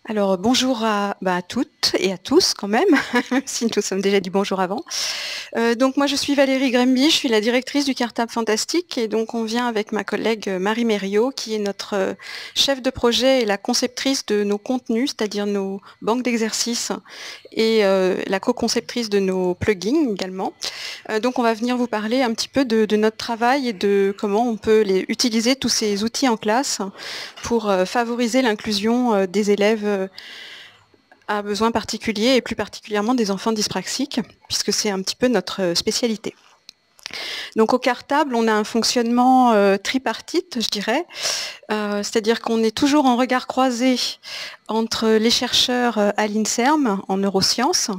Alors bonjour à toutes et à tous quand même, même si nous sommes déjà dit bonjour avant. Donc moi je suis Valérie Gremby, je suis la directrice du Cartable Fantastique et donc on vient avec ma collègue Marie Mériot qui est notre chef de projet et la conceptrice de nos contenus, c'est-à-dire nos banques d'exercices et la co-conceptrice de nos plugins également. Donc on va venir vous parler un petit peu de notre travail et de comment on peut utiliser tous ces outils en classe pour favoriser l'inclusion des élèves à besoins particuliers et plus particulièrement des enfants dyspraxiques, puisque c'est un petit peu notre spécialité. Donc au Cartable, on a un fonctionnement tripartite, je dirais, c'est-à-dire qu'on est toujours en regard croisé entre les chercheurs à l'INSERM en neurosciences.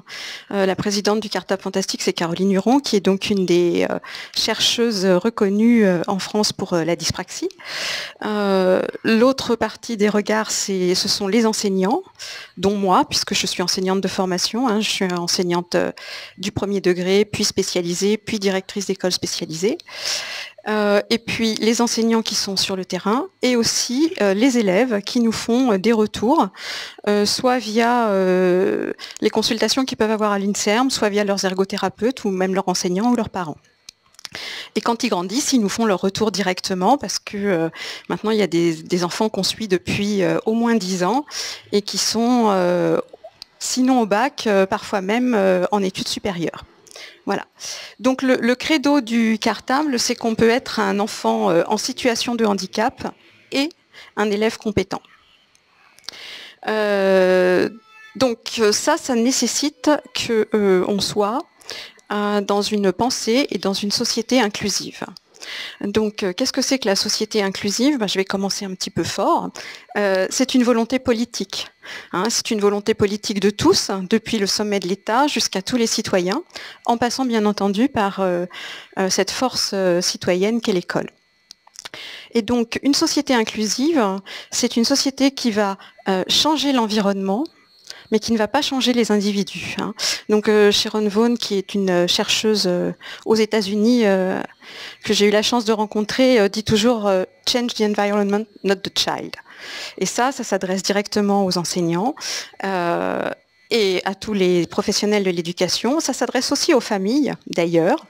La présidente du Cartable Fantastique, c'est Caroline Huron, qui est donc une des chercheuses reconnues en France pour la dyspraxie. L'autre partie des regards, ce sont les enseignants, dont moi, puisque je suis enseignante de formation. Je suis enseignante du premier degré, puis spécialisée, puis directrice d'école spécialisée. Et puis les enseignants qui sont sur le terrain et aussi les élèves qui nous font des retours, soit via les consultations qu'ils peuvent avoir à l'INSERM, soit via leurs ergothérapeutes ou même leurs enseignants ou leurs parents. Et quand ils grandissent, ils nous font leur retour directement parce que maintenant il y a des enfants qu'on suit depuis au moins 10 ans et qui sont sinon au bac, parfois même en études supérieures. Voilà. Donc le credo du Cartable, c'est qu'on peut être un enfant en situation de handicap et un élève compétent. Donc ça nécessite qu'on soit dans une pensée et dans une société inclusive. Donc, qu'est-ce que c'est que la société inclusive ? Je vais commencer un petit peu fort. C'est une volonté politique. C'est une volonté politique de tous, depuis le sommet de l'État jusqu'à tous les citoyens, en passant bien entendu par cette force citoyenne qu'est l'école. Et donc, une société inclusive, c'est une société qui va changer l'environnement, mais qui ne va pas changer les individus. Donc Sharon Vaughn, qui est une chercheuse aux États-Unis que j'ai eu la chance de rencontrer, dit toujours change the environment, not the child. Et ça s'adresse directement aux enseignants et à tous les professionnels de l'éducation. Ça s'adresse aussi aux familles, d'ailleurs.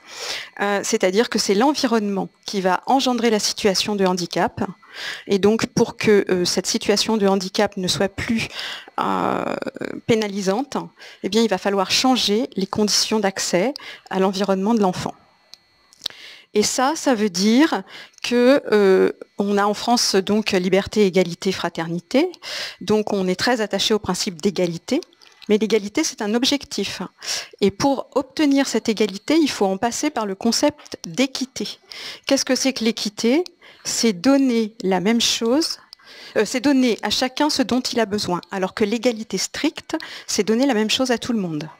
C'est-à-dire que c'est l'environnement qui va engendrer la situation de handicap. Et donc, pour que cette situation de handicap ne soit plus pénalisante, eh bien, il va falloir changer les conditions d'accès à l'environnement de l'enfant. Et ça veut dire que on a en France donc liberté, égalité, fraternité. Donc, on est très attaché au principe d'égalité. Mais l'égalité, c'est un objectif. Et pour obtenir cette égalité, il faut en passer par le concept d'équité. Qu'est-ce que c'est que l'équité ? C'est donner la même chose, c'est donner à chacun ce dont il a besoin, alors que l'égalité stricte, c'est donner la même chose à tout le monde.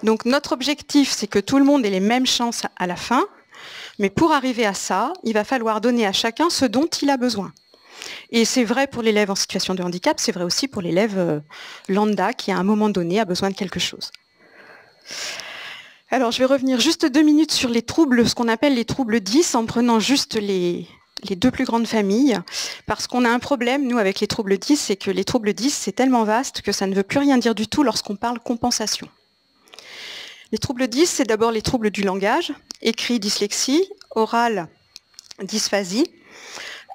Donc notre objectif, c'est que tout le monde ait les mêmes chances à la fin, mais pour arriver à ça, il va falloir donner à chacun ce dont il a besoin. Et c'est vrai pour l'élève en situation de handicap, c'est vrai aussi pour l'élève lambda qui, à un moment donné, a besoin de quelque chose. Alors, je vais revenir juste 2 minutes sur les troubles, ce qu'on appelle les troubles 10, en prenant juste les 2 plus grandes familles, parce qu'on a un problème, nous, avec les troubles 10, c'est que les troubles 10, c'est tellement vaste que ça ne veut plus rien dire du tout lorsqu'on parle compensation. Les troubles 10, c'est d'abord les troubles du langage, écrit, dyslexie, oral, dysphasie,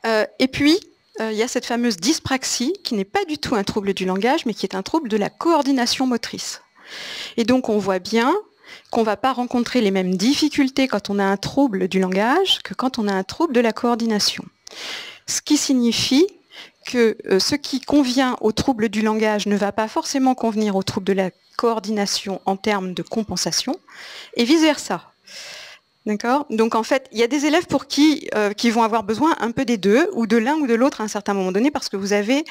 et puis, il y a cette fameuse dyspraxie, qui n'est pas du tout un trouble du langage, mais qui est un trouble de la coordination motrice. Et donc, on voit bien qu'on ne va pas rencontrer les mêmes difficultés quand on a un trouble du langage que quand on a un trouble de la coordination. Ce qui signifie que ce qui convient au trouble du langage ne va pas forcément convenir au trouble de la coordination en termes de compensation, et vice-versa. D'accord ? Donc en fait, il y a des élèves pour qui vont avoir besoin un peu des deux, ou de l'un ou de l'autre à un certain moment donné, parce que vous avez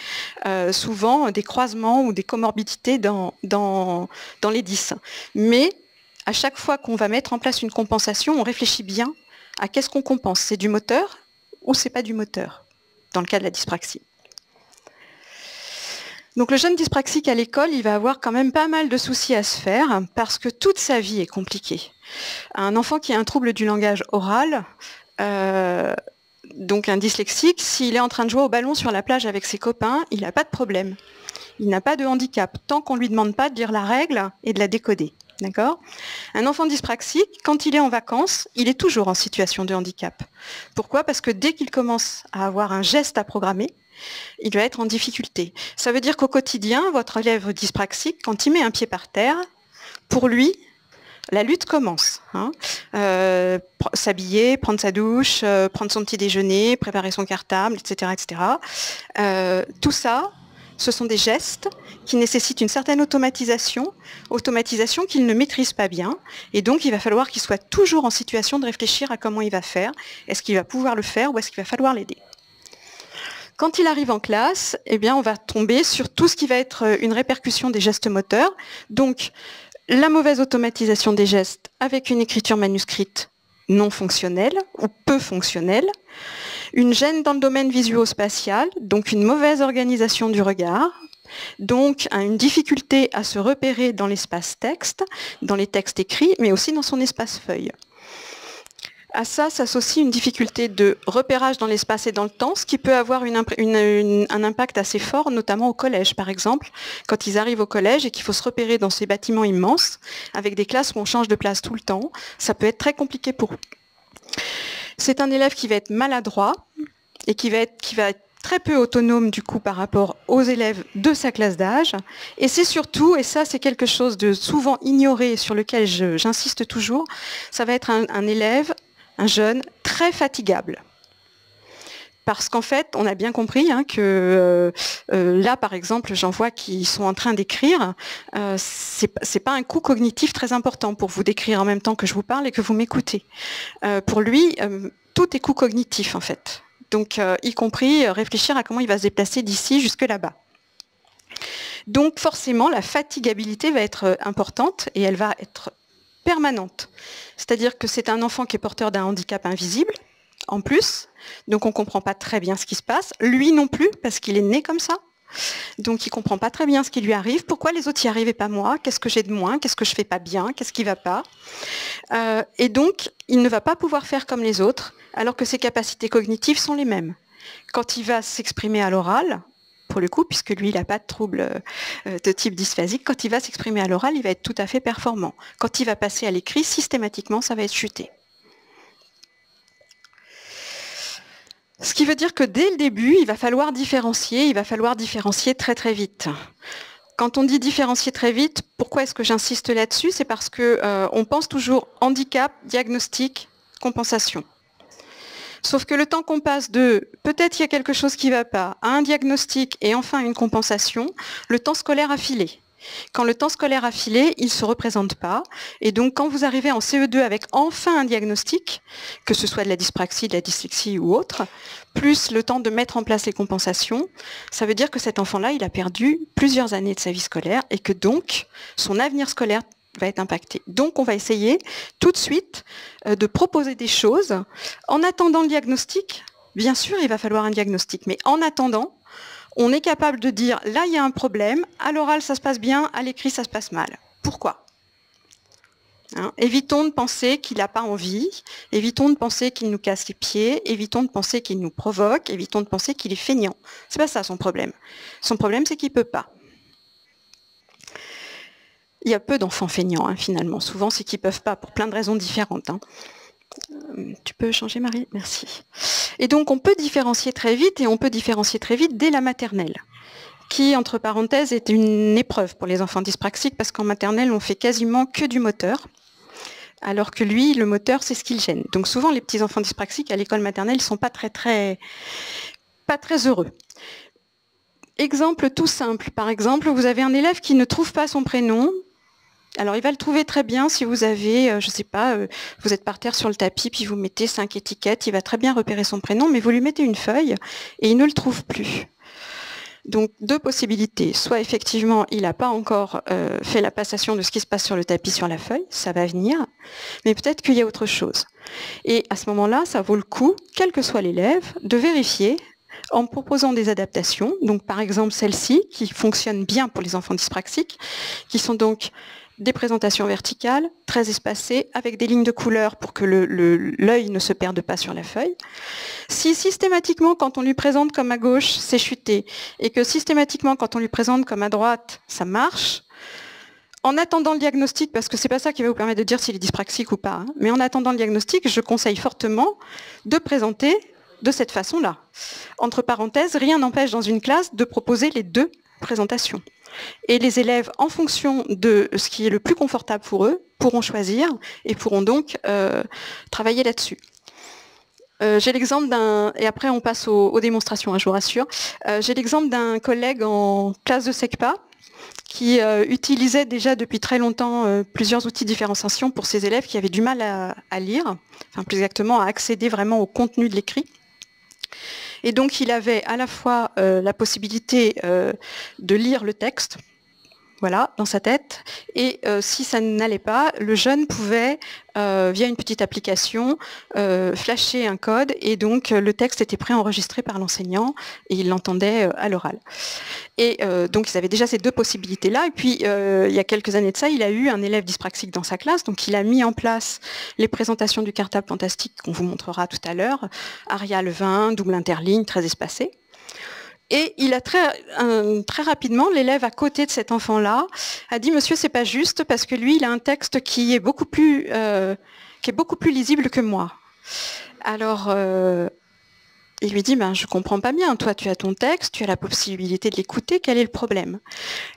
souvent des croisements ou des comorbidités dans les 10. Mais à chaque fois qu'on va mettre en place une compensation, on réfléchit bien à qu'est-ce qu'on compense. C'est du moteur ou c'est pas du moteur, dans le cas de la dyspraxie. Donc le jeune dyspraxique à l'école, il va avoir quand même pas mal de soucis à se faire parce que toute sa vie est compliquée. Un enfant qui a un trouble du langage oral, Donc un dyslexique, s'il est en train de jouer au ballon sur la plage avec ses copains, il n'a pas de problème. Il n'a pas de handicap, tant qu'on ne lui demande pas de lire la règle et de la décoder. D'accord ? Un enfant dyspraxique, quand il est en vacances, il est toujours en situation de handicap. Pourquoi ? Parce que dès qu'il commence à avoir un geste à programmer, il va être en difficulté. Ça veut dire qu'au quotidien, votre élève dyspraxique, quand il met un pied par terre, pour lui, la lutte commence. S'habiller, prendre sa douche, prendre son petit déjeuner, préparer son cartable, etc. etc. Tout ça, ce sont des gestes qui nécessitent une certaine automatisation qu'il ne maîtrise pas bien. Et donc, il va falloir qu'il soit toujours en situation de réfléchir à comment il va faire. Est-ce qu'il va pouvoir le faire ou est-ce qu'il va falloir l'aider ? Quand il arrive en classe, eh bien, on va tomber sur tout ce qui va être une répercussion des gestes moteurs. Donc, la mauvaise automatisation des gestes avec une écriture manuscrite non fonctionnelle ou peu fonctionnelle, une gêne dans le domaine visuo-spatial, donc une mauvaise organisation du regard, donc une difficulté à se repérer dans l'espace texte, dans les textes écrits, mais aussi dans son espace feuille. À ça s'associe une difficulté de repérage dans l'espace et dans le temps, ce qui peut avoir un impact assez fort, notamment au collège par exemple, quand ils arrivent au collège et qu'il faut se repérer dans ces bâtiments immenses, avec des classes où on change de place tout le temps, ça peut être très compliqué pour eux. C'est un élève qui va être maladroit et qui va être très peu autonome du coup par rapport aux élèves de sa classe d'âge. Et c'est surtout, et ça c'est quelque chose de souvent ignoré sur lequel j'insiste toujours, ça va être un élève, un jeune très fatigable. Parce qu'en fait, on a bien compris que là, par exemple, j'en vois qui sont en train d'écrire. C'est pas un coût cognitif très important pour vous d'écrire en même temps que je vous parle et que vous m'écoutez. Pour lui, tout est coût cognitif en fait. Donc, y compris réfléchir à comment il va se déplacer d'ici jusque là-bas. Donc, forcément, la fatigabilité va être importante et elle va être permanente. C'est-à-dire que c'est un enfant qui est porteur d'un handicap invisible, en plus, donc on ne comprend pas très bien ce qui se passe. Lui non plus, parce qu'il est né comme ça. Donc il ne comprend pas très bien ce qui lui arrive. Pourquoi les autres y arrivent et pas moi ? Qu'est-ce que j'ai de moins ? Qu'est-ce que je ne fais pas bien ? Qu'est-ce qui ne va pas ? Et donc, il ne va pas pouvoir faire comme les autres, alors que ses capacités cognitives sont les mêmes. Quand il va s'exprimer à l'oral, pour le coup, puisque lui, il n'a pas de trouble de type dysphasique, quand il va s'exprimer à l'oral, il va être tout à fait performant. Quand il va passer à l'écrit, systématiquement, ça va être chuté. Ce qui veut dire que dès le début, il va falloir différencier très très vite. Quand on dit différencier très vite, pourquoi est-ce que j'insiste là-dessus ? C'est parce qu'on pense toujours handicap, diagnostic, compensation. Sauf que le temps qu'on passe de peut-être il y a quelque chose qui ne va pas à un diagnostic et enfin une compensation, le temps scolaire a filé. Quand le temps scolaire a filé, il ne se représente pas. Et donc, quand vous arrivez en CE2 avec enfin un diagnostic, que ce soit de la dyspraxie, de la dyslexie ou autre, plus le temps de mettre en place les compensations, ça veut dire que cet enfant-là, il a perdu plusieurs années de sa vie scolaire et que donc, son avenir scolaire va être impacté. Donc, on va essayer tout de suite de proposer des choses. En attendant le diagnostic, bien sûr, il va falloir un diagnostic, mais en attendant, on est capable de dire, là, il y a un problème, à l'oral, ça se passe bien, à l'écrit, ça se passe mal. Pourquoi ? Évitons de penser qu'il n'a pas envie, évitons de penser qu'il nous casse les pieds, évitons de penser qu'il nous provoque, évitons de penser qu'il est feignant. C'est pas ça son problème. Son problème, c'est qu'il ne peut pas. Il y a peu d'enfants feignants, finalement. Souvent, c'est qu'ils ne peuvent pas, pour plein de raisons différentes. Tu peux changer, Marie ? Merci. Et donc, on peut différencier très vite, et on peut différencier très vite dès la maternelle, qui, entre parenthèses, est une épreuve pour les enfants dyspraxiques, parce qu'en maternelle, on fait quasiment que du moteur, alors que lui, le moteur, c'est ce qui le gêne. Donc souvent, les petits enfants dyspraxiques, à l'école maternelle, ils ne sont pas très heureux. Exemple tout simple. Par exemple, vous avez un élève qui ne trouve pas son prénom. Alors, il va le trouver très bien si vous avez, je ne sais pas, vous êtes par terre sur le tapis, puis vous mettez 5 étiquettes, il va très bien repérer son prénom, mais vous lui mettez une feuille et il ne le trouve plus. Donc, 2 possibilités. Soit, effectivement, il n'a pas encore fait la passation de ce qui se passe sur le tapis, sur la feuille, ça va venir, mais peut-être qu'il y a autre chose. Et à ce moment-là, ça vaut le coup, quel que soit l'élève, de vérifier en proposant des adaptations, donc par exemple celle-ci, qui fonctionne bien pour les enfants dyspraxiques, qui sont donc des présentations verticales, très espacées, avec des lignes de couleur pour que l'œil ne se perde pas sur la feuille. Si systématiquement, quand on lui présente comme à gauche, c'est chuté, et que systématiquement, quand on lui présente comme à droite, ça marche, en attendant le diagnostic, parce que c'est pas ça qui va vous permettre de dire s'il est dyspraxique ou pas, hein, mais en attendant le diagnostic, je conseille fortement de présenter de cette façon-là. Entre parenthèses, rien n'empêche dans une classe de proposer les deux présentations. Et les élèves, en fonction de ce qui est le plus confortable pour eux, pourront choisir et pourront donc travailler là-dessus. J'ai l'exemple d'un, et après on passe aux démonstrations, hein, je vous rassure. J'ai l'exemple d'un collègue en classe de SECPA qui utilisait déjà depuis très longtemps plusieurs outils de différenciation pour ses élèves qui avaient du mal à lire, enfin plus exactement à accéder vraiment au contenu de l'écrit. Et donc il avait à la fois la possibilité de lire le texte, voilà, dans sa tête, et si ça n'allait pas, le jeune pouvait, via une petite application, flasher un code, et donc le texte était préenregistré par l'enseignant, et il l'entendait à l'oral. Et donc ils avaient déjà ces deux possibilités-là, et puis il y a quelques années de ça, il a eu un élève dyspraxique dans sa classe, donc il a mis en place les présentations du cartable fantastique qu'on vous montrera tout à l'heure, aria le 20, double interligne, très espacé. Et il a très rapidement, l'élève à côté de cet enfant-là a dit « Monsieur, c'est pas juste parce que lui, il a un texte qui est beaucoup plus lisible que moi. » Alors, il lui dit « Je comprends pas bien. Toi, tu as ton texte, tu as la possibilité de l'écouter. Quel est le problème ?»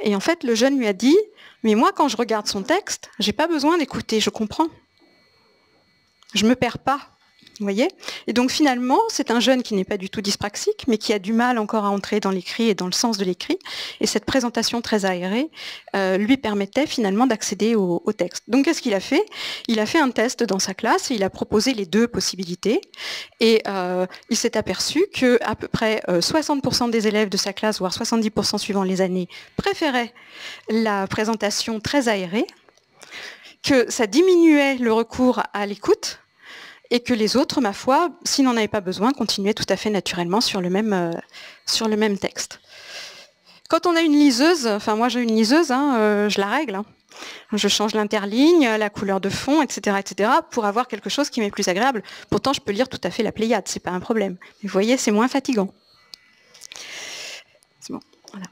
Et en fait, le jeune lui a dit « Mais moi, quand je regarde son texte, j'ai pas besoin d'écouter. Je comprends. Je me perds pas. » Vous voyez ? Et donc finalement, c'est un jeune qui n'est pas du tout dyspraxique, mais qui a du mal encore à entrer dans l'écrit et dans le sens de l'écrit. Et cette présentation très aérée lui permettait finalement d'accéder au texte. Donc qu'est-ce qu'il a fait ? Il a fait un test dans sa classe et il a proposé les deux possibilités. Et il s'est aperçu qu'à peu près 60% des élèves de sa classe, voire 70% suivant les années, préféraient la présentation très aérée, que ça diminuait le recours à l'écoute, et que les autres, ma foi, s'ils n'en avaient pas besoin, continuaient tout à fait naturellement sur le même texte. Quand on a une liseuse, enfin moi j'ai une liseuse, hein, je la règle. Hein. Je change l'interligne, la couleur de fond, etc., pour avoir quelque chose qui m'est plus agréable. Pourtant, je peux lire tout à fait la Pléiade, c'est pas un problème. Mais vous voyez, c'est moins fatigant. C'est bon, voilà.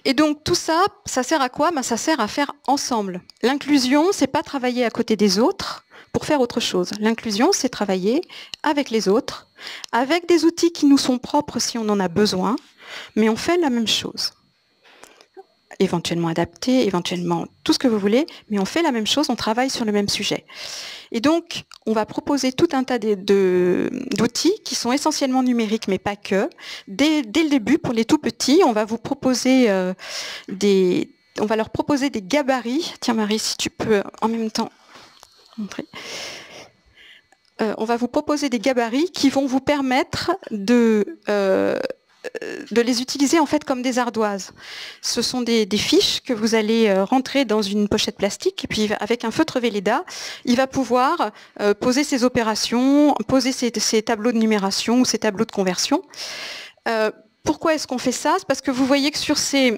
Et donc tout ça, ça sert à quoi ? Ça sert à faire ensemble. L'inclusion, c'est pas travailler à côté des autres pour faire autre chose. L'inclusion, c'est travailler avec les autres, avec des outils qui nous sont propres si on en a besoin, mais on fait la même chose. Éventuellement adapté, éventuellement tout ce que vous voulez, mais on fait la même chose, on travaille sur le même sujet. Et donc, on va proposer tout un tas d'outils qui sont essentiellement numériques, mais pas que. Dès le début, pour les tout petits, on va vous proposer on va leur proposer des gabarits. Tiens Marie, si tu peux en même temps montrer. On va vous proposer des gabarits qui vont vous permettre de les utiliser en fait comme des ardoises. Ce sont des fiches que vous allez rentrer dans une pochette plastique et puis avec un feutre Velleda, il va pouvoir poser ses opérations, poser ses tableaux de numération ou ses tableaux de conversion. Pourquoi est-ce qu'on fait ça ? C'est parce que vous voyez que sur ces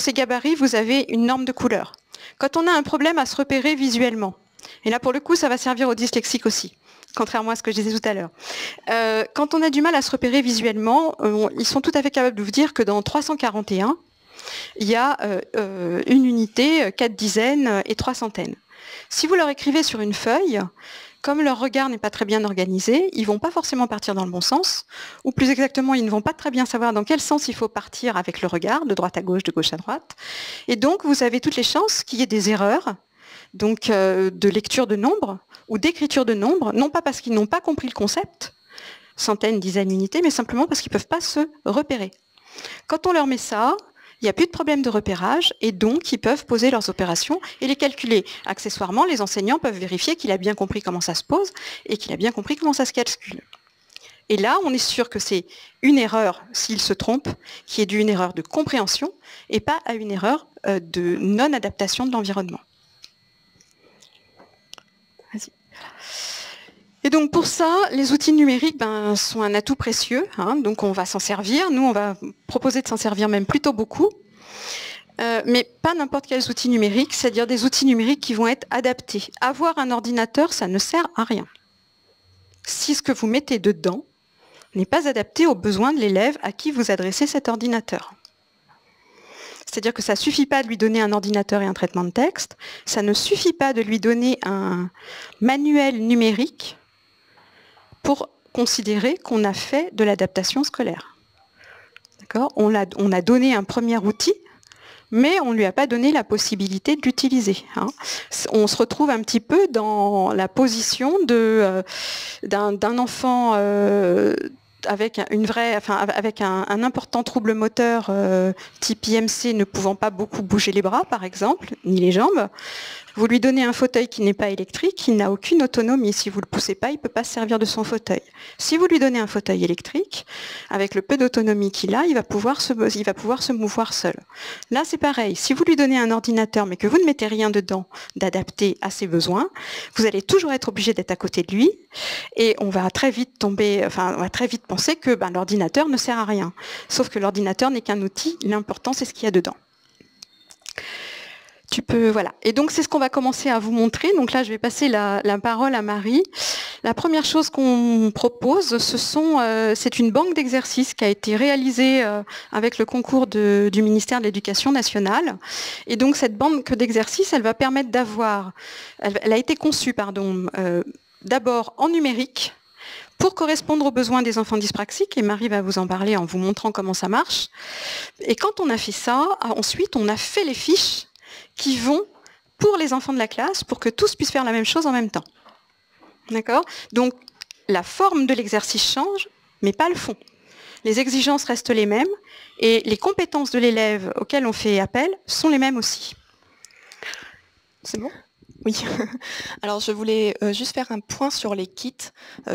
gabarits, vous avez une norme de couleur. Quand on a un problème à se repérer visuellement, et là pour le coup ça va servir aux dyslexiques aussi, contrairement à ce que je disais tout à l'heure. Quand on a du mal à se repérer visuellement, ils sont tout à fait capables de vous dire que dans 341, il y a une unité, 4 dizaines et 3 centaines. Si vous leur écrivez sur une feuille, comme leur regard n'est pas très bien organisé, ils ne vont pas forcément partir dans le bon sens, ou plus exactement, ils ne vont pas très bien savoir dans quel sens il faut partir avec le regard, de droite à gauche, de gauche à droite. Et donc, vous avez toutes les chances qu'il y ait des erreurs, donc de lecture de nombres, ou d'écriture de nombres, non pas parce qu'ils n'ont pas compris le concept, centaines, dizaines, unités, mais simplement parce qu'ils ne peuvent pas se repérer. Quand on leur met ça, il n'y a plus de problème de repérage et donc ils peuvent poser leurs opérations et les calculer. Accessoirement, les enseignants peuvent vérifier qu'il a bien compris comment ça se pose et qu'il a bien compris comment ça se calcule. Et là, on est sûr que c'est une erreur, s'il se trompe, qui est due à une erreur de compréhension et pas à une erreur de non-adaptation de l'environnement. Vas-y. Et donc pour ça, les outils numériques sont un atout précieux, hein, donc on va s'en servir. Nous, on va proposer de s'en servir même plutôt beaucoup. mais pas n'importe quels outils numériques, c'est-à-dire des outils numériques qui vont être adaptés. Avoir un ordinateur, ça ne sert à rien si ce que vous mettez dedans n'est pas adapté aux besoins de l'élève à qui vous adressez cet ordinateur. C'est-à-dire que ça ne suffit pas de lui donner un ordinateur et un traitement de texte, ça ne suffit pas de lui donner un manuel numérique pour considérer qu'on a fait de l'adaptation scolaire. D'accord ? On a donné un premier outil, mais on ne lui a pas donné la possibilité de l'utiliser. Hein. On se retrouve un petit peu dans la position d'un enfant avec un important trouble moteur type IMC, ne pouvant pas beaucoup bouger les bras, par exemple, ni les jambes. Vous lui donnez un fauteuil qui n'est pas électrique, il n'a aucune autonomie. Si vous ne le poussez pas, il ne peut pas se servir de son fauteuil. Si vous lui donnez un fauteuil électrique, avec le peu d'autonomie qu'il a, il va pouvoir se mouvoir seul. Là, c'est pareil. Si vous lui donnez un ordinateur, mais que vous ne mettez rien dedans d'adapté à ses besoins, vous allez toujours être obligé d'être à côté de lui, et on va très vite penser que l'ordinateur ne sert à rien. Sauf que l'ordinateur n'est qu'un outil, l'important, c'est ce qu'il y a dedans. Voilà. Et donc, c'est ce qu'on va commencer à vous montrer. Donc là, je vais passer la parole à Marie. La première chose qu'on propose, c'est une banque d'exercices qui a été réalisée avec le concours du ministère de l'Éducation nationale. Et donc, cette banque d'exercices, elle va permettre elle a été conçue, d'abord en numérique, pour correspondre aux besoins des enfants dyspraxiques, et Marie va vous en parler en vous montrant comment ça marche. Et quand on a fait ça, ensuite, on a fait les fiches qui vont pour les enfants de la classe, pour que tous puissent faire la même chose en même temps. D'accord ? Donc, la forme de l'exercice change, mais pas le fond. Les exigences restent les mêmes, et les compétences de l'élève auxquelles on fait appel sont les mêmes aussi. C'est bon ? Oui, alors je voulais juste faire un point sur les kits.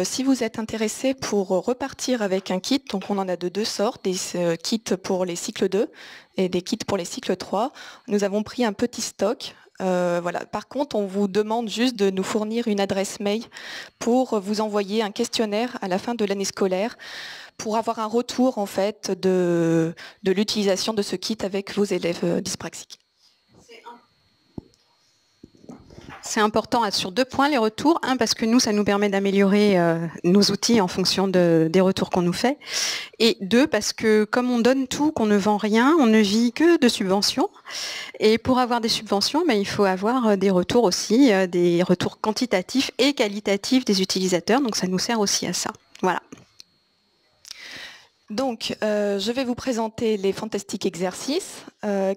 Si vous êtes intéressé pour repartir avec un kit, donc on en a de deux sortes, des kits pour les cycles 2 et des kits pour les cycles 3. Nous avons pris un petit stock. Voilà. Par contre, on vous demande juste de nous fournir une adresse mail pour vous envoyer un questionnaire à la fin de l'année scolaire pour avoir un retour en fait de l'utilisation de ce kit avec vos élèves dyspraxiques. C'est important sur deux points, les retours. Un, parce que nous, ça nous permet d'améliorer nos outils en fonction des retours qu'on nous fait. Et deux, parce que comme on donne tout, qu'on ne vend rien, on ne vit que de subventions. Et pour avoir des subventions, il faut avoir des retours aussi, des retours quantitatifs et qualitatifs des utilisateurs. Donc ça nous sert aussi à ça. Voilà. Donc, je vais vous présenter les fantastiques exercices,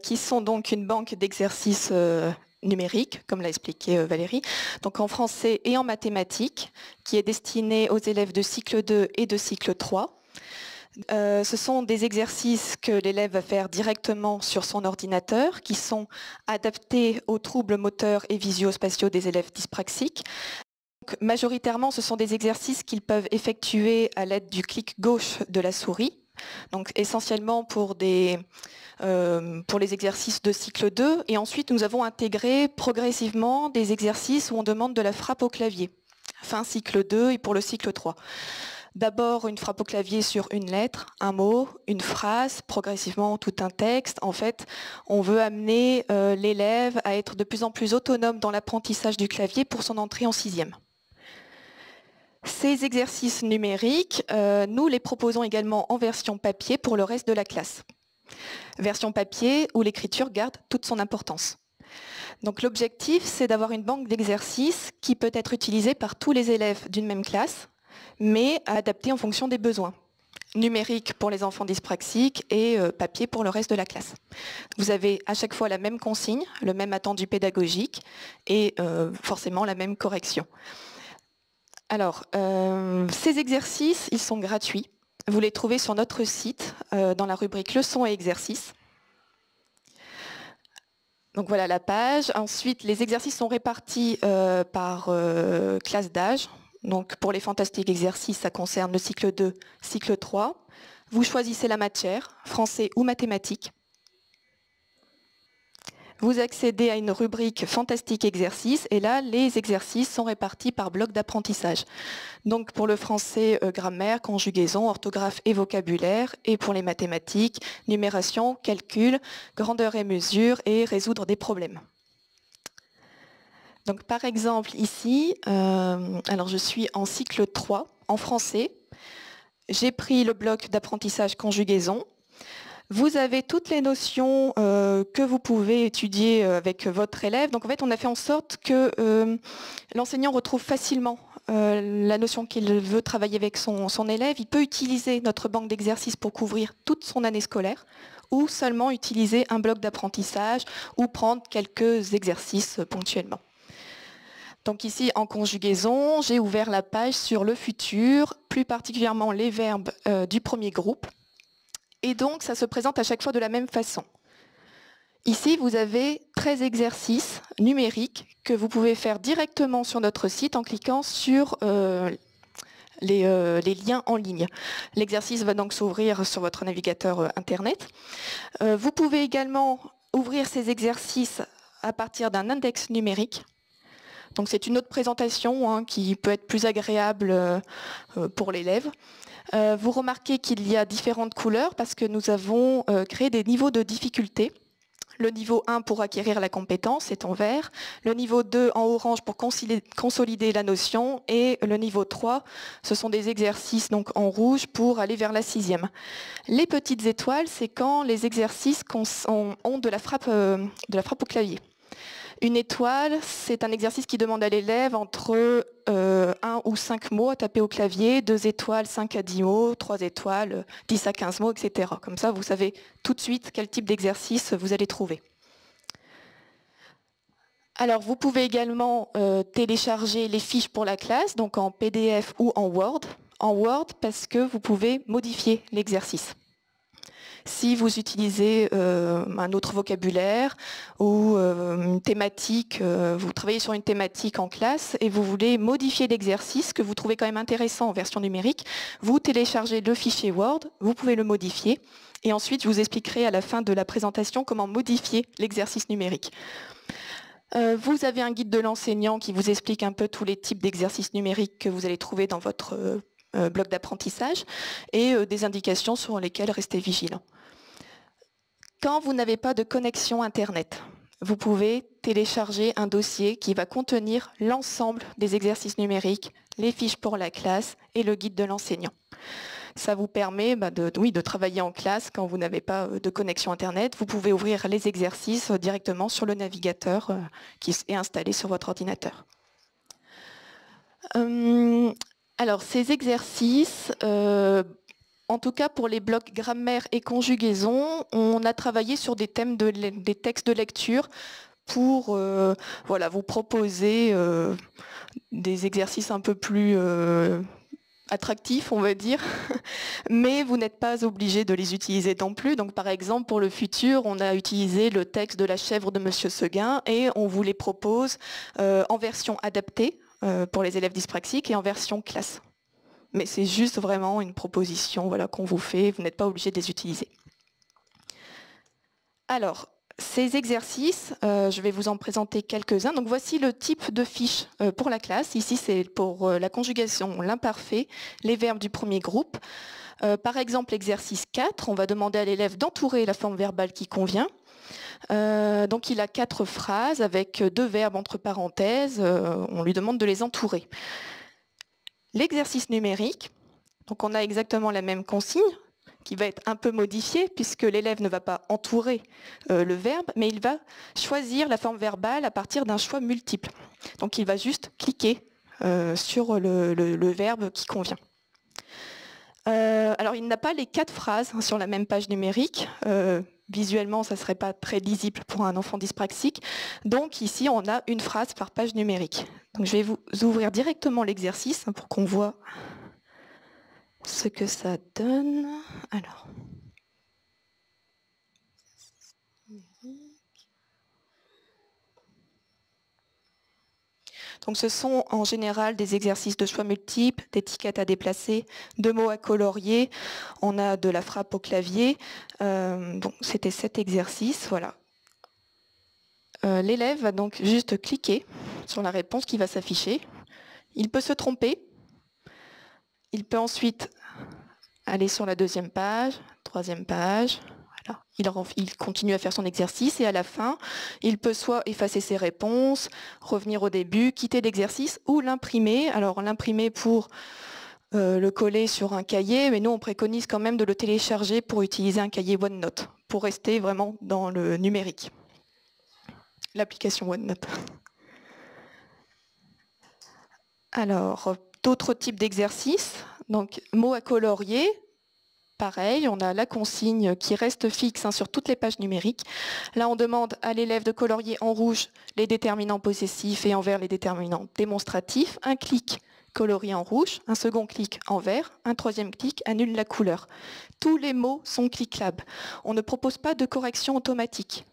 qui sont donc une banque d'exercices numérique, comme l'a expliqué Valérie, donc en français et en mathématiques, qui est destinée aux élèves de cycle 2 et de cycle 3. Ce sont des exercices que l'élève va faire directement sur son ordinateur, qui sont adaptés aux troubles moteurs et visio-spatiaux des élèves dyspraxiques. Donc, majoritairement, ce sont des exercices qu'ils peuvent effectuer à l'aide du clic gauche de la souris. Donc essentiellement pour les exercices de cycle 2. Et ensuite, nous avons intégré progressivement des exercices où on demande de la frappe au clavier. Fin cycle 2 et pour le cycle 3. D'abord, une frappe au clavier sur une lettre, un mot, une phrase, progressivement tout un texte. En fait, on veut amener l'élève à être de plus en plus autonome dans l'apprentissage du clavier pour son entrée en 6e. Ces exercices numériques, nous les proposons également en version papier pour le reste de la classe. Version papier où l'écriture garde toute son importance. Donc l'objectif, c'est d'avoir une banque d'exercices qui peut être utilisée par tous les élèves d'une même classe, mais adaptée en fonction des besoins. Numérique pour les enfants dyspraxiques et papier pour le reste de la classe. Vous avez à chaque fois la même consigne, le même attendu pédagogique et forcément la même correction. Alors, ces exercices, ils sont gratuits. Vous les trouvez sur notre site, dans la rubrique leçons et exercices. Donc voilà la page. Ensuite, les exercices sont répartis par classe d'âge. Donc pour les fantastiques exercices, ça concerne le cycle 2, cycle 3. Vous choisissez la matière, français ou mathématiques. Vous accédez à une rubrique Fantastique exercices et là, les exercices sont répartis par bloc d'apprentissage. Donc pour le français, grammaire, conjugaison, orthographe et vocabulaire. Et pour les mathématiques, numération, calcul, grandeur et mesure et résoudre des problèmes. Donc par exemple ici, alors je suis en cycle 3 en français. J'ai pris le bloc d'apprentissage conjugaison. Vous avez toutes les notions que vous pouvez étudier avec votre élève. Donc en fait, on a fait en sorte que l'enseignant retrouve facilement la notion qu'il veut travailler avec son élève. Il peut utiliser notre banque d'exercices pour couvrir toute son année scolaire ou seulement utiliser un bloc d'apprentissage ou prendre quelques exercices ponctuellement. Donc ici, en conjugaison, j'ai ouvert la page sur le futur, plus particulièrement les verbes du premier groupe. Et donc, ça se présente à chaque fois de la même façon. Ici, vous avez 13 exercices numériques que vous pouvez faire directement sur notre site en cliquant sur les liens en ligne. L'exercice va donc s'ouvrir sur votre navigateur Internet. Vous pouvez également ouvrir ces exercices à partir d'un index numérique. Donc, c'est une autre présentation qui peut être plus agréable pour l'élève. Vous remarquez qu'il y a différentes couleurs parce que nous avons créé des niveaux de difficulté. Le niveau 1 pour acquérir la compétence est en vert, le niveau 2 en orange pour consolider la notion et le niveau 3, ce sont des exercices donc en rouge pour aller vers la 6e. Les petites étoiles, c'est quand les exercices ont de la frappe au clavier. Une étoile, c'est un exercice qui demande à l'élève entre 1 ou 5 mots à taper au clavier, 2 étoiles, 5 à 10 mots, 3 étoiles, 10 à 15 mots, etc. Comme ça, vous savez tout de suite quel type d'exercice vous allez trouver. Alors, vous pouvez également télécharger les fiches pour la classe, donc en PDF ou en Word. En Word, parce que vous pouvez modifier l'exercice. Si vous utilisez un autre vocabulaire ou une thématique, vous travaillez sur une thématique en classe et vous voulez modifier l'exercice que vous trouvez quand même intéressant en version numérique, vous téléchargez le fichier Word, vous pouvez le modifier et ensuite je vous expliquerai à la fin de la présentation comment modifier l'exercice numérique. Vous avez un guide de l'enseignant qui vous explique un peu tous les types d'exercices numériques que vous allez trouver dans votre bloc d'apprentissage et des indications sur lesquelles rester vigilant. Quand vous n'avez pas de connexion Internet, vous pouvez télécharger un dossier qui va contenir l'ensemble des exercices numériques, les fiches pour la classe et le guide de l'enseignant. Ça vous permet de travailler en classe quand vous n'avez pas de connexion Internet. Vous pouvez ouvrir les exercices directement sur le navigateur qui est installé sur votre ordinateur. Alors, ces exercices, en tout cas pour les blocs grammaire et conjugaison, on a travaillé sur des thèmes des textes de lecture pour vous proposer des exercices un peu plus attractifs, on va dire, mais vous n'êtes pas obligé de les utiliser non plus. Donc par exemple, pour le futur, on a utilisé le texte de La chèvre de Monsieur Seguin et on vous les propose en version adaptée pour les élèves dyspraxiques et en version classe. Mais c'est juste vraiment une proposition qu'on vous fait, vous n'êtes pas obligé de les utiliser. Alors, ces exercices, je vais vous en présenter quelques-uns. Donc voici le type de fiche pour la classe. Ici, c'est pour la conjugation, l'imparfait, les verbes du premier groupe. Par exemple, exercice 4, on va demander à l'élève d'entourer la forme verbale qui convient. Donc il a 4 phrases avec 2 verbes entre parenthèses. On lui demande de les entourer. L'exercice numérique, donc on a exactement la même consigne qui va être un peu modifiée puisque l'élève ne va pas entourer le verbe, mais il va choisir la forme verbale à partir d'un choix multiple. Donc il va juste cliquer sur le verbe qui convient. Alors il n'a pas les 4 phrases sur la même page numérique. Visuellement, ça ne serait pas très lisible pour un enfant dyspraxique. Donc ici, on a une phrase par page numérique. Donc je vais vous ouvrir directement l'exercice pour qu'on voit ce que ça donne. Alors. Donc ce sont en général des exercices de choix multiples, d'étiquettes à déplacer, de mots à colorier. On a de la frappe au clavier. Bon, c'était cet exercice, voilà. l'élève va donc juste cliquer sur la réponse qui va s'afficher. Il peut se tromper. Il peut ensuite aller sur la deuxième page, troisième page. Voilà. Il continue à faire son exercice et à la fin, il peut soit effacer ses réponses, revenir au début, quitter l'exercice ou l'imprimer. Alors l'imprimer pour le coller sur un cahier, mais nous on préconise quand même de le télécharger pour utiliser un cahier OneNote, pour rester vraiment dans le numérique. L'application OneNote. Alors, d'autres types d'exercices. Donc, mots à colorier. Pareil, on a la consigne qui reste fixe sur toutes les pages numériques. Là, on demande à l'élève de colorier en rouge les déterminants possessifs et en vert les déterminants démonstratifs. Un clic colorie en rouge, un second clic en vert, un troisième clic annule la couleur. Tous les mots sont cliquables. On ne propose pas de correction automatique.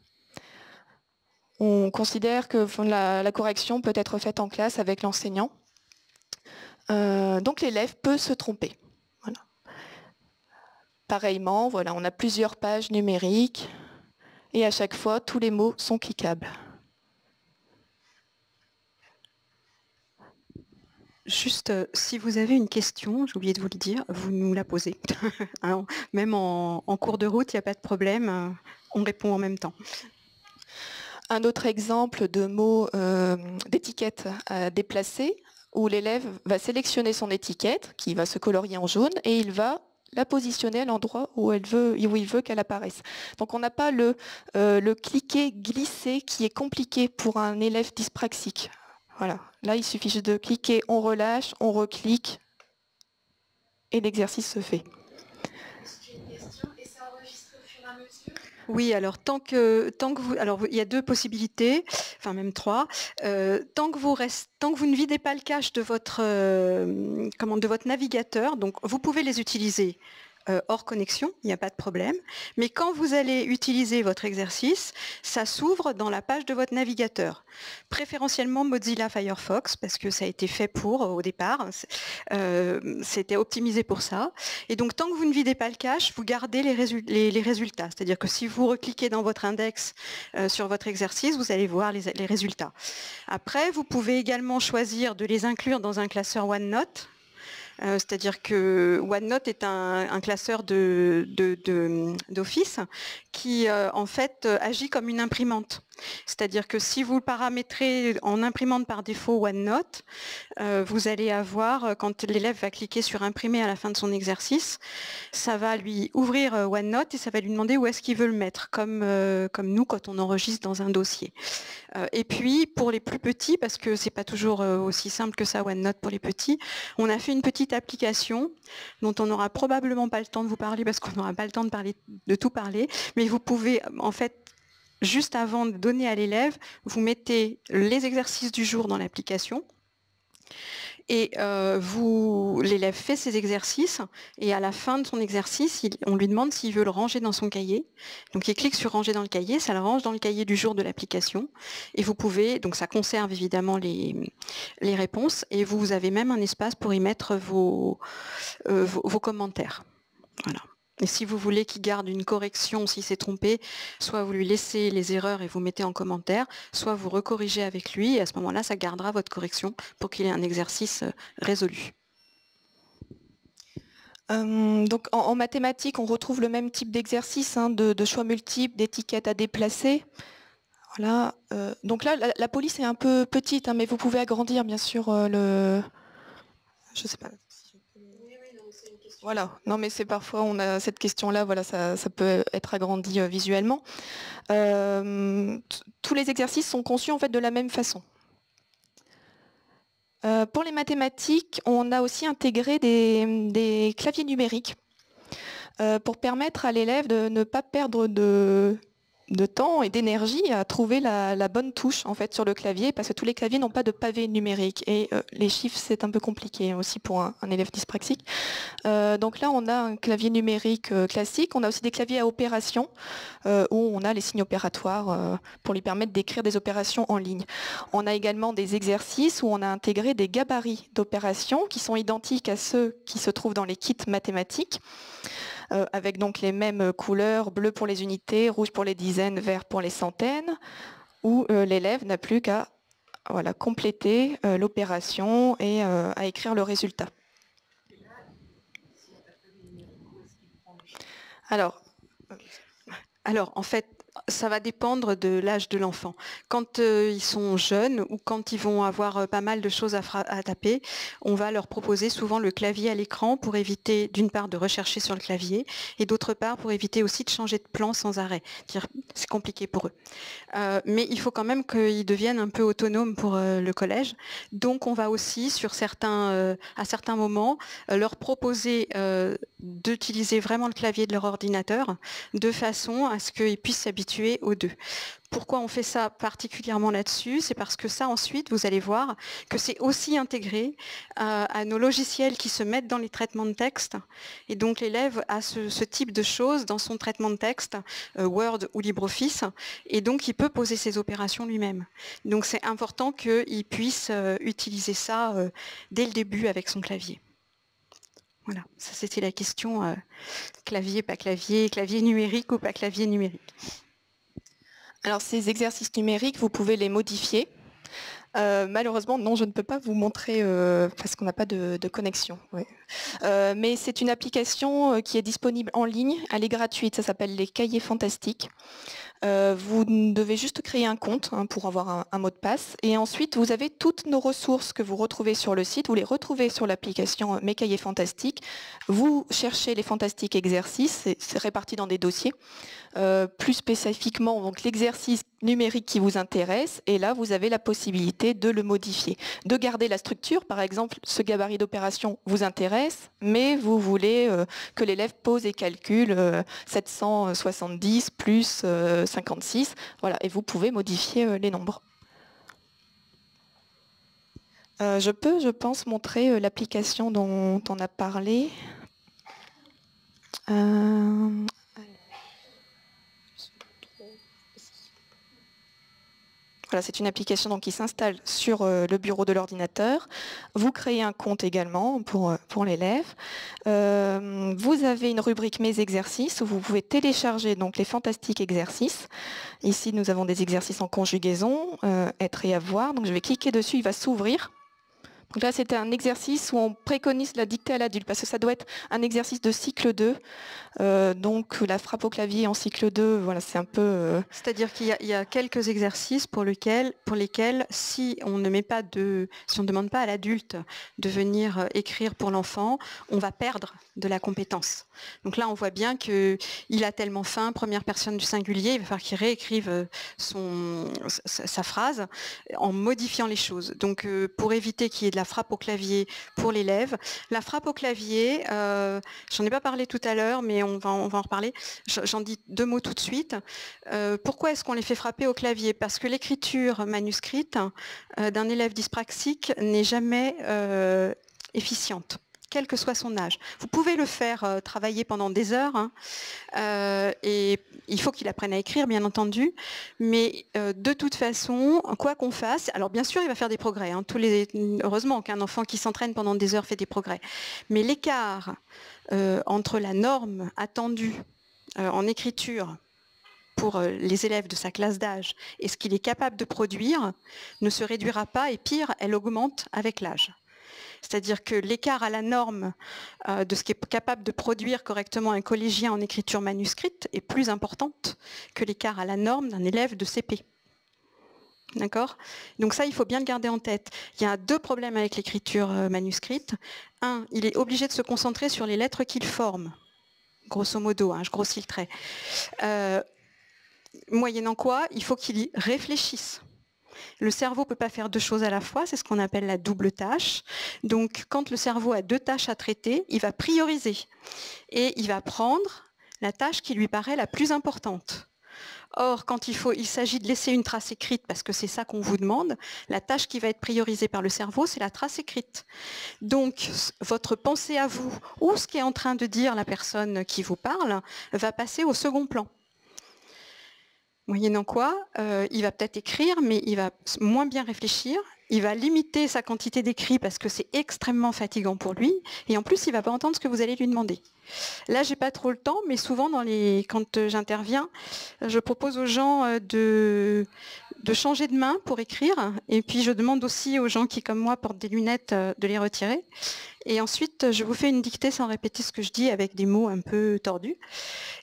On considère que la correction peut être faite en classe avec l'enseignant. Donc l'élève peut se tromper. Voilà. Pareillement, voilà, on a plusieurs pages numériques et à chaque fois, tous les mots sont cliquables. Juste, si vous avez une question, j'ai oublié de vous le dire, vous nous la posez. Hein, même en cours de route, il n'y a pas de problème, on répond en même temps. Un autre exemple de mots d'étiquette à déplacer, où l'élève va sélectionner son étiquette, qui va se colorier en jaune, et il va la positionner à l'endroit où il veut qu'elle apparaisse. Donc on n'a pas le cliquer, glisser, qui est compliqué pour un élève dyspraxique. Voilà. Là, il suffit juste de cliquer, on relâche, on reclique, et l'exercice se fait. Oui, alors tant que vous, alors il y a deux possibilités, enfin même trois. Tant que vous ne videz pas le cache de votre de votre navigateur, donc vous pouvez les utiliser hors connexion, il n'y a pas de problème. Mais quand vous allez utiliser votre exercice, ça s'ouvre dans la page de votre navigateur. Préférentiellement Mozilla Firefox, parce que ça a été fait pour au départ. C'était optimisé pour ça. Et donc tant que vous ne videz pas le cache, vous gardez les résultats. C'est-à-dire que si vous recliquez dans votre index sur votre exercice, vous allez voir les résultats. Après, vous pouvez également choisir de les inclure dans un classeur OneNote. C'est-à-dire que OneNote est un classeur d'Office qui, en fait, agit comme une imprimante. C'est-à-dire que si vous le paramétrez en imprimante par défaut OneNote, vous allez avoir, quand l'élève va cliquer sur imprimer à la fin de son exercice, ça va lui ouvrir OneNote et ça va lui demander où est-ce qu'il veut le mettre, comme nous quand on enregistre dans un dossier. Et puis pour les plus petits, parce que c'est pas toujours aussi simple que ça OneNote pour les petits, on a fait une petite application dont on n'aura probablement pas le temps de vous parler parce qu'on n'aura pas le temps de tout parler, mais vous pouvez en fait juste avant de donner à l'élève, vous mettez les exercices du jour dans l'application et l'élève fait ses exercices et à la fin de son exercice, on lui demande s'il veut le ranger dans son cahier. Donc il clique sur ranger dans le cahier, ça le range dans le cahier du jour de l'application et vous pouvez, donc ça conserve évidemment les réponses et vous avez même un espace pour y mettre vos commentaires. Voilà. Et si vous voulez qu'il garde une correction s'il s'est trompé, soit vous lui laissez les erreurs et vous mettez en commentaire, soit vous recorrigez avec lui et à ce moment-là, ça gardera votre correction pour qu'il ait un exercice résolu. Donc en mathématiques, on retrouve le même type d'exercice de choix multiples, d'étiquettes à déplacer. Voilà. Donc là, la police est un peu petite, mais vous pouvez agrandir bien sûr le... Je sais pas. Voilà, non mais c'est parfois on a cette question-là, voilà, ça peut être agrandi visuellement. Tous les exercices sont conçus en fait de la même façon. Pour les mathématiques, on a aussi intégré des claviers numériques pour permettre à l'élève de ne pas perdre de temps et d'énergie à trouver la bonne touche en fait sur le clavier parce que tous les claviers n'ont pas de pavé numérique et les chiffres c'est un peu compliqué aussi pour un élève dyspraxique. Donc là on a un clavier numérique classique, on a aussi des claviers à opération où on a les signes opératoires pour lui permettre d'écrire des opérations en ligne. On a également des exercices où on a intégré des gabarits d'opérations qui sont identiques à ceux qui se trouvent dans les kits mathématiques. Avec donc les mêmes couleurs, bleu pour les unités, rouge pour les dizaines, vert pour les centaines. où l'élève n'a plus qu'à compléter l'opération et à écrire le résultat. Alors, en fait, ça va dépendre de l'âge de l'enfant. Quand ils sont jeunes ou quand ils vont avoir pas mal de choses à taper, on va leur proposer souvent le clavier à l'écran pour éviter d'une part de rechercher sur le clavier et d'autre part pour éviter aussi de changer de plan sans arrêt. C'est compliqué pour eux. Mais il faut quand même qu'ils deviennent un peu autonomes pour le collège. Donc on va aussi à certains moments leur proposer d'utiliser vraiment le clavier de leur ordinateur de façon à ce qu'ils puissent s'habituer aux deux. Pourquoi on fait ça particulièrement là-dessus? C'est parce que ça, ensuite, vous allez voir que c'est aussi intégré à nos logiciels qui se mettent dans les traitements de texte. Et donc, l'élève a ce type de choses dans son traitement de texte, Word ou LibreOffice, et donc il peut poser ses opérations lui-même. Donc, c'est important qu'il puisse utiliser ça dès le début avec son clavier. Voilà, ça c'était la question clavier, pas clavier, clavier numérique ou pas clavier numérique. Alors ces exercices numériques, vous pouvez les modifier. Malheureusement, non, je ne peux pas vous montrer parce qu'on n'a pas de connexion. Ouais. Mais c'est une application qui est disponible en ligne, elle est gratuite, ça s'appelle les Cahiers Fantastiques. Vous devez juste créer un compte pour avoir un mot de passe et ensuite vous avez toutes nos ressources que vous retrouvez sur le site, vous les retrouvez sur l'application Mes Cahiers Fantastiques. Vous cherchez les fantastiques exercices, c'est réparti dans des dossiers. Plus spécifiquement, donc l'exercice numérique qui vous intéresse et là vous avez la possibilité de le modifier, de garder la structure. Par exemple, ce gabarit d'opération vous intéresse, mais vous voulez que l'élève pose et calcule 770 plus 56, voilà, et vous pouvez modifier les nombres. Je peux, je pense, montrer l'application dont on a parlé. Voilà, c'est une application donc, qui s'installe sur le bureau de l'ordinateur. Vous créez un compte également pour l'élève. Vous avez une rubrique Mes exercices où vous pouvez télécharger donc, les fantastiques exercices. Ici, nous avons des exercices en conjugaison, être et avoir. Donc, je vais cliquer dessus, il va s'ouvrir. Donc là, c'était un exercice où on préconise la dictée à l'adulte, parce que ça doit être un exercice de cycle 2. Donc la frappe au clavier en cycle 2, voilà, c'est un peu... C'est-à-dire qu'il y a quelques exercices pour lesquels, si on ne demande pas à l'adulte de venir écrire pour l'enfant, on va perdre de la compétence. Donc là, on voit bien qu'il a tellement faim, première personne du singulier, il va falloir qu'il réécrive sa phrase en modifiant les choses. Donc pour éviter qu'il y ait de la frappe au clavier pour l'élève, la frappe au clavier, j'en ai pas parlé tout à l'heure, mais on va en reparler. J'en dis deux mots tout de suite. Pourquoi est-ce qu'on les fait frapper au clavier? Parce que l'écriture manuscrite d'un élève dyspraxique n'est jamais efficiente, quel que soit son âge. Vous pouvez le faire travailler pendant des heures, et il faut qu'il apprenne à écrire, bien entendu, mais de toute façon, quoi qu'on fasse, alors bien sûr, il va faire des progrès. Heureusement qu'un enfant qui s'entraîne pendant des heures fait des progrès, mais l'écart entre la norme attendue en écriture pour les élèves de sa classe d'âge et ce qu'il est capable de produire ne se réduira pas, et pire, elle augmente avec l'âge. C'est-à-dire que l'écart à la norme de ce qu'est capable de produire correctement un collégien en écriture manuscrite est plus importante que l'écart à la norme d'un élève de CP. D'accord? Donc ça, il faut bien le garder en tête. Il y a deux problèmes avec l'écriture manuscrite. Un, il est obligé de se concentrer sur les lettres qu'il forme. Grosso modo, je grossis le trait. Moyennant quoi, il faut qu'il y réfléchisse. Le cerveau ne peut pas faire deux choses à la fois, c'est ce qu'on appelle la double tâche. Donc quand le cerveau a deux tâches à traiter, il va prioriser. Et il va prendre la tâche qui lui paraît la plus importante. Or, quand il s'agit de laisser une trace écrite, parce que c'est ça qu'on vous demande, la tâche qui va être priorisée par le cerveau, c'est la trace écrite. Donc, votre pensée à vous, ou ce qu'est en train de dire la personne qui vous parle, va passer au second plan. Moyennant quoi, il va peut-être écrire, mais il va moins bien réfléchir. Il va limiter sa quantité d'écrit parce que c'est extrêmement fatigant pour lui. Et en plus, il ne va pas entendre ce que vous allez lui demander. Là, j'ai pas trop le temps, mais souvent, quand j'interviens, je propose aux gens de changer de main pour écrire. Et puis je demande aussi aux gens qui, comme moi, portent des lunettes, de les retirer. Et ensuite, je vous fais une dictée sans répéter ce que je dis avec des mots un peu tordus.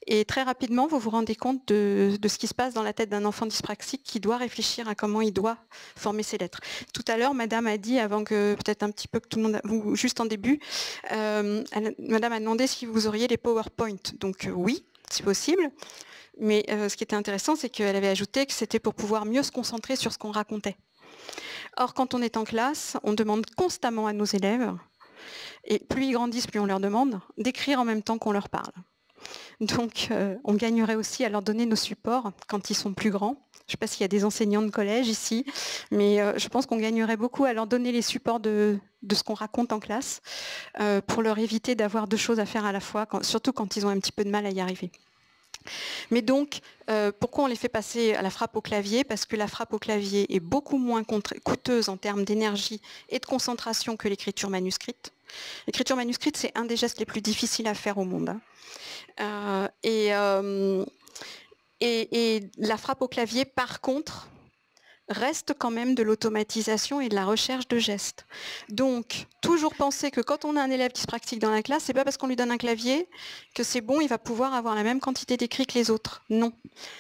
Et très rapidement, vous vous rendez compte de ce qui se passe dans la tête d'un enfant dyspraxique qui doit réfléchir à comment il doit former ses lettres. Tout à l'heure, madame a dit, avant que peut-être un petit peu que tout le monde, ou juste en début, madame a demandé si vous auriez les PowerPoint. Donc oui, c'est possible. Mais ce qui était intéressant, c'est qu'elle avait ajouté que c'était pour pouvoir mieux se concentrer sur ce qu'on racontait. Or, quand on est en classe, on demande constamment à nos élèves, et plus ils grandissent, plus on leur demande, d'écrire en même temps qu'on leur parle. Donc, on gagnerait aussi à leur donner nos supports quand ils sont plus grands. Je ne sais pas s'il y a des enseignants de collège ici, mais je pense qu'on gagnerait beaucoup à leur donner les supports de ce qu'on raconte en classe, pour leur éviter d'avoir deux choses à faire à la fois, surtout quand ils ont un petit peu de mal à y arriver. Mais donc, pourquoi on les fait passer à la frappe au clavier? Parce que la frappe au clavier est beaucoup moins coûteuse en termes d'énergie et de concentration que l'écriture manuscrite. L'écriture manuscrite, c'est un des gestes les plus difficiles à faire au monde. Et la frappe au clavier, par contre, reste quand même de l'automatisation et de la recherche de gestes. Donc, toujours penser que quand on a un élève dyspraxique dans la classe, c'est pas parce qu'on lui donne un clavier que c'est bon, il va pouvoir avoir la même quantité d'écrits que les autres. Non.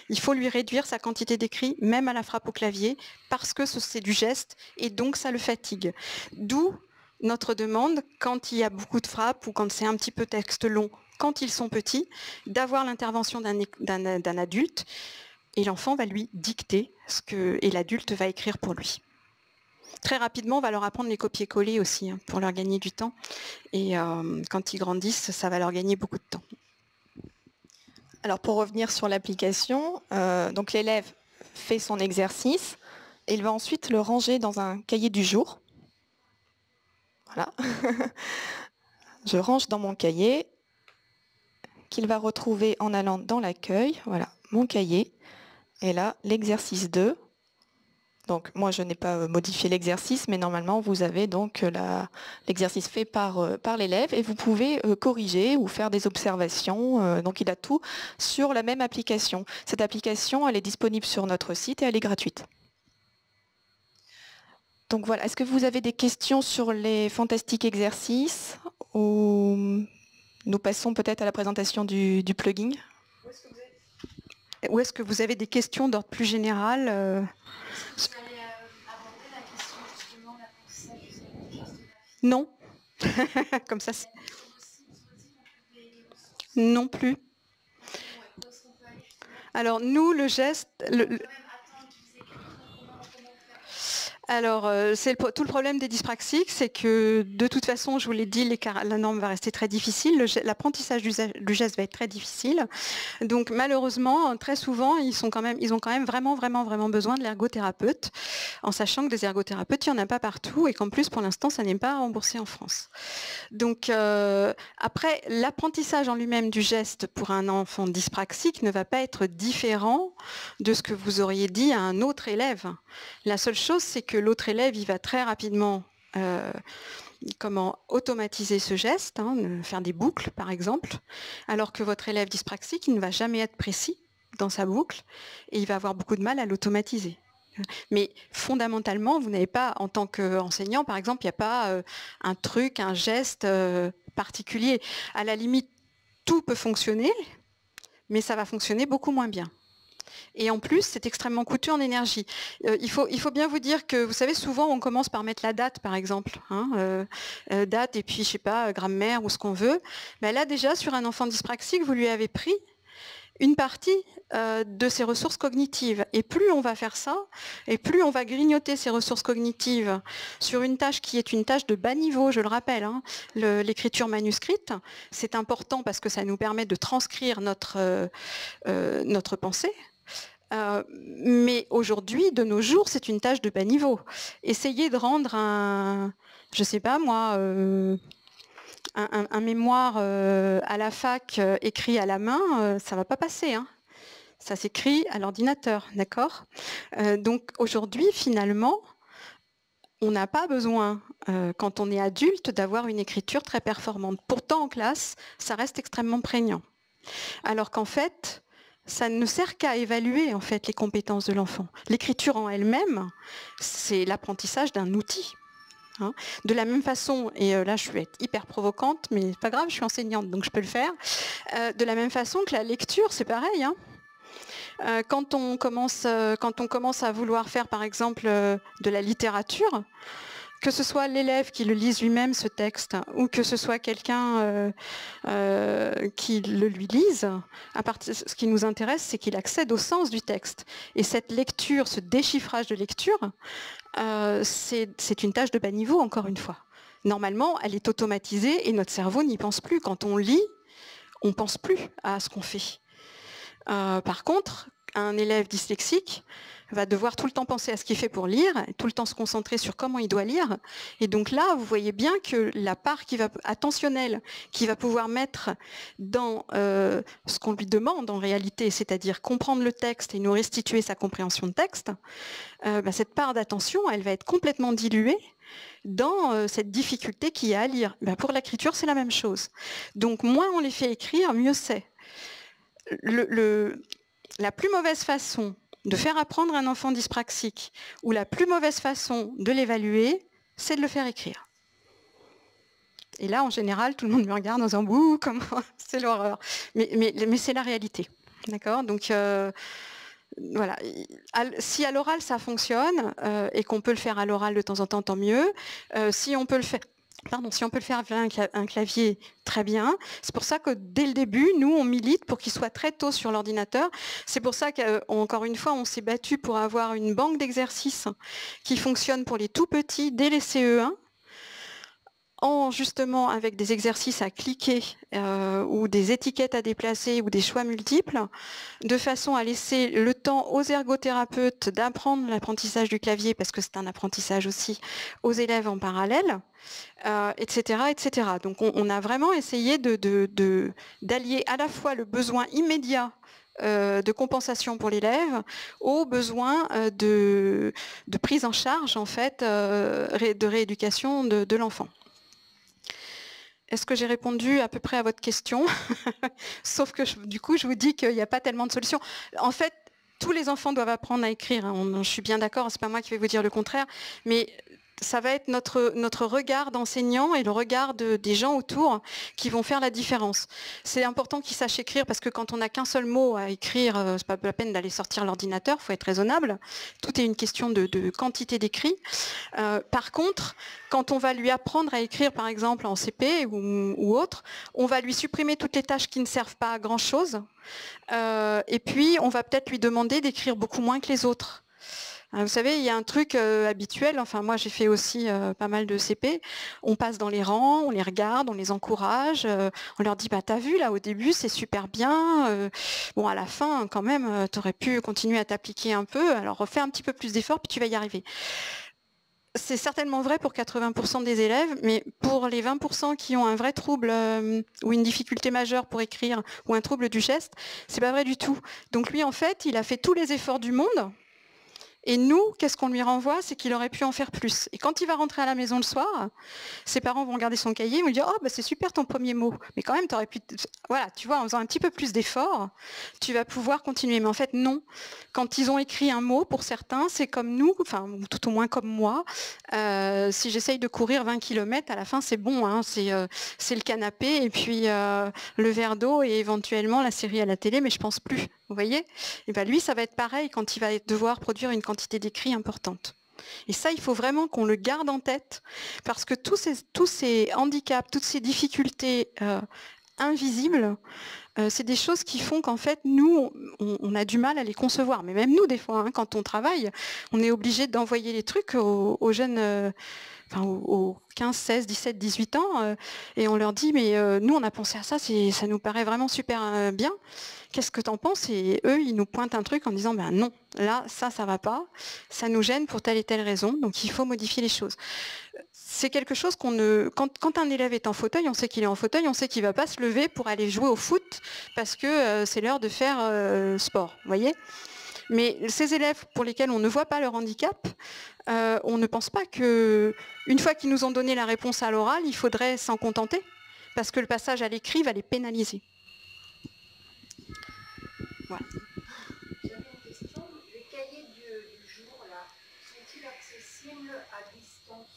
Il faut lui réduire sa quantité d'écrits, même à la frappe au clavier, parce que c'est du geste, et donc ça le fatigue. D'où notre demande, quand il y a beaucoup de frappes, ou quand c'est un petit peu texte long, quand ils sont petits, d'avoir l'intervention d'un adulte, et l'enfant va lui dicter et l'adulte va écrire pour lui. Très rapidement, on va leur apprendre les copier-coller aussi, hein, pour leur gagner du temps. Et quand ils grandissent, ça va leur gagner beaucoup de temps. Alors pour revenir sur l'application, donc l'élève fait son exercice et il va ensuite le ranger dans un cahier du jour. Voilà. Je range dans mon cahier qu'il va retrouver en allant dans l'accueil. Voilà, mon cahier. Et là, l'exercice 2. Donc, moi, je n'ai pas modifié l'exercice, mais normalement, vous avez donc l'exercice fait par l'élève et vous pouvez corriger ou faire des observations. Donc, il a tout sur la même application. Cette application, elle est disponible sur notre site et elle est gratuite. Donc, voilà. Est-ce que vous avez des questions sur les fantastiques exercices ou nous passons peut-être à la présentation du plugin? Ou est-ce que vous avez des questions d'ordre plus général Vous allez aborder la question justement de l'apprentissage du geste. Non. Comme ça, non plus. Alors, nous, le geste... Alors, c'est tout le problème des dyspraxiques, c'est que de toute façon, je vous l'ai dit, la norme va rester très difficile, l'apprentissage du geste va être très difficile. Donc malheureusement, très souvent, ils ont quand même vraiment besoin de l'ergothérapeute, en sachant que des ergothérapeutes, il n'y en a pas partout et qu'en plus, pour l'instant, ça n'est pas remboursé en France. Donc après, l'apprentissage en lui-même du geste pour un enfant dyspraxique ne va pas être différent de ce que vous auriez dit à un autre élève. La seule chose, c'est que l'autre élève, il va très rapidement automatiser ce geste, hein, faire des boucles par exemple, alors que votre élève dyspraxique, il ne va jamais être précis dans sa boucle et il va avoir beaucoup de mal à l'automatiser. Mais fondamentalement, vous n'avez pas, en tant qu'enseignant par exemple, il n'y a pas un truc, un geste particulier. À la limite, tout peut fonctionner, mais ça va fonctionner beaucoup moins bien. Et en plus, c'est extrêmement coûteux en énergie. Il faut bien vous dire que, vous savez, souvent, on commence par mettre la date, par exemple. Date et puis, je sais pas, grammaire ou ce qu'on veut. Mais là, déjà, sur un enfant dyspraxique, vous lui avez pris une partie de ses ressources cognitives. Et plus on va faire ça, et plus on va grignoter ses ressources cognitives sur une tâche qui est une tâche de bas niveau, je le rappelle, hein, l'écriture manuscrite, c'est important parce que ça nous permet de transcrire notre pensée. Mais aujourd'hui, de nos jours, c'est une tâche de bas niveau. Essayez de rendre je sais pas moi, un mémoire à la fac écrit à la main, ça va pas passer. Hein. Ça s'écrit à l'ordinateur, d'accord? Donc aujourd'hui, finalement, on n'a pas besoin, quand on est adulte, d'avoir une écriture très performante. Pourtant, en classe, ça reste extrêmement prégnant. Alors qu'en fait, ça ne sert qu'à évaluer en fait les compétences de l'enfant. L'écriture en elle-même, c'est l'apprentissage d'un outil. Hein. De la même façon, et là je vais être hyper provocante, mais c'est pas grave, je suis enseignante donc je peux le faire. De la même façon que la lecture, c'est pareil. Hein. Quand on commence à vouloir faire par exemple de la littérature, que ce soit l'élève qui le lise lui-même ce texte ou que ce soit quelqu'un qui le lui lise, ce qui nous intéresse, c'est qu'il accède au sens du texte. Et cette lecture, ce déchiffrage de lecture, c'est une tâche de bas niveau, encore une fois. Normalement, elle est automatisée et notre cerveau n'y pense plus. Quand on lit, on ne pense plus à ce qu'on fait. Par contre, un élève dyslexique va devoir tout le temps penser à ce qu'il fait pour lire, tout le temps se concentrer sur comment il doit lire. Et donc là, vous voyez bien que la part attentionnelle qu'il va pouvoir mettre dans ce qu'on lui demande en réalité, c'est-à-dire comprendre le texte et nous restituer sa compréhension de texte, cette part d'attention, elle va être complètement diluée dans cette difficulté qu'il y a à lire. Pour l'écriture, c'est la même chose. Donc moins on les fait écrire, mieux c'est. La plus mauvaise façon de faire apprendre un enfant dyspraxique ou la plus mauvaise façon de l'évaluer, c'est de le faire écrire. Et là, en général, tout le monde me regarde en disant « Bouh, comment c'est l'horreur !» Mais c'est la réalité. D'accord ? Donc, voilà. Si à l'oral, ça fonctionne et qu'on peut le faire à l'oral de temps en temps, tant mieux. Si on peut le faire avec un clavier, très bien. C'est pour ça que dès le début, nous, on milite pour qu'il soit très tôt sur l'ordinateur. C'est pour ça qu'encore une fois, on s'est battu pour avoir une banque d'exercices qui fonctionne pour les tout petits dès les CE1, justement avec des exercices à cliquer ou des étiquettes à déplacer ou des choix multiples, de façon à laisser le temps aux ergothérapeutes d'apprendre l'apprentissage du clavier, parce que c'est un apprentissage aussi, aux élèves en parallèle, etc., etc. Donc on a vraiment essayé d'allier à la fois le besoin immédiat de compensation pour l'élève au besoin de prise en charge en fait de rééducation de l'enfant. Est-ce que j'ai répondu à peu près à votre question? Sauf que du coup, je vous dis qu'il n'y a pas tellement de solutions. En fait, tous les enfants doivent apprendre à écrire. Hein. Je suis bien d'accord, c'est pas moi qui vais vous dire le contraire, mais ça va être notre regard d'enseignant et le regard des gens autour qui vont faire la différence. C'est important qu'ils sachent écrire parce que quand on n'a qu'un seul mot à écrire, c'est pas la peine d'aller sortir l'ordinateur, il faut être raisonnable. Tout est une question de quantité d'écrits. Par contre, quand on va lui apprendre à écrire, par exemple en CP ou autre, on va lui supprimer toutes les tâches qui ne servent pas à grand-chose. Et puis, on va peut-être lui demander d'écrire beaucoup moins que les autres. Vous savez, il y a un truc habituel, enfin moi j'ai fait aussi pas mal de CP, on passe dans les rangs, on les regarde, on les encourage, on leur dit t'as vu là au début c'est super bien, bon à la fin quand même t'aurais pu continuer à t'appliquer un peu, alors refais un petit peu plus d'efforts puis tu vas y arriver. C'est certainement vrai pour 80% des élèves, mais pour les 20% qui ont un vrai trouble ou une difficulté majeure pour écrire ou un trouble du geste, c'est pas vrai du tout. Donc lui en fait il a fait tous les efforts du monde. Et nous, qu'est-ce qu'on lui renvoie? C'est qu'il aurait pu en faire plus. Et quand il va rentrer à la maison le soir, ses parents vont regarder son cahier et vont lui dire « Oh, bah, c'est super ton premier mot. Mais quand même, tu aurais pu... » Voilà, tu vois, en faisant un petit peu plus d'efforts, tu vas pouvoir continuer. Mais en fait, non. Quand ils ont écrit un mot, pour certains, c'est comme nous, enfin, tout au moins comme moi. Si j'essaye de courir 20 km, à la fin, c'est bon. Hein, c'est le canapé et puis le verre d'eau et éventuellement la série à la télé, mais je pense plus. Vous voyez? Et ben lui, ça va être pareil quand il va devoir produire une quantité d'écrits importante. Et ça, il faut vraiment qu'on le garde en tête, parce que tous ces handicaps, toutes ces difficultés invisibles, c'est des choses qui font qu'en fait, nous, on a du mal à les concevoir. Mais même nous, des fois, hein, quand on travaille, on est obligé d'envoyer les trucs aux jeunes... Enfin, aux 15, 16, 17, 18 ans, et on leur dit, mais nous, on a pensé à ça, ça nous paraît vraiment super bien. Qu'est-ce que t'en penses? Et eux, ils nous pointent un truc en disant, ben non, là, ça va pas, ça nous gêne pour telle et telle raison, donc il faut modifier les choses. C'est quelque chose qu'on ne... Quand un élève est en fauteuil, on sait qu'il est en fauteuil, on sait qu'il va pas se lever pour aller jouer au foot, parce que c'est l'heure de faire sport, vous voyez? Mais ces élèves pour lesquels on ne voit pas leur handicap, on ne pense pas qu'une fois qu'ils nous ont donné la réponse à l'oral, il faudrait s'en contenter, parce que le passage à l'écrit va les pénaliser. Voilà. J'avais une question. Les cahiers du jour, là, sont-ils accessibles à distance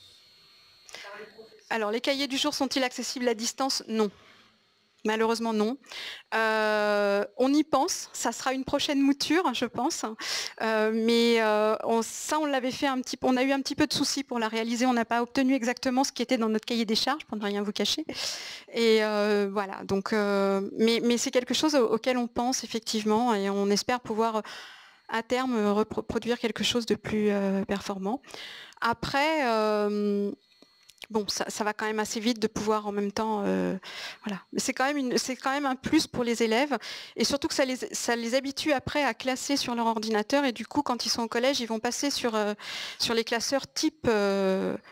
par les professeurs? Alors, les cahiers du jour sont-ils accessibles à distance? Non. Malheureusement non. On y pense, ça sera une prochaine mouture, je pense. Ça, on l'avait fait un petit peu. On a eu un petit peu de soucis pour la réaliser. On n'a pas obtenu exactement ce qui était dans notre cahier des charges, pour ne rien vous cacher. Et voilà. Donc, mais c'est quelque chose auquel on pense effectivement, et on espère pouvoir à terme reproduire quelque chose de plus performant. Après. Bon, ça va quand même assez vite de pouvoir en même temps, voilà. Mais c'est quand même un plus pour les élèves, et surtout que ça les habitue après à classer sur leur ordinateur, et du coup, quand ils sont au collège, ils vont passer sur les classeurs type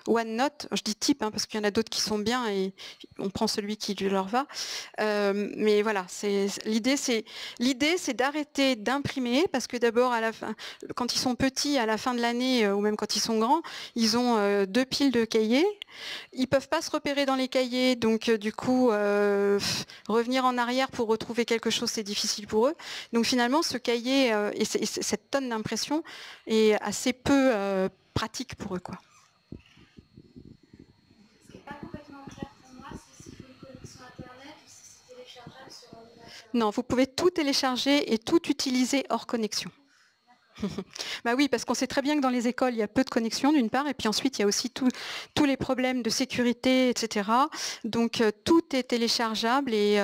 OneNote. Je dis type parce qu'il y en a d'autres qui sont bien, et on prend celui qui leur va. Mais voilà, l'idée, c'est d'arrêter d'imprimer, parce que d'abord à la fin, quand ils sont petits, à la fin de l'année, ou même quand ils sont grands, ils ont 2 piles de cahiers. Ils peuvent pas se repérer dans les cahiers, donc du coup, revenir en arrière pour retrouver quelque chose, c'est difficile pour eux. Donc finalement, ce cahier et cette tonne d'impression est assez peu pratique pour eux, quoi. Ce qui n'est pas complètement clair pour moi, c'est s'il faut une connexion Internet ou si c'est téléchargeable sur ordinateur. Non, vous pouvez tout télécharger et tout utiliser hors connexion. Bah oui, parce qu'on sait très bien que dans les écoles, il y a peu de connexion d'une part, et puis ensuite, il y a aussi tous les problèmes de sécurité, etc. Donc, tout est téléchargeable et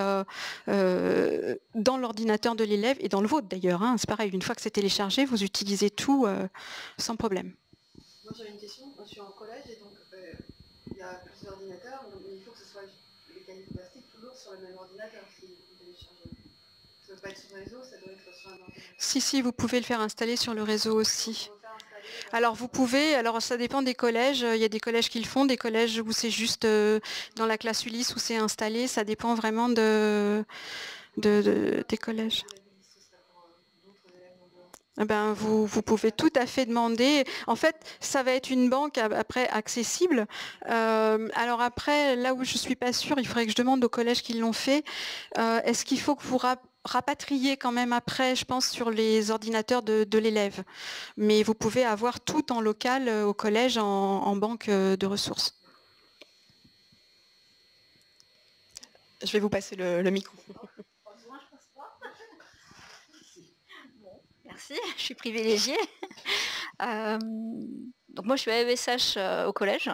dans l'ordinateur de l'élève et dans le vôtre d'ailleurs. C'est pareil, une fois que c'est téléchargé, vous utilisez tout sans problème. Moi, j'avais une question. Moi, je suis en collège et donc il y a plusieurs ordinateurs, mais il faut que ce soit les cahiers de plastique toujours sur le même ordinateur si vous téléchargez. Ça ne peut pas être sur le réseau, ça doit être sur un ordinateur. Si, vous pouvez le faire installer sur le réseau aussi. Alors vous pouvez, alors ça dépend des collèges, il y a des collèges qui le font, des collèges où c'est juste dans la classe Ulysse où c'est installé, ça dépend vraiment des collèges. Vous pouvez tout à fait demander. En fait, ça va être une banque après accessible. Alors après, là où je suis pas sûre, il faudrait que je demande aux collèges qui l'ont fait. Est-ce qu'il faut que vous rapatriez quand même après, je pense, sur les ordinateurs de l'élève. Mais vous pouvez avoir tout en local au collège en banque de ressources. Je vais vous passer le micro. Merci, je suis privilégiée. Donc moi je suis à ESH au collège.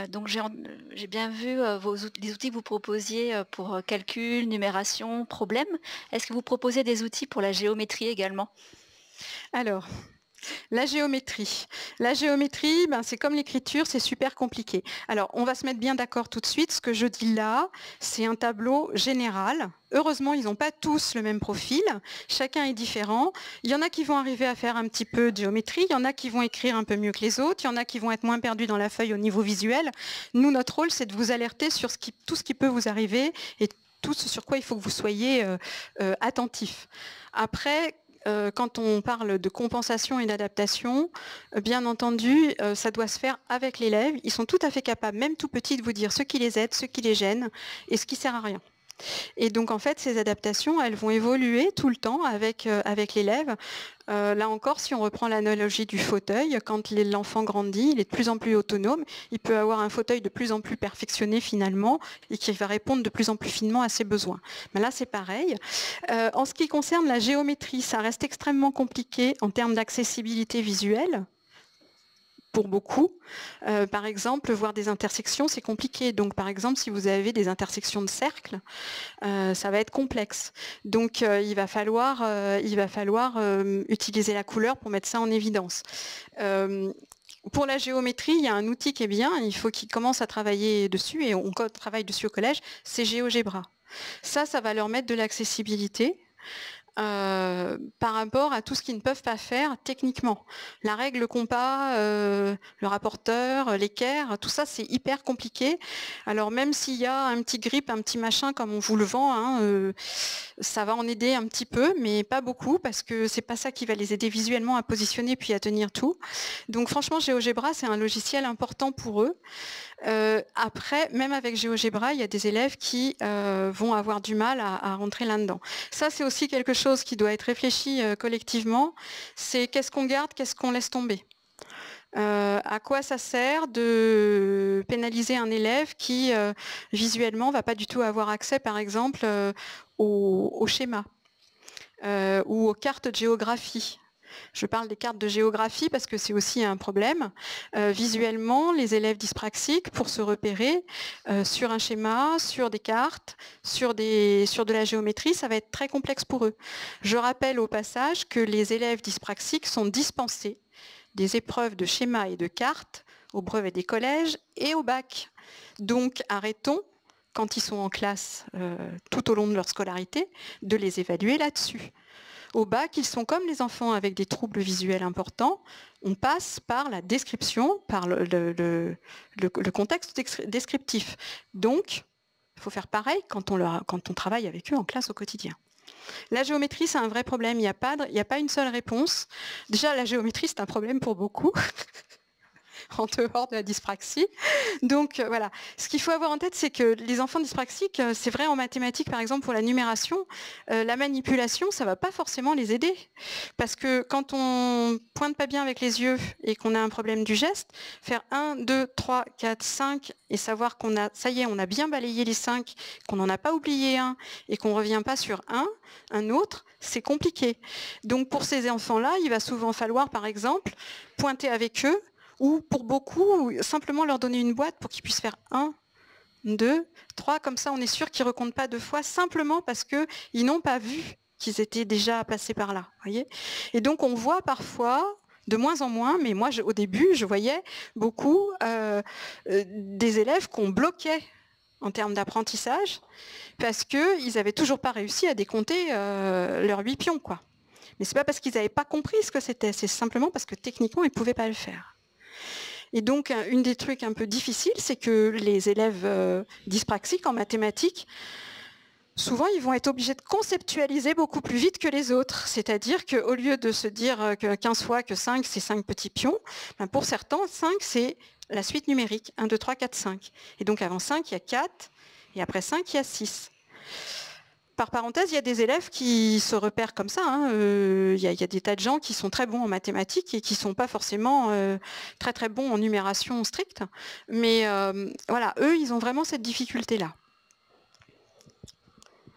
Donc j'ai bien vu les outils que vous proposiez pour calcul, numération, problème. Est-ce que vous proposez des outils pour la géométrie également? Alors, la géométrie. La géométrie, c'est comme l'écriture, c'est super compliqué. Alors, on va se mettre bien d'accord tout de suite. Ce que je dis là, c'est un tableau général. Heureusement, ils n'ont pas tous le même profil. Chacun est différent. Il y en a qui vont arriver à faire un petit peu de géométrie. Il y en a qui vont écrire un peu mieux que les autres. Il y en a qui vont être moins perdus dans la feuille au niveau visuel. Nous, notre rôle, c'est de vous alerter sur tout ce qui peut vous arriver et tout ce sur quoi il faut que vous soyez attentifs. Après, quand on parle de compensation et d'adaptation, bien entendu, ça doit se faire avec l'élève. Ils sont tout à fait capables, même tout petits, de vous dire ce qui les aide, ce qui les gêne et ce qui sert à rien. Et donc en fait, ces adaptations, elles vont évoluer tout le temps avec l'élève. Là encore, si on reprend l'analogie du fauteuil, quand l'enfant grandit, il est de plus en plus autonome, il peut avoir un fauteuil de plus en plus perfectionné finalement et qui va répondre de plus en plus finement à ses besoins. Mais là, c'est pareil. En ce qui concerne la géométrie, ça reste extrêmement compliqué en termes d'accessibilité visuelle. Pour beaucoup. Par exemple, voir des intersections, c'est compliqué. Donc, par exemple, si vous avez des intersections de cercles, ça va être complexe. Donc, il va falloir utiliser la couleur pour mettre ça en évidence. Pour la géométrie, il y a un outil qui est bien, il faut qu'ils commencent à travailler dessus, et on travaille dessus au collège, c'est GeoGebra. Ça va leur mettre de l'accessibilité. Par rapport à tout ce qu'ils ne peuvent pas faire techniquement. La règle, le compas, le rapporteur, l'équerre, tout ça c'est hyper compliqué. Alors même s'il y a un petit grip, un petit machin comme on vous le vend, ça va en aider un petit peu, mais pas beaucoup parce que c'est pas ça qui va les aider visuellement à positionner puis à tenir tout. Donc franchement, GeoGebra c'est un logiciel important pour eux. Après, même avec GeoGebra, il y a des élèves qui vont avoir du mal à rentrer là-dedans. Ça, c'est aussi quelque chose qui doit être réfléchi collectivement. C'est qu'est-ce qu'on garde, qu'est-ce qu'on laisse tomber. À quoi ça sert de pénaliser un élève qui, visuellement, va pas du tout avoir accès, par exemple, au schéma ou aux cartes de géographie. Je parle des cartes de géographie parce que c'est aussi un problème. Visuellement, les élèves dyspraxiques, pour se repérer sur un schéma, sur des cartes, sur de la géométrie, ça va être très complexe pour eux. Je rappelle au passage que les élèves dyspraxiques sont dispensés des épreuves de schéma et de cartes au brevet des collèges et au bac. Donc arrêtons, quand ils sont en classe tout au long de leur scolarité, de les évaluer là-dessus. Au bac, ils sont comme les enfants avec des troubles visuels importants. On passe par la description, par le contexte descriptif. Donc, il faut faire pareil quand on travaille avec eux en classe au quotidien. La géométrie, c'est un vrai problème. Il n'y a pas une seule réponse. Déjà, la géométrie, c'est un problème pour beaucoup. En dehors de la dyspraxie. Donc voilà, ce qu'il faut avoir en tête, c'est que les enfants dyspraxiques, c'est vrai en mathématiques par exemple pour la numération, la manipulation, ça ne va pas forcément les aider. Parce que quand on pointe pas bien avec les yeux et qu'on a un problème du geste, faire 1, 2, 3, 4, 5 et savoir qu'on a, ça y est, on a bien balayé les 5, qu'on n'en a pas oublié un et qu'on ne revient pas sur un autre, c'est compliqué. Donc pour ces enfants-là, il va souvent falloir par exemple pointer avec eux ou pour beaucoup, simplement leur donner une boîte pour qu'ils puissent faire 1, 2, 3, comme ça on est sûr qu'ils ne recomptent pas 2 fois, simplement parce qu'ils n'ont pas vu qu'ils étaient déjà passés par là. Voyez, et donc on voit parfois, de moins en moins, mais moi au début je voyais beaucoup des élèves qu'on bloquait en termes d'apprentissage parce qu'ils n'avaient toujours pas réussi à décompter leurs 8 pions, quoi. Mais ce n'est pas parce qu'ils n'avaient pas compris ce que c'était, c'est simplement parce que techniquement ils ne pouvaient pas le faire. Et donc, une des trucs un peu difficiles, c'est que les élèves dyspraxiques en mathématiques, souvent, ils vont être obligés de conceptualiser beaucoup plus vite que les autres. C'est-à-dire qu'au lieu de se dire que 15 fois que 5, c'est 5 petits pions, ben pour certains, 5, c'est la suite numérique. 1, 2, 3, 4, 5. Et donc, avant 5, il y a 4, et après 5, il y a 6. Par parenthèse, il y a des élèves qui se repèrent comme ça. Il y a des tas de gens qui sont très bons en mathématiques et qui ne sont pas forcément très très bons en numération stricte. Mais voilà, eux, ils ont vraiment cette difficulté-là.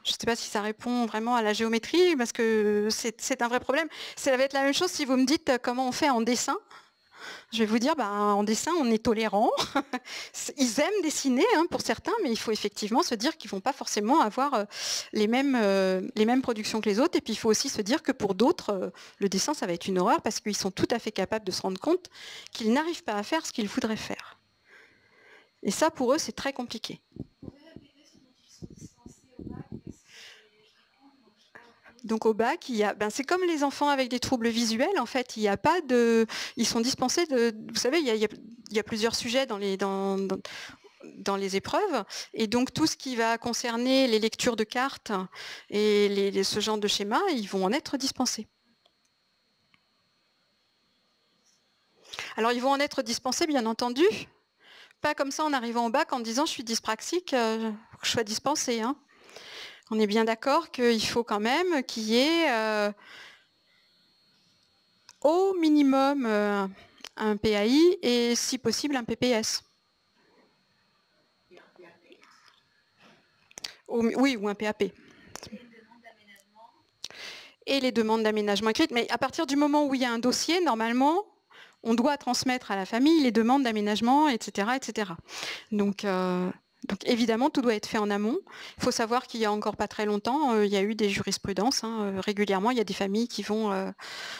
Je ne sais pas si ça répond vraiment à la géométrie, parce que c'est un vrai problème. Ça va être la même chose si vous me dites comment on fait en dessin. Je vais vous dire, en dessin, on est tolérant. Ils aiment dessiner pour certains, mais il faut effectivement se dire qu'ils ne vont pas forcément avoir les mêmes productions que les autres. Et puis il faut aussi se dire que pour d'autres, le dessin, ça va être une horreur parce qu'ils sont tout à fait capables de se rendre compte qu'ils n'arrivent pas à faire ce qu'ils voudraient faire. Et ça, pour eux, c'est très compliqué. Donc au bac, c'est comme les enfants avec des troubles visuels, en fait, il n'y a pas de... Ils sont dispensés de... Vous savez, il y a plusieurs sujets dans les épreuves, et donc tout ce qui va concerner les lectures de cartes et ce genre de schémas, ils vont en être dispensés. Alors ils vont en être dispensés, bien entendu, pas comme ça en arrivant au bac en disant je suis dyspraxique, que je sois dispensé. On est bien d'accord qu'il faut quand même qu'il y ait au minimum un PAI et si possible un PPS. Oui, ou un PAP. Et les demandes d'aménagement écrites. Mais à partir du moment où il y a un dossier, normalement, on doit transmettre à la famille les demandes d'aménagement, etc., etc. Donc évidemment, tout doit être fait en amont. Il faut savoir qu'il n'y a encore pas très longtemps, il y a eu des jurisprudences. Régulièrement, il y a des familles qui vont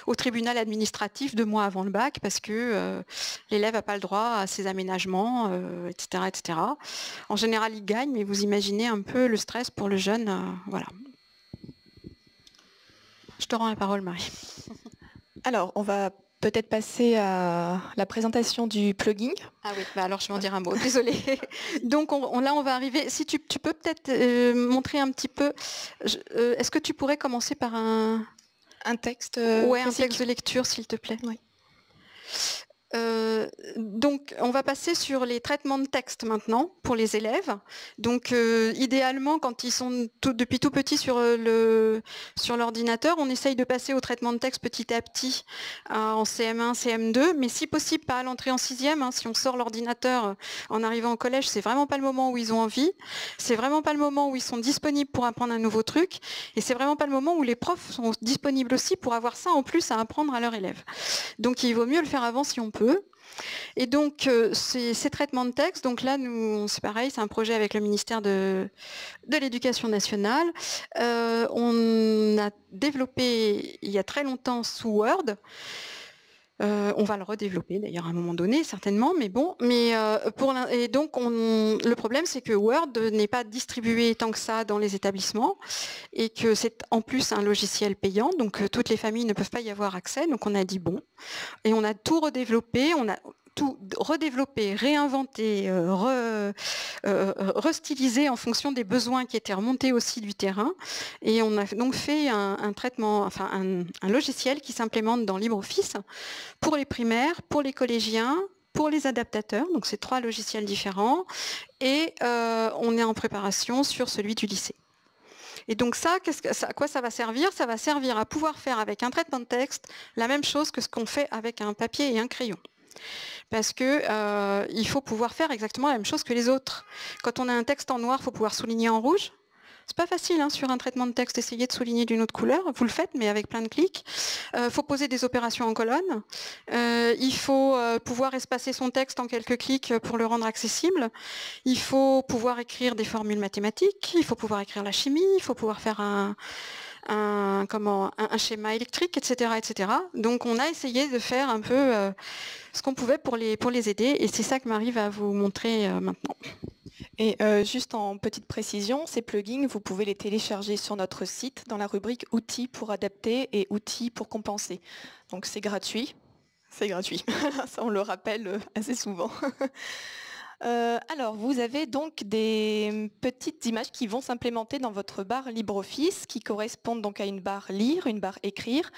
au tribunal administratif 2 mois avant le bac parce que l'élève n'a pas le droit à ses aménagements, etc., etc. En général, il gagne, mais vous imaginez un peu le stress pour le jeune. Voilà. Je te rends la parole, Marie. Alors, on va peut-être passer à la présentation du plugin. Ah oui, alors je vais en dire un mot, désolée. Donc là, on va arriver. Si tu peux peut-être montrer un petit peu. Est-ce que tu pourrais commencer par un texte un texte de lecture, s'il te plaît. Oui. Donc, on va passer sur les traitements de texte maintenant pour les élèves. Donc, idéalement, quand ils sont depuis tout petits sur l'ordinateur, on essaye de passer au traitement de texte petit à petit en CM1, CM2, mais si possible pas à l'entrée en 6e. Si on sort l'ordinateur en arrivant au collège, c'est vraiment pas le moment où ils ont envie. C'est vraiment pas le moment où ils sont disponibles pour apprendre un nouveau truc. Et c'est vraiment pas le moment où les profs sont disponibles aussi pour avoir ça en plus à apprendre à leurs élèves. Donc, il vaut mieux le faire avant si on peut. Et donc, ces traitements de texte, donc là, nous, c'est pareil, c'est un projet avec le ministère de l'Éducation nationale. On a développé il y a très longtemps sous Word. On va le redévelopper d'ailleurs à un moment donné, certainement, mais bon. Et donc, le problème, c'est que Word n'est pas distribué tant que ça dans les établissements et que c'est en plus un logiciel payant, donc toutes les familles ne peuvent pas y avoir accès. Donc, on a dit bon. Et on a tout redéveloppé, on a tout redéveloppé, réinventé, restylisé en fonction des besoins qui étaient remontés aussi du terrain. Et on a donc fait un traitement, enfin un logiciel qui s'implémente dans LibreOffice pour les primaires, pour les collégiens, pour les adaptateurs. Donc c'est 3 logiciels différents. Et on est en préparation sur celui du lycée. Et donc ça, à quoi ça va servir? Ça va servir à pouvoir faire avec un traitement de texte la même chose que ce qu'on fait avec un papier et un crayon. Parce que il faut pouvoir faire exactement la même chose que les autres. Quand on a un texte en noir, il faut pouvoir souligner en rouge. C'est pas facile sur un traitement de texte, essayer de souligner d'une autre couleur. Vous le faites, mais avec plein de clics. Il faut poser des opérations en colonne. Il faut pouvoir espacer son texte en quelques clics pour le rendre accessible. Il faut pouvoir écrire des formules mathématiques. Il faut pouvoir écrire la chimie. Il faut pouvoir faire un schéma électrique, etc., etc. Donc, on a essayé de faire un peu ce qu'on pouvait pour les aider. Et c'est ça que Marie va vous montrer maintenant. Et juste en petite précision, ces plugins, vous pouvez les télécharger sur notre site dans la rubrique outils pour adapter et outils pour compenser. Donc c'est gratuit. C'est gratuit. Ça, on le rappelle assez souvent. Alors, vous avez donc des petites images qui vont s'implémenter dans votre barre LibreOffice qui correspondent donc à une barre lire, une barre écrire,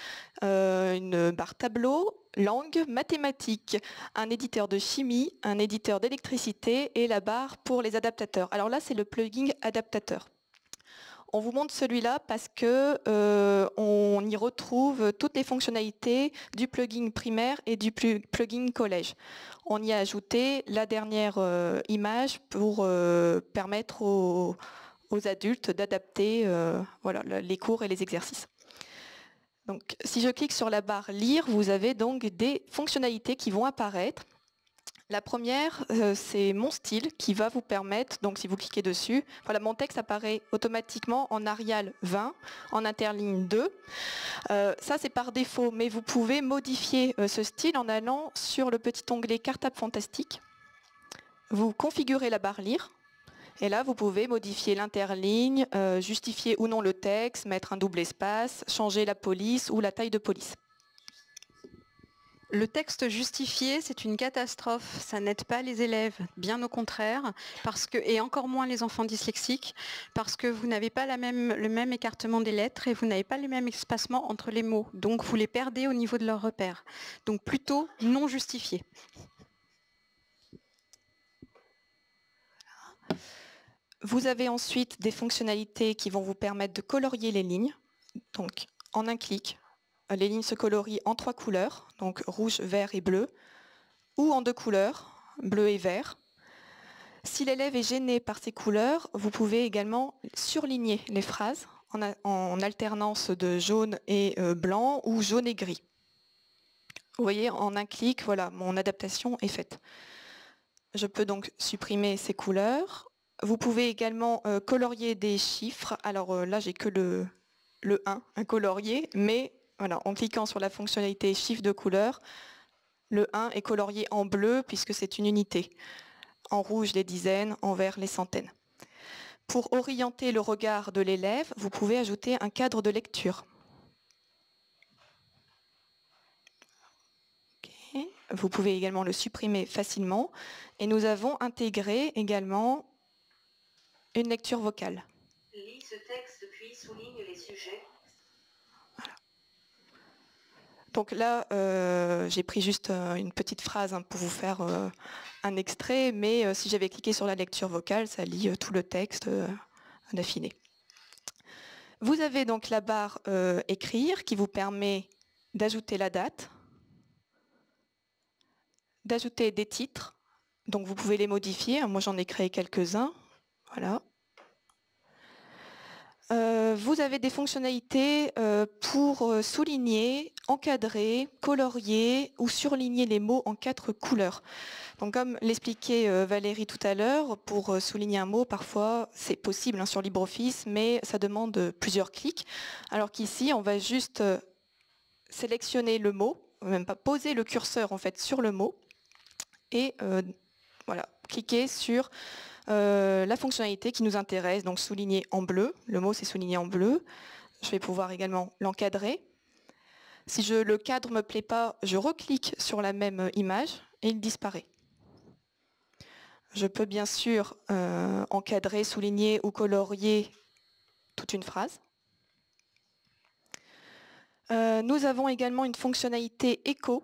une barre tableau, langue, mathématiques, un éditeur de chimie, un éditeur d'électricité et la barre pour les adaptateurs. Alors là, c'est le plugin adaptateur. On vous montre celui-là parce que on y retrouve toutes les fonctionnalités du plugin primaire et du plugin collège. On y a ajouté la dernière image pour permettre aux adultes d'adapter les cours et les exercices. Donc, si je clique sur la barre lire, vous avez donc des fonctionnalités qui vont apparaître. La première, c'est mon style qui va vous permettre, donc si vous cliquez dessus, voilà, mon texte apparaît automatiquement en Arial 20, en interligne 2. Ça, c'est par défaut, mais vous pouvez modifier ce style en allant sur le petit onglet Cartable Fantastique. Vous configurez la barre lire. Et là, vous pouvez modifier l'interligne, justifier ou non le texte, mettre un double espace, changer la police ou la taille de police. Le texte justifié, c'est une catastrophe. Ça n'aide pas les élèves, bien au contraire, et encore moins les enfants dyslexiques, parce que vous n'avez pas le même écartement des lettres et vous n'avez pas le même espacement entre les mots. Donc vous les perdez au niveau de leurs repères. Donc plutôt non justifié. Vous avez ensuite des fonctionnalités qui vont vous permettre de colorier les lignes. Donc en un clic, les lignes se colorient en 3 couleurs, donc rouge, vert et bleu, ou en 2 couleurs, bleu et vert. Si l'élève est gêné par ces couleurs, vous pouvez également surligner les phrases en alternance de jaune et blanc ou jaune et gris. Vous voyez, en un clic, voilà, mon adaptation est faite. Je peux donc supprimer ces couleurs. Vous pouvez également colorier des chiffres. Alors là, j'ai que le 1, un colorier, mais voilà, en cliquant sur la fonctionnalité chiffre de couleur, le 1 est colorié en bleu puisque c'est une unité. En rouge, les dizaines, en vert, les centaines. Pour orienter le regard de l'élève, vous pouvez ajouter un cadre de lecture. Okay. Vous pouvez également le supprimer facilement. Et nous avons intégré également une lecture vocale. Lis ce texte puis souligne les sujets. Donc là, j'ai pris juste une petite phrase pour vous faire un extrait, mais si j'avais cliqué sur la lecture vocale, ça lit tout le texte d'affilée. Vous avez donc la barre écrire qui vous permet d'ajouter la date, d'ajouter des titres. Donc vous pouvez les modifier. Moi j'en ai créé quelques-uns. Voilà. Vous avez des fonctionnalités pour souligner, encadrer, colorier ou surligner les mots en 4 couleurs. Donc comme l'expliquait Valérie tout à l'heure, pour souligner un mot, parfois c'est possible sur LibreOffice, mais ça demande plusieurs clics. Alors qu'ici, on va juste sélectionner le mot, même pas poser le curseur en fait sur le mot, et voilà, cliquer sur la fonctionnalité qui nous intéresse, donc souligner en bleu. Le mot c'est souligné en bleu. Je vais pouvoir également l'encadrer. Si le cadre ne me plaît pas, je reclique sur la même image et il disparaît. Je peux bien sûr encadrer, souligner ou colorier toute une phrase. Nous avons également une fonctionnalité écho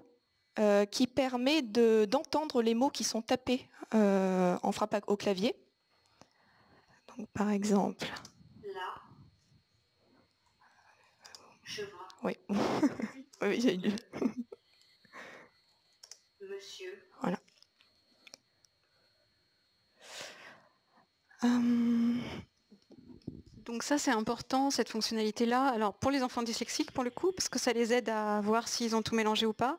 qui permet d'entendre les mots qui sont tapés en frappe au clavier. Donc, par exemple... Là, je vois. Oui, oui j'ai lu. Monsieur. Voilà. Donc ça, c'est important, cette fonctionnalité-là. Alors pour les enfants dyslexiques, pour le coup, parce que ça les aide à voir s'ils ont tout mélangé ou pas.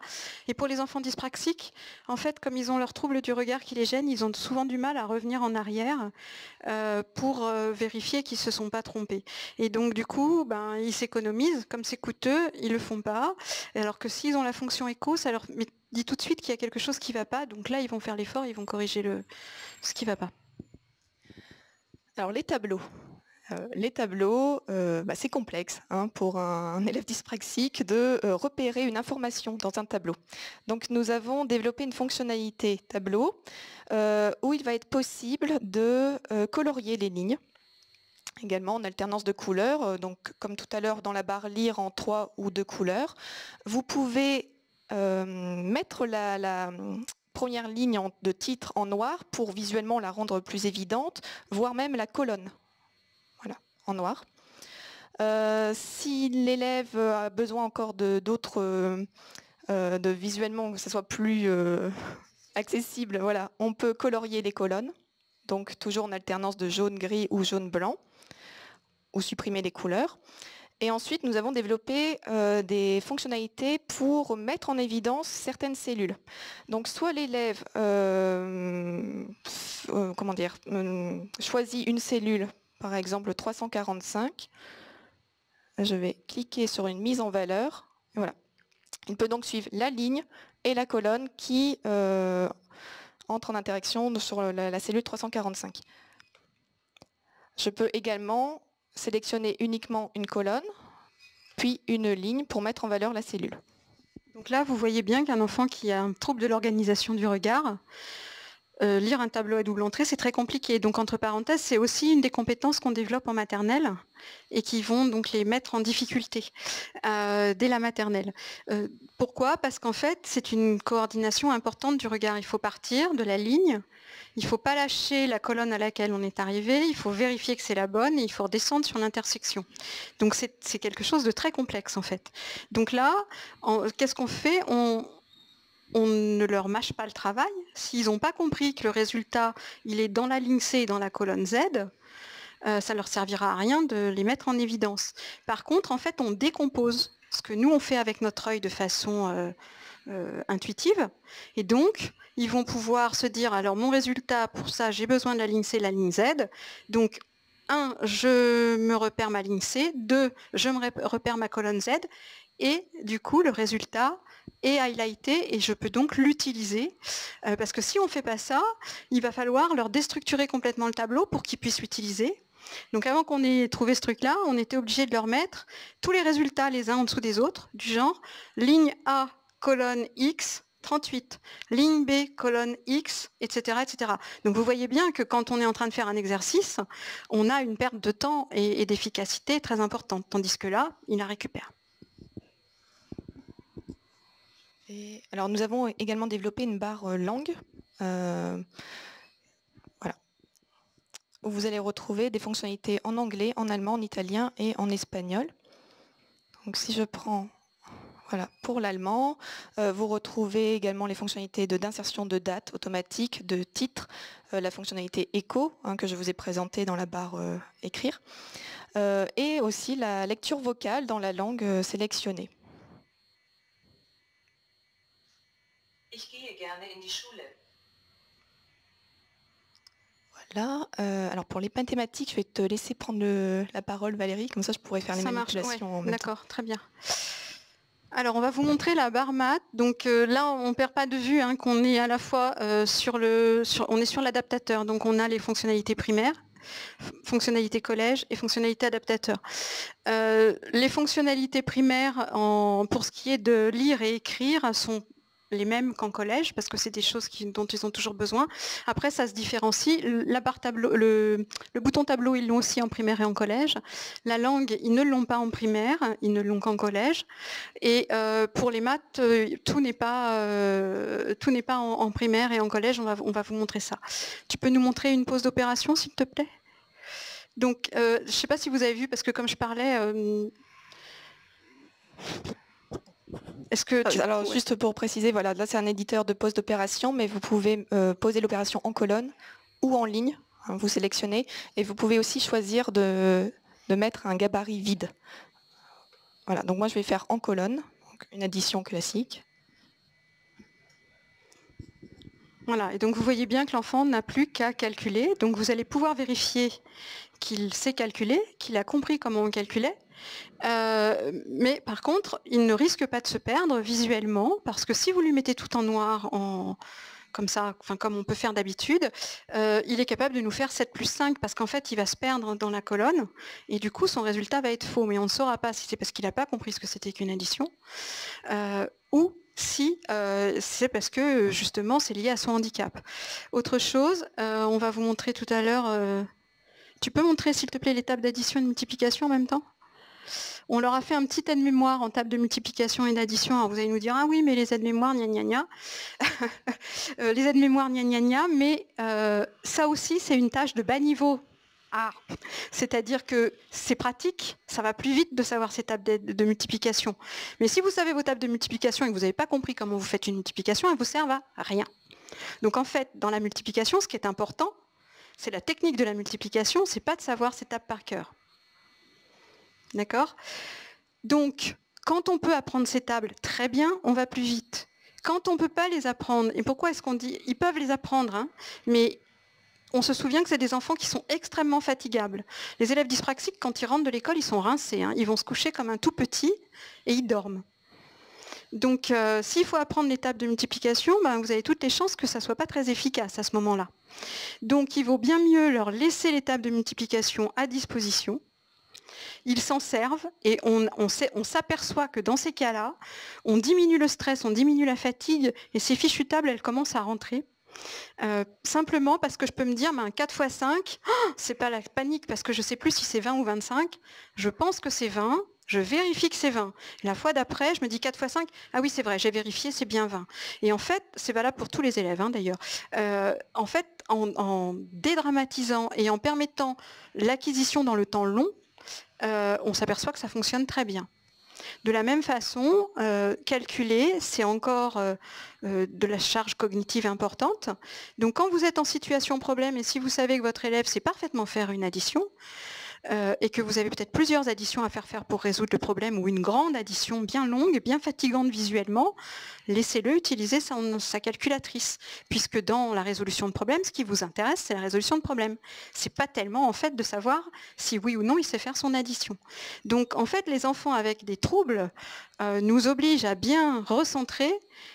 Et pour les enfants dyspraxiques, en fait, comme ils ont leur trouble du regard qui les gêne, ils ont souvent du mal à revenir en arrière pour vérifier qu'ils ne se sont pas trompés. Et donc du coup, ils s'économisent. Comme c'est coûteux, ils ne le font pas. Alors que s'ils ont la fonction écho, ça leur dit tout de suite qu'il y a quelque chose qui ne va pas. Donc là, ils vont faire l'effort, ils vont corriger ce qui ne va pas. Alors les tableaux. Les tableaux, c'est complexe pour un élève dyspraxique de repérer une information dans un tableau. Donc nous avons développé une fonctionnalité tableau où il va être possible de colorier les lignes, également en alternance de couleurs. Donc comme tout à l'heure dans la barre lire en 3 ou 2 couleurs, vous pouvez mettre la première ligne de titre en noir pour visuellement la rendre plus évidente, voire même la colonne. Voilà, en noir. Si l'élève a besoin encore d'autres, de visuellement que ce soit plus accessible, voilà, on peut colorier les colonnes, donc toujours en alternance de jaune, gris ou jaune, blanc, ou supprimer les couleurs. Et ensuite, nous avons développé des fonctionnalités pour mettre en évidence certaines cellules. Donc, soit l'élève choisit une cellule, par exemple 345. Je vais cliquer sur une mise en valeur. Et voilà. Il peut donc suivre la ligne et la colonne qui entrent en interaction sur la cellule 345. Je peux également sélectionner uniquement une colonne, puis une ligne pour mettre en valeur la cellule. Donc là, vous voyez bien qu'un enfant qui a un trouble de l'organisation du regard, lire un tableau à double entrée, c'est très compliqué. Donc, entre parenthèses, c'est aussi une des compétences qu'on développe en maternelle et qui vont donc les mettre en difficulté dès la maternelle. Pourquoi ? Parce qu'en fait, c'est une coordination importante du regard. Il faut partir de la ligne, il ne faut pas lâcher la colonne à laquelle on est arrivé, il faut vérifier que c'est la bonne et il faut redescendre sur l'intersection. Donc, c'est quelque chose de très complexe, en fait. Donc là, qu'est-ce qu'on fait ? On ne leur mâche pas le travail. S'ils n'ont pas compris que le résultat, il est dans la ligne C et dans la colonne Z, ça ne leur servira à rien de les mettre en évidence. Par contre, en fait, on décompose ce que nous, on fait avec notre œil de façon intuitive. Et donc, ils vont pouvoir se dire, alors mon résultat, pour ça, j'ai besoin de la ligne C et la ligne Z. Donc, 1, je me repère ma ligne C. 2, je me repère ma colonne Z. Et du coup, le résultat est highlighté et je peux donc l'utiliser. Parce que si on ne fait pas ça, il va falloir leur déstructurer complètement le tableau pour qu'ils puissent l'utiliser. Donc avant qu'on ait trouvé ce truc-là, on était obligé de leur mettre tous les résultats les uns en dessous des autres, du genre ligne A, colonne X, 38, ligne B, colonne X, etc., etc. Donc vous voyez bien que quand on est en train de faire un exercice, on a une perte de temps et d'efficacité très importante, tandis que là, il la récupère. Et alors nous avons également développé une barre langue, voilà, où vous allez retrouver des fonctionnalités en anglais, en allemand, en italien et en espagnol. Donc si je prends, voilà, pour l'allemand, vous retrouvez également les fonctionnalités d'insertion de date automatique, de titre, la fonctionnalité écho que je vous ai présentée dans la barre écrire, et aussi la lecture vocale dans la langue sélectionnée. Ich gehe gerne in die Schule. Voilà. Alors pour les mathématiques, je vais te laisser prendre la parole, Valérie, comme ça je pourrais faire les manipulations en même temps. D'accord, très bien. Alors on va vous montrer la barre maths. Donc là on ne perd pas de vue qu'on est à la fois sur l'adaptateur. Donc on a les fonctionnalités primaires, fonctionnalités collège et fonctionnalités adaptateur. Les fonctionnalités primaires pour ce qui est de lire et écrire sont les mêmes qu'en collège, parce que c'est des choses dont ils ont toujours besoin. Après, ça se différencie. La barre tableau, le bouton tableau, ils l'ont aussi en primaire et en collège. La langue, ils ne l'ont pas en primaire, ils ne l'ont qu'en collège. Et pour les maths, tout n'est pas en primaire et en collège. On va vous montrer ça. Tu peux nous montrer une pause d'opération, s'il te plaît? Donc, je ne sais pas si vous avez vu, parce que comme je parlais... Est-ce que Alors juste pour préciser, voilà, là c'est un éditeur de pause d'opération, mais vous pouvez poser l'opération en colonne ou en ligne, vous sélectionnez, et vous pouvez aussi choisir de mettre un gabarit vide. Voilà, donc moi je vais faire en colonne, donc une addition classique. Voilà, et donc vous voyez bien que l'enfant n'a plus qu'à calculer, donc vous allez pouvoir vérifier qu'il sait calculer, qu'il a compris comment on calculait. Mais par contre, il ne risque pas de se perdre visuellement, parce que si vous lui mettez tout en noir, comme ça, comme on peut faire d'habitude, il est capable de nous faire 7 plus 5, parce qu'en fait, il va se perdre dans la colonne, et du coup, son résultat va être faux. Mais on ne saura pas si c'est parce qu'il n'a pas compris ce que c'était qu'une addition, ou si c'est parce que, justement, c'est lié à son handicap. Autre chose, on va vous montrer tout à l'heure... tu peux montrer, s'il te plaît, les tables d'addition et de multiplication en même temps? On leur a fait un petit aide-mémoire en table de multiplication et d'addition. Alors vous allez nous dire, ah oui, mais les aides-mémoires, gna gna gna. Les aides-mémoires, gna gna gna, mais ça aussi, c'est une tâche de bas niveau. Ah, c'est-à-dire que c'est pratique, ça va plus vite de savoir ces tables de multiplication. Mais si vous savez vos tables de multiplication et que vous n'avez pas compris comment vous faites une multiplication, elles ne vous servent à rien. Donc en fait, dans la multiplication, ce qui est important, c'est la technique de la multiplication, c'est pas de savoir ces tables par cœur. D'accord? Donc, quand on peut apprendre ces tables très bien, on va plus vite. Quand on ne peut pas les apprendre, et pourquoi est-ce qu'on dit, ils peuvent les apprendre, mais on se souvient que c'est des enfants qui sont extrêmement fatigables. Les élèves dyspraxiques, quand ils rentrent de l'école, ils sont rincés. Ils vont se coucher comme un tout petit et ils dorment. Donc, s'il faut apprendre les tables de multiplication, vous avez toutes les chances que ça ne soit pas très efficace à ce moment-là. Donc, il vaut bien mieux leur laisser les tables de multiplication à disposition. Ils s'en servent et on s'aperçoit que dans ces cas-là, on diminue le stress, on diminue la fatigue et ces fichues tables, elles commencent à rentrer. Simplement parce que je peux me dire 4 x 5, c'est pas la panique parce que je ne sais plus si c'est 20 ou 25, je pense que c'est 20, je vérifie que c'est 20. La fois d'après, je me dis 4 x 5, ah oui c'est vrai, j'ai vérifié, c'est bien 20. Et en fait, c'est valable pour tous les élèves d'ailleurs. En fait, en dédramatisant et en permettant l'acquisition dans le temps long, on s'aperçoit que ça fonctionne très bien. De la même façon, calculer, c'est encore de la charge cognitive importante. Donc quand vous êtes en situation problème et si vous savez que votre élève sait parfaitement faire une addition, et que vous avez peut-être plusieurs additions à faire pour résoudre le problème ou une grande addition bien longue, bien fatigante visuellement, laissez-le utiliser sa calculatrice. Puisque dans la résolution de problème, ce qui vous intéresse, c'est la résolution de problème. C'est pas tellement en fait de savoir si oui ou non il sait faire son addition. Donc en fait, les enfants avec des troubles nous obligent à bien recentrer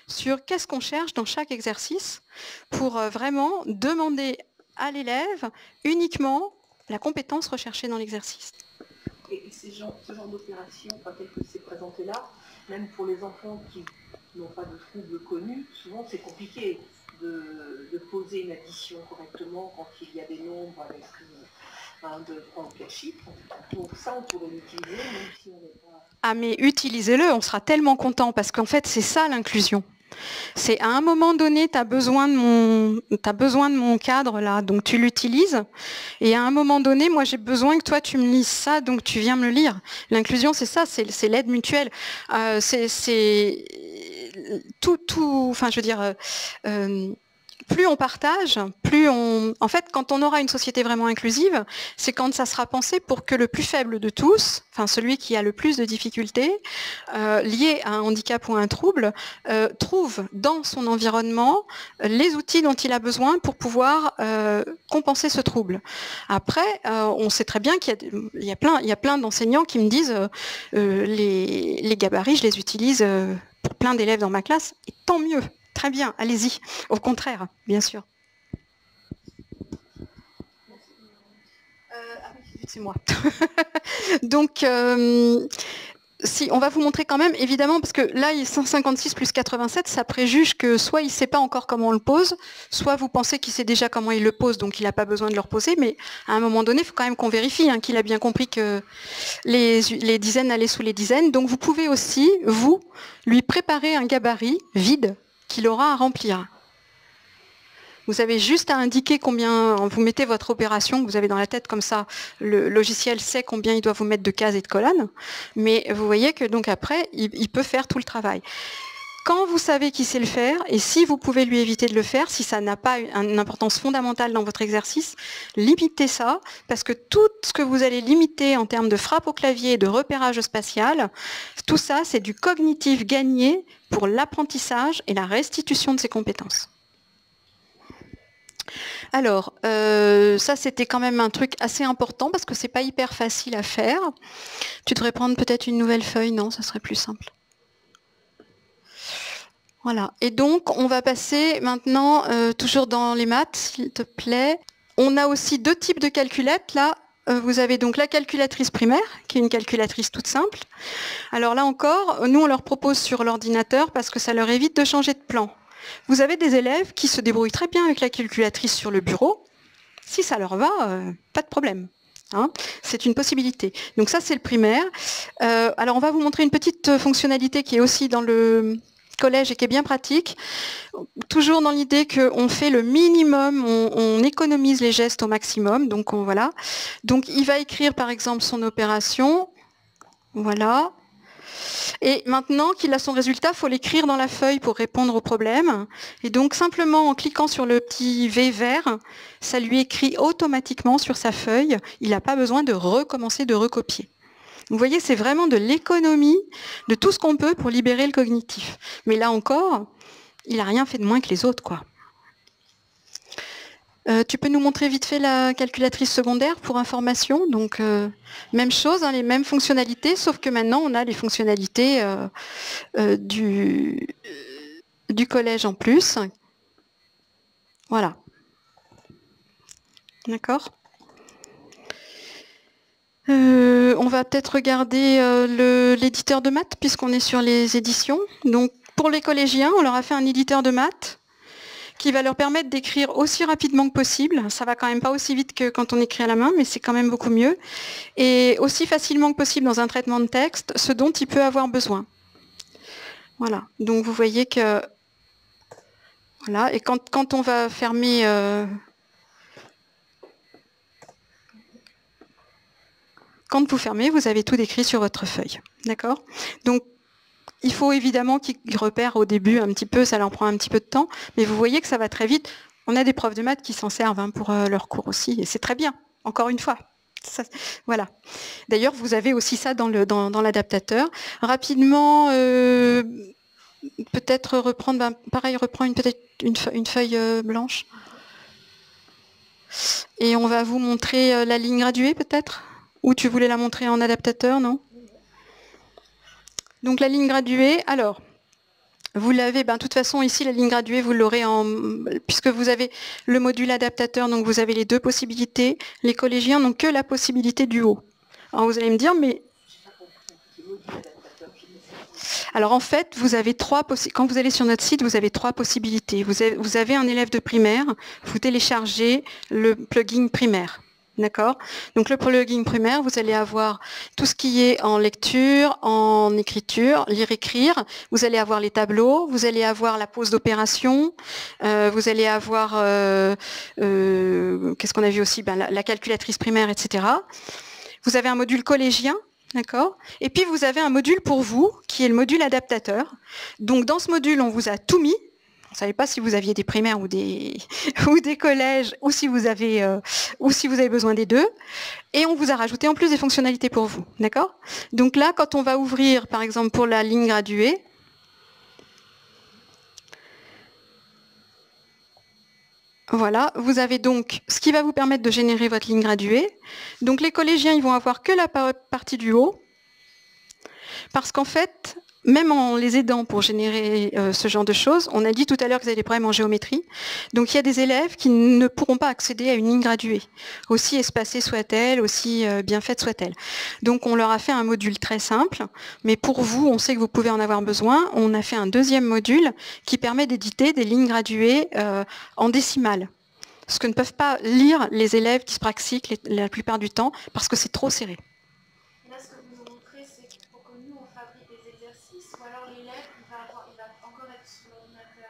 sur qu'est-ce qu'on cherche dans chaque exercice pour vraiment demander à l'élève uniquement la compétence recherchée dans l'exercice. Et ce genre d'opération, tel que c'est présenté là, même pour les enfants qui n'ont pas de troubles connus, souvent c'est compliqué de poser une addition correctement quand il y a des nombres avec enfin, de prendre 4 chiffres. Donc ça, on pourrait l'utiliser, même si on n'est pas... Ah mais utilisez-le, on sera tellement content, parce qu'en fait, c'est ça l'inclusion. C'est à un moment donné, tu as besoin de mon cadre là, donc tu l'utilises. Et à un moment donné, moi j'ai besoin que toi tu me lises ça, donc tu viens me le lire. L'inclusion, c'est ça, c'est l'aide mutuelle. C'est tout, enfin je veux dire, plus on partage, plus on... En fait, quand on aura une société vraiment inclusive, c'est quand ça sera pensé pour que le plus faible de tous, enfin celui qui a le plus de difficultés liées à un handicap ou à un trouble, trouve dans son environnement les outils dont il a besoin pour pouvoir compenser ce trouble. Après, on sait très bien qu'il y a plein d'enseignants qui me disent les gabarits, je les utilise pour plein d'élèves dans ma classe, et tant mieux. Très bien, allez-y. Au contraire, bien sûr. C'est moi. Donc, si, on va vous montrer quand même, évidemment, parce que là, il est 156 plus 87, ça préjuge que soit il ne sait pas encore comment on le pose, soit vous pensez qu'il sait déjà comment il le pose, donc il n'a pas besoin de le reposer, mais à un moment donné, il faut quand même qu'on vérifie qu'il a bien compris que les dizaines allaient sous les dizaines. Donc vous pouvez aussi, vous, lui préparer un gabarit vide qu'il aura à remplir. Vous avez juste à indiquer combien vous mettez votre opération que vous avez dans la tête, comme ça le logiciel sait combien il doit vous mettre de cases et de colonnes, mais vous voyez que donc après il peut faire tout le travail. Quand vous savez qu'il sait le faire, et si vous pouvez lui éviter de le faire, si ça n'a pas une importance fondamentale dans votre exercice, limitez ça, parce que tout ce que vous allez limiter en termes de frappe au clavier et de repérage spatial, tout ça c'est du cognitif gagné pour l'apprentissage et la restitution de ses compétences. Alors, ça c'était quand même un truc assez important parce que c'est pas hyper facile à faire. Tu devrais prendre peut-être une nouvelle feuille, non? Ça serait plus simple. Voilà. Et donc, on va passer maintenant, toujours dans les maths, s'il te plaît. On a aussi deux types de calculettes. Là, vous avez donc la calculatrice primaire, qui est une calculatrice toute simple. Alors là encore, nous, on leur propose sur l'ordinateur parce que ça leur évite de changer de plan. Vous avez des élèves qui se débrouillent très bien avec la calculatrice sur le bureau. Si ça leur va, pas de problème. C'est une possibilité. Donc ça, c'est le primaire. Alors, on va vous montrer une petite fonctionnalité qui est aussi dans le collège et qui est bien pratique. Toujours dans l'idée qu'on fait le minimum, on économise les gestes au maximum. Donc, voilà. Donc, il va écrire, par exemple, son opération. Voilà. Et maintenant qu'il a son résultat, il faut l'écrire dans la feuille pour répondre au problème. Et donc simplement en cliquant sur le petit V vert, ça lui écrit automatiquement sur sa feuille. Il n'a pas besoin de recommencer, de recopier. Vous voyez, c'est vraiment de l'économie de tout ce qu'on peut pour libérer le cognitif. Mais là encore, il n'a rien fait de moins que les autres, quoi. Tu peux nous montrer vite fait la calculatrice secondaire pour information. Donc, même chose, les mêmes fonctionnalités, sauf que maintenant, on a les fonctionnalités du collège en plus. Voilà. D'accord. On va peut-être regarder l'éditeur de maths, puisqu'on est sur les éditions. Donc, pour les collégiens, on leur a fait un éditeur de maths qui va leur permettre d'écrire aussi rapidement que possible. Ça va quand même pas aussi vite que quand on écrit à la main, mais c'est quand même beaucoup mieux. Et aussi facilement que possible dans un traitement de texte, ce dont il peut avoir besoin. Voilà. Donc vous voyez que... Voilà. Et quand on va fermer... Quand vous fermez, vous avez tout décrit sur votre feuille. D'accord? Donc, il faut évidemment qu'ils repèrent au début un petit peu, ça leur prend un petit peu de temps, mais vous voyez que ça va très vite. On a des profs de maths qui s'en servent pour leur cours aussi, et c'est très bien, encore une fois. Ça, voilà. D'ailleurs, vous avez aussi ça dans l'adaptateur. Rapidement, peut-être reprendre, pareil, reprends peut-être une feuille blanche. Et on va vous montrer la ligne graduée, peut-être? Ou tu voulais la montrer en adaptateur, non? Donc la ligne graduée, alors, vous l'avez, de toute façon ici la ligne graduée, vous l'aurez puisque vous avez le module adaptateur, donc vous avez les deux possibilités. Les collégiens n'ont que la possibilité du haut. Alors vous allez me dire, mais... Alors en fait, vous avez quand vous allez sur notre site, vous avez trois possibilités. Vous avez un élève de primaire, vous téléchargez le plugin primaire. D'accord. Donc le plugin primaire, vous allez avoir tout ce qui est en lecture, en écriture, lire-écrire. Vous allez avoir les tableaux, vous allez avoir la pause d'opération, vous allez avoir, qu'est-ce qu'on a vu aussi, la calculatrice primaire, etc. Vous avez un module collégien, d'accord. Et puis vous avez un module pour vous, qui est le module adaptateur. Donc dans ce module, on vous a tout mis. On ne savait pas si vous aviez des primaires ou des, ou des collèges, ou si vous avez besoin des deux. Et on vous a rajouté en plus des fonctionnalités pour vous. D'accord? Donc là, quand on va ouvrir, par exemple, pour la ligne graduée, voilà, vous avez donc ce qui va vous permettre de générer votre ligne graduée. Donc les collégiens, ils vont avoir que la partie du haut. Parce qu'en fait, même en les aidant pour générer ce genre de choses, on a dit tout à l'heure qu'ils avaient des problèmes en géométrie. Donc il y a des élèves qui ne pourront pas accéder à une ligne graduée, aussi espacée soit-elle, aussi bien faite soit-elle. Donc on leur a fait un module très simple, mais pour vous, on sait que vous pouvez en avoir besoin. On a fait un deuxième module qui permet d'éditer des lignes graduées en décimales. Ce que ne peuvent pas lire les élèves dyspraxiques la plupart du temps, parce que c'est trop serré.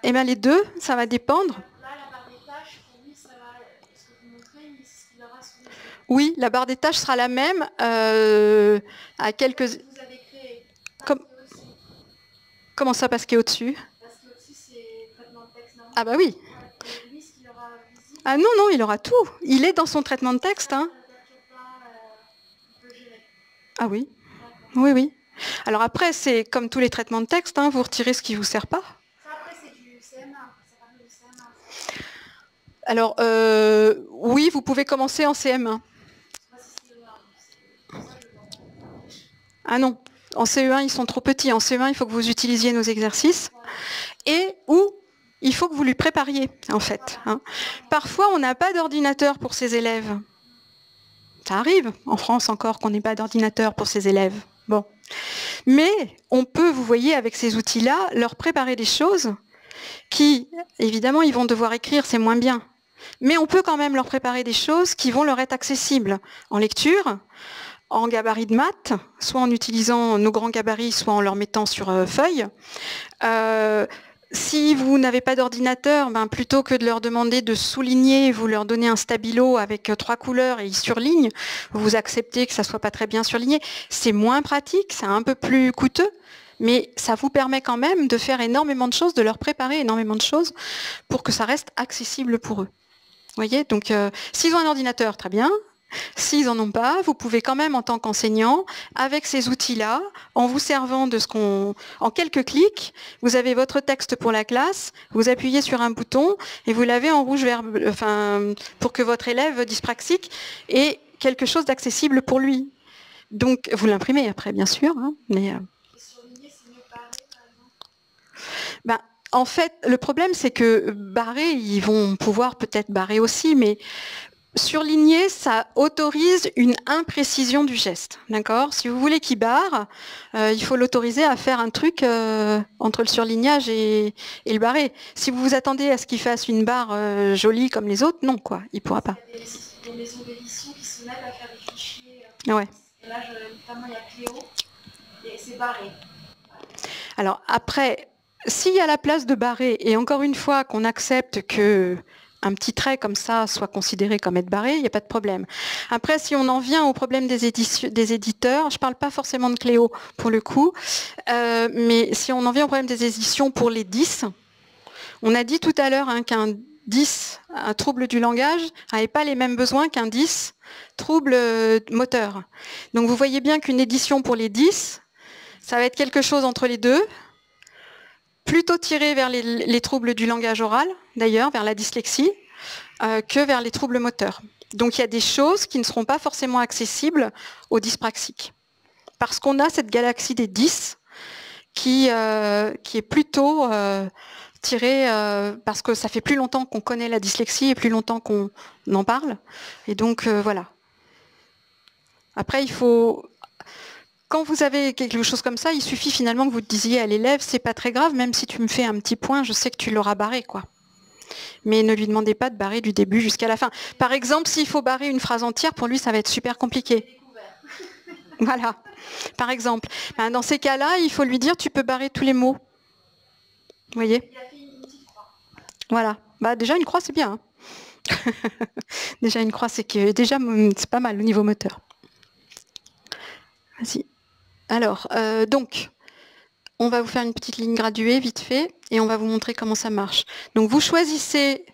Eh bien, les deux, ça va dépendre. Là, la barre des tâches, pour lui, ça va, ce que vous montrez, mais c'est ce qu'il aura sur les yeux. Oui, la barre des tâches sera la même à quelques... Vous avez créé. Comment ça, parce qu'il est au-dessus? Parce qu'au-dessus, c'est traitement de texte normal. Ah bah oui. Et lui, ce qu'il aura visible, Ah non, non, il aura tout. Il est dans son traitement de texte. Hein. il peut gérer. Ah oui. Oui, oui. Alors après, c'est comme tous les traitements de texte, hein, vous retirez ce qui ne vous sert pas. Alors, oui, vous pouvez commencer en CM1. Ah non, en CE1, ils sont trop petits. En CE1, il faut que vous utilisiez nos exercices. Et ou il faut que vous lui prépariez, en fait. Hein. Parfois, on n'a pas d'ordinateur pour ces élèves. Ça arrive, en France encore, qu'on n'ait pas d'ordinateur pour ces élèves. Bon. Mais on peut, vous voyez, avec ces outils-là, leur préparer des choses qui, évidemment, ils vont devoir écrire, c'est moins bien. Mais on peut quand même leur préparer des choses qui vont leur être accessibles en lecture, en gabarit de maths, soit en utilisant nos grands gabarits, soit en leur mettant sur feuille. Si vous n'avez pas d'ordinateur, plutôt que de leur demander de souligner, vous leur donnez un stabilo avec 3 couleurs et ils surlignent, vous acceptez que ça ne soit pas très bien surligné. C'est moins pratique, c'est un peu plus coûteux, mais ça vous permet quand même de faire énormément de choses, de leur préparer énormément de choses pour que ça reste accessible pour eux. Vous voyez, donc s'ils ont un ordinateur, très bien. S'ils n'en ont pas, vous pouvez quand même en tant qu'enseignant, avec ces outils-là, en vous servant de en quelques clics, vous avez votre texte pour la classe, vous appuyez sur un bouton et vous l'avez en rouge vert, pour que votre élève dyspraxique ait quelque chose d'accessible pour lui. Donc vous l'imprimez après, bien sûr, hein, mais. En fait, le problème, c'est que barrer, ils vont pouvoir peut-être barrer aussi, mais surligner, ça autorise une imprécision du geste. D'accord ? Si vous voulez qu'il barre, il faut l'autoriser à faire un truc entre le surlignage et le barré. Si vous vous attendez à ce qu'il fasse une barre jolie comme les autres, non, quoi, il ne pourra pas. Il y a des maisons d'édition qui se mettent à faire des fichiers. Ouais. Et là, notamment, il y a Cléo, et c'est barré. Alors après, s'il y a la place de barrer, et encore une fois qu'on accepte que un petit trait comme ça soit considéré comme être barré, il n'y a pas de problème. Après, si on en vient au problème des éditeurs, je ne parle pas forcément de Cléo pour le coup, mais si on en vient au problème des éditions pour les 10, on a dit tout à l'heure qu'un 10, un trouble du langage, n'avait pas les mêmes besoins qu'un 10, trouble moteur. Donc vous voyez bien qu'une édition pour les 10, ça va être quelque chose entre les deux, plutôt tiré vers les troubles du langage oral, d'ailleurs, vers la dyslexie, que vers les troubles moteurs. Donc il y a des choses qui ne seront pas forcément accessibles aux dyspraxiques. Parce qu'on a cette galaxie des 10 qui est plutôt tirée, parce que ça fait plus longtemps qu'on connaît la dyslexie et plus longtemps qu'on en parle. Et donc voilà. Après, il faut... Quand vous avez quelque chose comme ça, il suffit finalement que vous disiez à l'élève, c'est pas très grave, même si tu me fais un petit point, je sais que tu l'auras barré, quoi. Mais ne lui demandez pas de barrer du début jusqu'à la fin. Par exemple, s'il faut barrer une phrase entière, pour lui, ça va être super compliqué. Voilà, par exemple. Ben, dans ces cas-là, il faut lui dire, tu peux barrer tous les mots. Vous voyez? Voilà. Bah, déjà, une croix, c'est bien. Hein. Déjà, une croix, c'est pas mal au niveau moteur. Vas-y. Alors, donc, on va vous faire une petite ligne graduée, vite fait, et on va vous montrer comment ça marche. Donc, vous choisissez...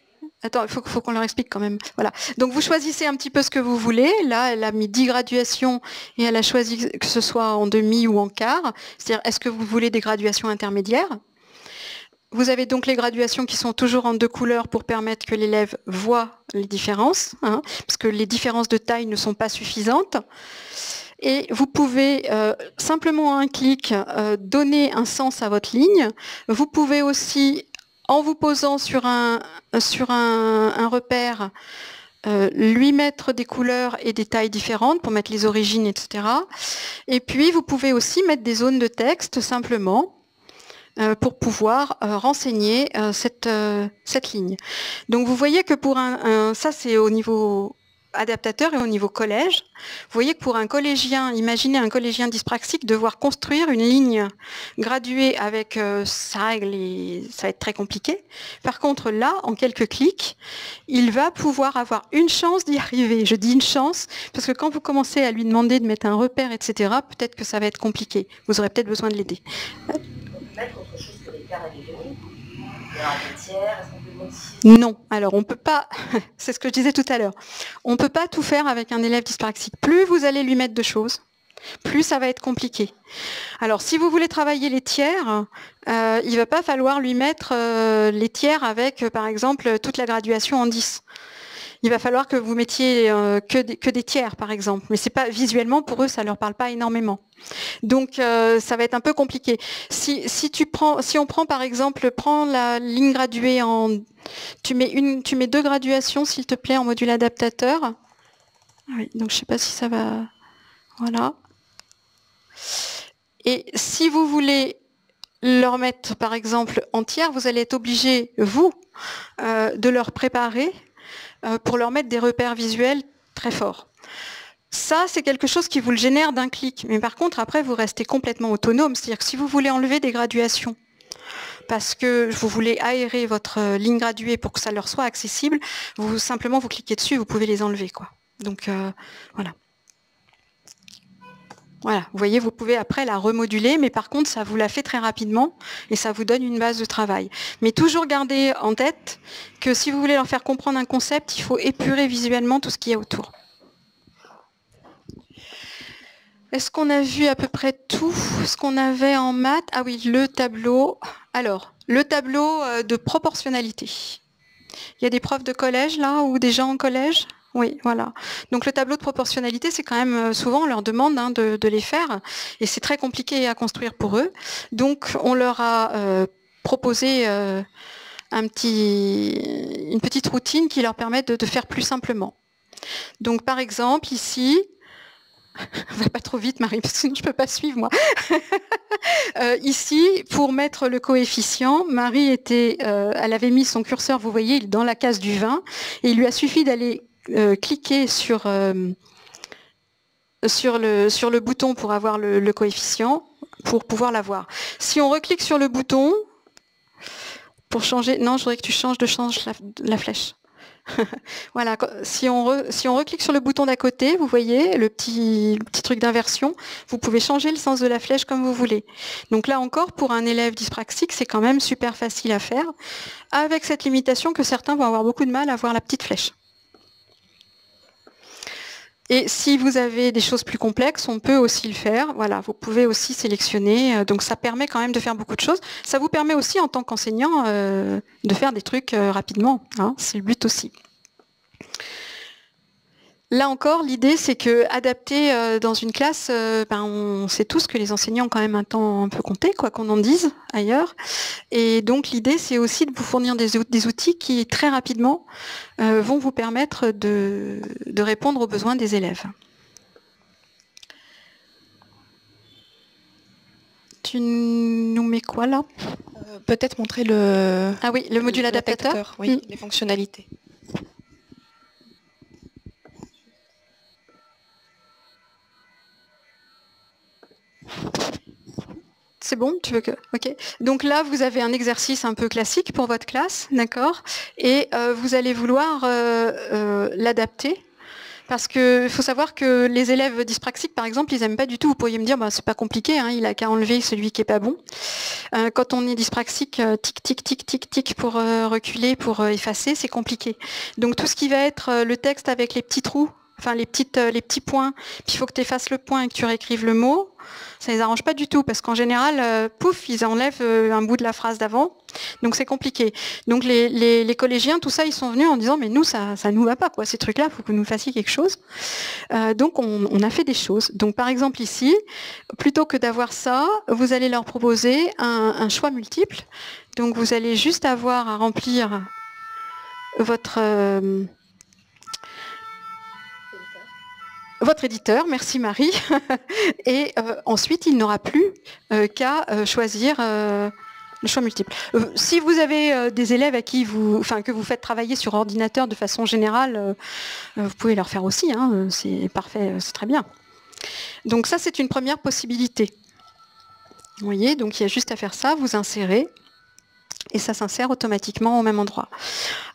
Attends, il faut qu'on leur explique quand même. Voilà. Donc, vous choisissez un petit peu ce que vous voulez. Là, elle a mis 10 graduations et elle a choisi que ce soit en demi ou en quart. C'est-à-dire, est-ce que vous voulez des graduations intermédiaires? Vous avez donc les graduations qui sont toujours en 2 couleurs pour permettre que l'élève voit les différences, hein, parce que les différences de taille ne sont pas suffisantes. Et vous pouvez simplement en un clic donner un sens à votre ligne. Vous pouvez aussi, en vous posant sur un repère, lui mettre des couleurs et des tailles différentes pour mettre les origines, etc. Et puis, vous pouvez aussi mettre des zones de texte simplement pour pouvoir renseigner cette ligne. Donc vous voyez que pour ça c'est au niveau adaptateur et au niveau collège. Vous voyez que pour un collégien, imaginez un collégien dyspraxique devoir construire une ligne graduée avec sa règle, et ça va être très compliqué. Par contre là, en quelques clics, il va pouvoir avoir une chance d'y arriver. Je dis une chance parce que quand vous commencez à lui demander de mettre un repère, etc., peut-être que ça va être compliqué. Vous aurez peut-être besoin de l'aider. Autre chose que les carrés de données, en matière, est-ce qu'on peut modifier? Non, alors on peut pas, c'est ce que je disais tout à l'heure, on peut pas tout faire avec un élève dyspraxique. Plus vous allez lui mettre de choses, plus ça va être compliqué. Alors si vous voulez travailler les tiers, il va pas falloir lui mettre les tiers avec par exemple toute la graduation en 10. Il va falloir que vous mettiez que des tiers, par exemple. Mais c'est pas visuellement, pour eux, ça leur parle pas énormément. Donc, ça va être un peu compliqué. Si on prend, par exemple, prends la ligne graduée en... Tu mets 2 graduations, s'il te plaît, en module adaptateur. Oui, donc, je sais pas si ça va... Voilà. Et si vous voulez leur mettre, par exemple, en tiers, vous allez être obligé, vous, de leur préparer pour leur mettre des repères visuels très forts. Ça, c'est quelque chose qui vous le génère d'un clic. Mais par contre, après, vous restez complètement autonome. C'est-à-dire que si vous voulez enlever des graduations parce que vous voulez aérer votre ligne graduée pour que ça leur soit accessible, simplement vous cliquez dessus, vous pouvez les enlever, quoi. Donc, voilà. Voilà, vous voyez, vous pouvez après la remoduler, mais par contre, ça vous la fait très rapidement et ça vous donne une base de travail. Mais toujours gardez en tête que si vous voulez leur faire comprendre un concept, il faut épurer visuellement tout ce qu'il y a autour. Est-ce qu'on a vu à peu près tout ce qu'on avait en maths? Ah oui, le tableau. Alors, le tableau de proportionnalité. Il y a des profs de collège là ou des gens en collège? Oui, voilà. Donc le tableau de proportionnalité, c'est quand même souvent on leur demande de les faire et c'est très compliqué à construire pour eux. Donc on leur a proposé une petite routine qui leur permet de faire plus simplement. Donc par exemple ici, va pas trop vite Marie, parce que sinon je peux pas suivre moi. Ici, pour mettre le coefficient, Marie elle avait mis son curseur, vous voyez, dans la case du 20 et il lui a suffi d'aller cliquer sur le bouton pour avoir le coefficient, pour pouvoir l'avoir. Si on reclique sur le bouton, pour changer... Non, je voudrais que tu changes la flèche. Voilà, si on reclique sur le bouton d'à côté, vous voyez le petit truc d'inversion, vous pouvez changer le sens de la flèche comme vous voulez. Donc là encore, pour un élève dyspraxique, c'est quand même super facile à faire, avec cette limitation que certains vont avoir beaucoup de mal à voir la petite flèche. Et si vous avez des choses plus complexes, on peut aussi le faire. Voilà, vous pouvez aussi sélectionner. Donc ça permet quand même de faire beaucoup de choses. Ça vous permet aussi en tant qu'enseignant de faire des trucs rapidement. Hein, c'est le but aussi. Là encore, l'idée c'est que adapter dans une classe, on sait tous que les enseignants ont quand même un temps un peu compté, quoi qu'on en dise ailleurs. Et donc l'idée c'est aussi de vous fournir des outils qui très rapidement vont vous permettre de répondre aux besoins des élèves. Tu nous mets quoi là ? Peut-être montrer le... Ah oui, le module adaptateur. Oui, les fonctionnalités. C'est bon, tu veux que... Ok. Donc là, vous avez un exercice un peu classique pour votre classe, d'accord? Et vous allez vouloir l'adapter. Parce qu'il faut savoir que les élèves dyspraxiques, par exemple, ils n'aiment pas du tout. Vous pourriez me dire, bah, c'est pas compliqué, hein, il a qu'à enlever celui qui est pas bon. Quand on est dyspraxique, tic, tic, tic, tic, tic, pour reculer, pour effacer, c'est compliqué. Donc tout ce qui va être le texte avec les petits trous, enfin les petits points, puis il faut que tu effaces le point et que tu réécrives le mot, ça les arrange pas du tout, parce qu'en général, pouf, ils enlèvent un bout de la phrase d'avant, donc c'est compliqué. Donc les collégiens, tout ça, ils sont venus en disant, mais nous, ça nous va pas, quoi, ces trucs-là, il faut que nous fassiez quelque chose. Donc on a fait des choses. Donc par exemple ici, plutôt que d'avoir ça, vous allez leur proposer un choix multiple. Donc vous allez juste avoir à remplir votre éditeur, merci Marie, et ensuite il n'aura plus qu'à choisir le choix multiple. Si vous avez des élèves à qui que vous faites travailler sur ordinateur de façon générale, vous pouvez leur faire aussi, hein, c'est parfait, c'est très bien. Donc ça c'est une première possibilité. Vous voyez, donc il y a juste à faire ça, vous insérez, et ça s'insère automatiquement au même endroit.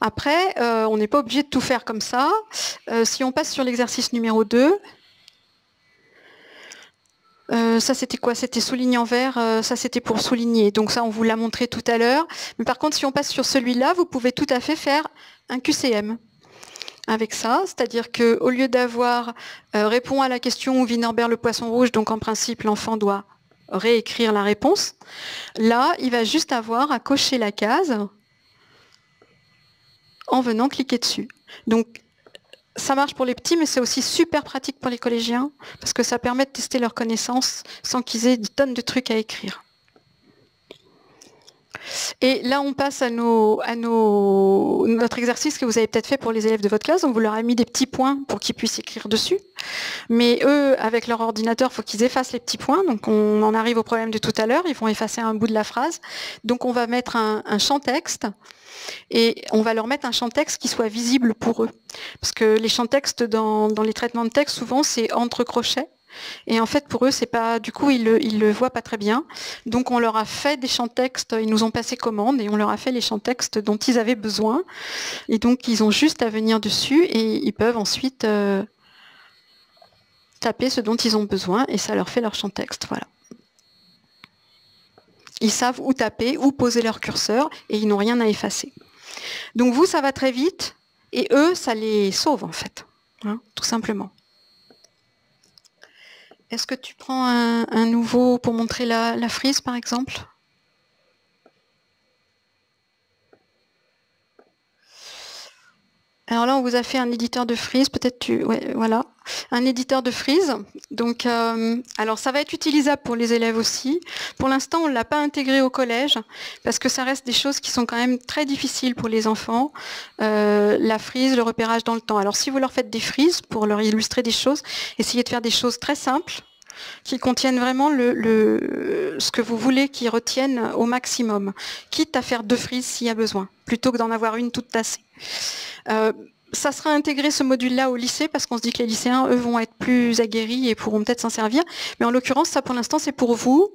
Après, on n'est pas obligé de tout faire comme ça. Si on passe sur l'exercice numéro 2, ça c'était quoi? C'était souligné en vert, ça c'était pour souligner. Donc ça on vous l'a montré tout à l'heure. Mais par contre si on passe sur celui-là, vous pouvez tout à fait faire un QCM avec ça. C'est-à-dire qu'au lieu d'avoir répond à la question où vit Norbert le poisson rouge, donc en principe l'enfant doit réécrire la réponse. Là, il va juste avoir à cocher la case en venant cliquer dessus. Donc, ça marche pour les petits, mais c'est aussi super pratique pour les collégiens, parce que ça permet de tester leurs connaissances sans qu'ils aient des tonnes de trucs à écrire. Et là, on passe à notre exercice que vous avez peut-être fait pour les élèves de votre classe. Donc, vous leur avez mis des petits points pour qu'ils puissent écrire dessus. Mais eux, avec leur ordinateur, il faut qu'ils effacent les petits points. Donc, on en arrive au problème de tout à l'heure. Ils vont effacer un bout de la phrase. Donc, on va mettre un champ texte. Et on va leur mettre un champ texte qui soit visible pour eux. Parce que les champs textes dans les traitements de texte, souvent, c'est entre crochets. Et en fait, pour eux, c'est pas, du coup, ils le voient pas très bien. Donc, on leur a fait des champs textes, ils nous ont passé commande et on leur a fait les champs textes dont ils avaient besoin. Et donc, ils ont juste à venir dessus et ils peuvent ensuite taper ce dont ils ont besoin et ça leur fait leur champ texte. Voilà. Ils savent où taper, où poser leur curseur et ils n'ont rien à effacer. Donc, vous, ça va très vite et eux, ça les sauve en fait, hein, tout simplement. Est-ce que tu prends un nouveau pour montrer la frise, par exemple? Alors là, on vous a fait un éditeur de frise. Peut-être ouais, voilà, un éditeur de frise. Donc, alors ça va être utilisable pour les élèves aussi. Pour l'instant, on ne l'a pas intégré au collège parce que ça reste des choses qui sont quand même très difficiles pour les enfants. La frise, le repérage dans le temps. Alors, si vous leur faites des frises pour leur illustrer des choses, essayez de faire des choses très simples qui contiennent vraiment ce que vous voulez qu'ils retiennent au maximum, quitte à faire 2 frises s'il y a besoin, plutôt que d'en avoir une toute tassée. Ça sera intégré ce module-là au lycée parce qu'on se dit que les lycéens, eux, vont être plus aguerris et pourront peut-être s'en servir. Mais en l'occurrence, ça pour l'instant, c'est pour vous,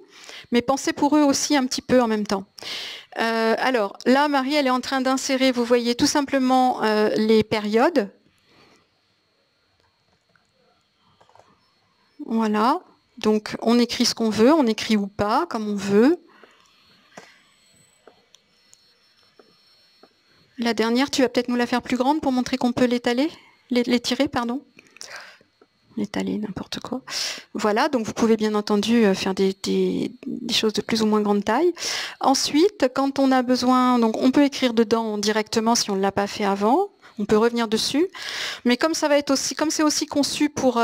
mais pensez pour eux aussi un petit peu en même temps. Alors là, Marie, elle est en train d'insérer, vous voyez, tout simplement les périodes. Voilà. Donc, on écrit ce qu'on veut, on écrit ou pas, comme on veut. La dernière, tu vas peut-être nous la faire plus grande pour montrer qu'on peut l'étaler, l'étirer, pardon. L'étaler, n'importe quoi. Voilà, donc vous pouvez bien entendu faire des choses de plus ou moins grande taille. Ensuite, quand on a besoin, donc on peut écrire dedans directement si on ne l'a pas fait avant. On peut revenir dessus. Mais comme ça va être aussi, comme c'est aussi conçu pour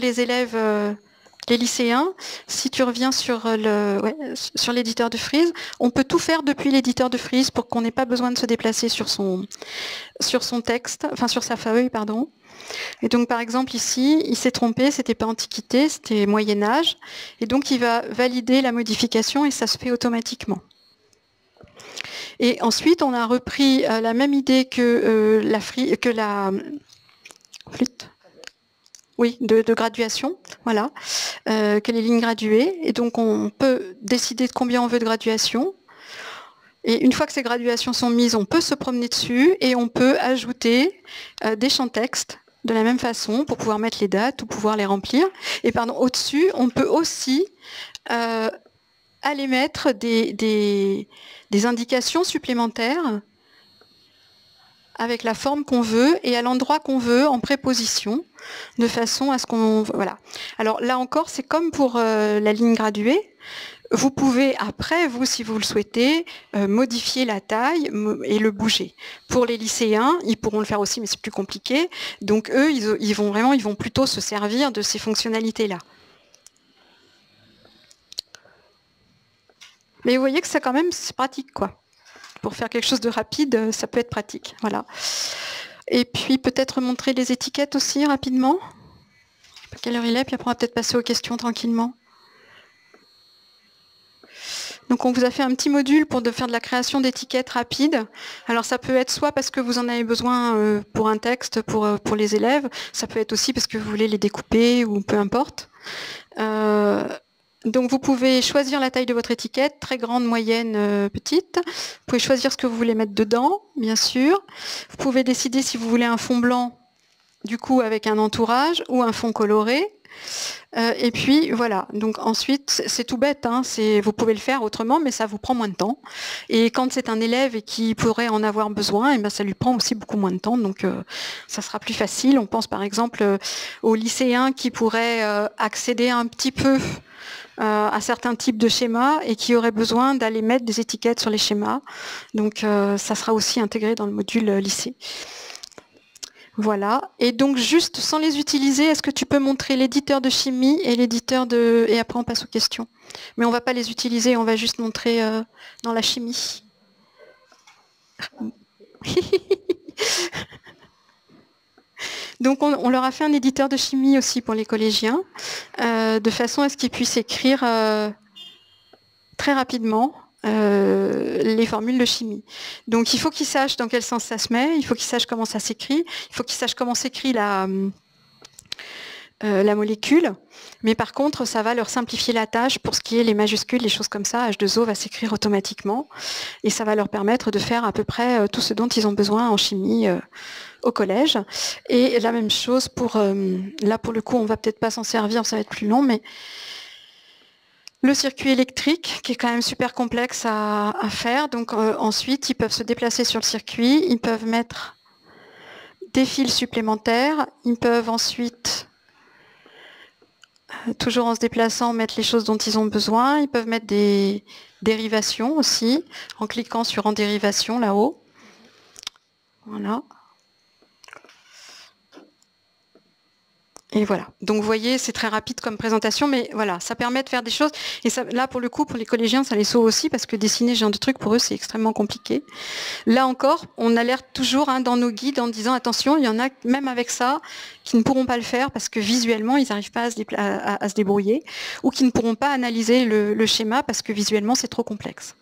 les élèves, les lycéens, si tu reviens sur l'éditeur de frise, on peut tout faire depuis l'éditeur de frise pour qu'on n'ait pas besoin de se déplacer sur son texte, enfin sur sa feuille, pardon. Et donc par exemple ici, il s'est trompé, c'était pas Antiquité, c'était Moyen-Âge. Et donc il va valider la modification et ça se fait automatiquement. Et ensuite, on a repris la même idée que la flûte, oui, de graduation, voilà, que les lignes graduées. Et donc, on peut décider de combien on veut de graduation. Et une fois que ces graduations sont mises, on peut se promener dessus et on peut ajouter des champs texte de la même façon pour pouvoir mettre les dates ou pouvoir les remplir. Et pardon, au-dessus, on peut aussi aller mettre des indications supplémentaires avec la forme qu'on veut et à l'endroit qu'on veut en préposition, de façon à ce qu'on... Voilà. Alors là encore, c'est comme pour la ligne graduée. Vous pouvez après, vous, si vous le souhaitez, modifier la taille et le bouger. Pour les lycéens, ils pourront le faire aussi, mais c'est plus compliqué. Donc eux, ils vont plutôt se servir de ces fonctionnalités-là. Mais vous voyez que ça quand même, c'est pratique, quoi. Pour faire quelque chose de rapide, ça peut être pratique. Voilà. Et puis peut-être montrer les étiquettes aussi rapidement. Je ne sais pas quelle heure il est, puis après on va peut-être passer aux questions tranquillement. Donc on vous a fait un petit module pour faire de la création d'étiquettes rapides. Alors ça peut être soit parce que vous en avez besoin pour un texte, pour les élèves, ça peut être aussi parce que vous voulez les découper ou peu importe. Donc vous pouvez choisir la taille de votre étiquette, très grande, moyenne, petite. Vous pouvez choisir ce que vous voulez mettre dedans, bien sûr. Vous pouvez décider si vous voulez un fond blanc, du coup avec un entourage, ou un fond coloré. Et puis voilà, donc ensuite c'est tout bête, hein, vous pouvez le faire autrement, mais ça vous prend moins de temps. Et quand c'est un élève et qui pourrait en avoir besoin, et ben ça lui prend aussi beaucoup moins de temps, donc ça sera plus facile. On pense par exemple aux lycéens qui pourraient accéder un petit peu à certains types de schémas et qui auraient besoin d'aller mettre des étiquettes sur les schémas. Donc ça sera aussi intégré dans le module lycée. Voilà. Et donc juste sans les utiliser, est-ce que tu peux montrer l'éditeur de chimie et l'éditeur de... Et après on passe aux questions. Mais on ne va pas les utiliser, on va juste montrer dans la chimie. Donc on leur a fait un éditeur de chimie aussi pour les collégiens, de façon à ce qu'ils puissent écrire très rapidement les formules de chimie. Donc il faut qu'ils sachent dans quel sens ça se met, il faut qu'ils sachent comment ça s'écrit, il faut qu'ils sachent comment s'écrit la molécule, mais par contre ça va leur simplifier la tâche pour ce qui est les majuscules, les choses comme ça. H2O va s'écrire automatiquement et ça va leur permettre de faire à peu près tout ce dont ils ont besoin en chimie au collège. Et la même chose pour, là pour le coup on va peut-être pas s'en servir, ça va être plus long, mais le circuit électrique, qui est quand même super complexe à faire. Donc ensuite, ils peuvent se déplacer sur le circuit, ils peuvent mettre des fils supplémentaires, ils peuvent ensuite, toujours en se déplaçant, mettre les choses dont ils ont besoin. Ils peuvent mettre des dérivations aussi, en cliquant sur en dérivation là-haut. Voilà. Et voilà. Donc vous voyez, c'est très rapide comme présentation, mais voilà, ça permet de faire des choses. Et ça, là, pour le coup, pour les collégiens, ça les sauve aussi, parce que dessiner ce genre de trucs, pour eux, c'est extrêmement compliqué. Là encore, on alerte toujours dans nos guides en disant, attention, il y en a, même avec ça, qui ne pourront pas le faire, parce que visuellement, ils n'arrivent pas à se débrouiller, ou qui ne pourront pas analyser le schéma, parce que visuellement, c'est trop complexe.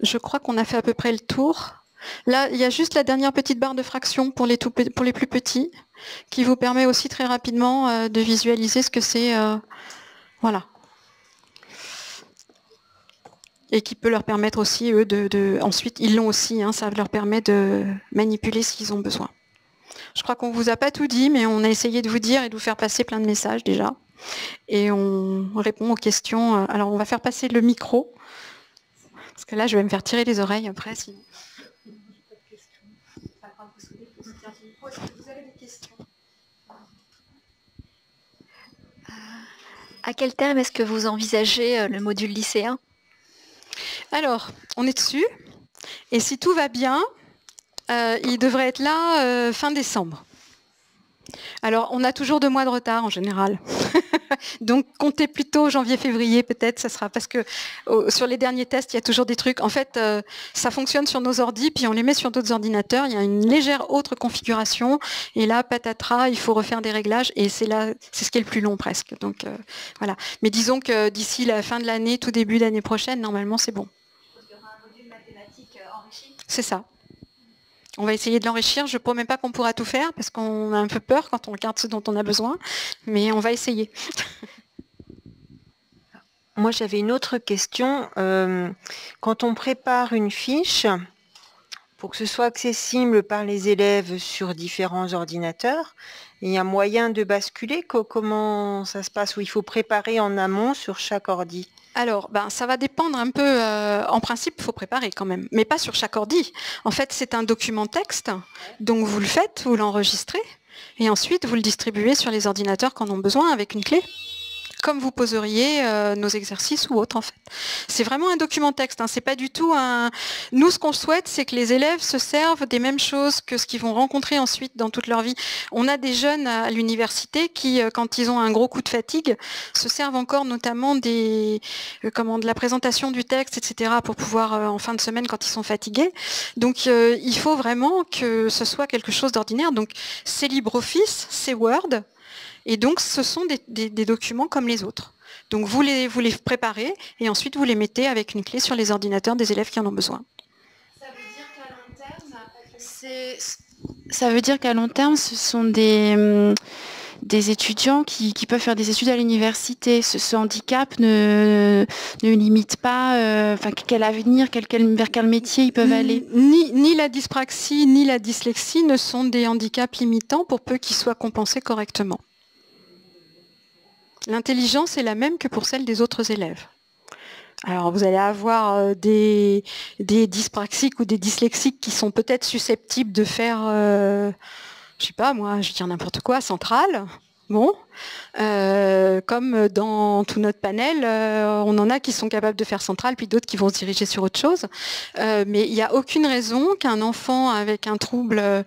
Je crois qu'on a fait à peu près le tour. Là, il y a juste la dernière petite barre de fraction pour les plus petits, qui vous permet aussi très rapidement de visualiser ce que c'est. Voilà. Et qui peut leur permettre aussi, eux, ensuite, ils l'ont aussi, hein, ça leur permet de manipuler ce qu'ils ont besoin. Je crois qu'on ne vous a pas tout dit, mais on a essayé de vous dire et de vous faire passer plein de messages déjà. Et on répond aux questions. Alors, on va faire passer le micro, parce que là, je vais me faire tirer les oreilles après. Sinon. Vous avez des questions? À quel terme est-ce que vous envisagez le module lycéen? Alors, on est dessus. Et si tout va bien, il devrait être là fin décembre. Alors, on a toujours 2 mois de retard en général. Donc, comptez plutôt janvier-février peut-être, ça sera parce que sur les derniers tests, il y a toujours des trucs. En fait, ça fonctionne sur nos ordis, puis on les met sur d'autres ordinateurs. Il y a une légère autre configuration. Et là, patatras, il faut refaire des réglages. Et c'est ce qui est le plus long presque. Donc, voilà. Mais disons que d'ici la fin de l'année, tout début d'année prochaine, normalement, c'est bon. Parce c'est ça. On va essayer de l'enrichir. Je ne promets pas qu'on pourra tout faire parce qu'on a un peu peur quand on regarde ce dont on a besoin, mais on va essayer. Moi, j'avais une autre question. Quand on prépare une fiche, pour que ce soit accessible par les élèves sur différents ordinateurs, il y a un moyen de basculer. Comment ça se passe? Où il faut préparer en amont sur chaque ordi? Alors, ça va dépendre un peu. En principe, il faut préparer quand même, mais pas sur chaque ordi. En fait, c'est un document texte, donc vous le faites, vous l'enregistrez, et ensuite vous le distribuez sur les ordinateurs qui en ont besoin avec une clé, comme vous poseriez nos exercices ou autres en fait. C'est vraiment un document texte, hein. C'est pas du tout un... Nous, ce qu'on souhaite, c'est que les élèves se servent des mêmes choses que ce qu'ils vont rencontrer ensuite dans toute leur vie. On a des jeunes à l'université qui, quand ils ont un gros coup de fatigue, se servent encore notamment de la présentation du texte, etc., pour pouvoir, en fin de semaine, quand ils sont fatigués. Donc, il faut vraiment que ce soit quelque chose d'ordinaire. Donc, c'est LibreOffice, c'est Word, et donc, ce sont des documents comme les autres. Donc, vous les préparez et ensuite, vous les mettez avec une clé sur les ordinateurs des élèves qui en ont besoin. Ça veut dire qu'à long terme, ce sont des étudiants qui peuvent faire des études à l'université. Ce handicap ne limite pas quel avenir, vers quel métier ils peuvent aller. Ni la dyspraxie, ni la dyslexie ne sont des handicaps limitants pour peu qu'ils soient compensés correctement. L'intelligence est la même que pour celle des autres élèves. Alors vous allez avoir des dyspraxiques ou des dyslexiques qui sont peut-être susceptibles de faire, je sais pas moi, je vais dire n'importe quoi, centrale. Bon, comme dans tout notre panel, on en a qui sont capables de faire centrale, puis d'autres qui vont se diriger sur autre chose. Mais il n'y a aucune raison qu'un enfant avec un trouble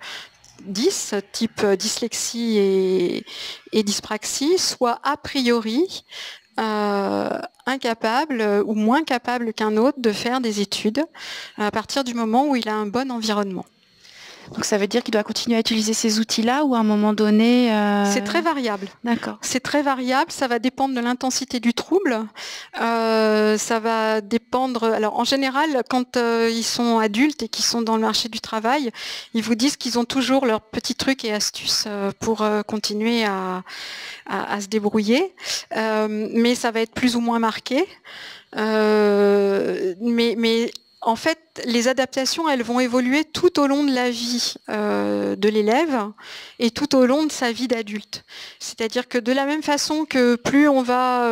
10, type dyslexie et dyspraxie, soit a priori incapable ou moins capable qu'un autre de faire des études à partir du moment où il a un bon environnement. Donc ça veut dire qu'il doit continuer à utiliser ces outils-là ou à un moment donné... C'est très variable. D'accord. C'est très variable, ça va dépendre de l'intensité du trouble. Ça va dépendre... Alors en général, quand ils sont adultes et qu'ils sont dans le marché du travail, ils vous disent qu'ils ont toujours leurs petits trucs et astuces pour continuer à se débrouiller. Mais ça va être plus ou moins marqué. Mais en fait, les adaptations, elles vont évoluer tout au long de la vie de l'élève et tout au long de sa vie d'adulte. C'est-à-dire que de la même façon que plus on va...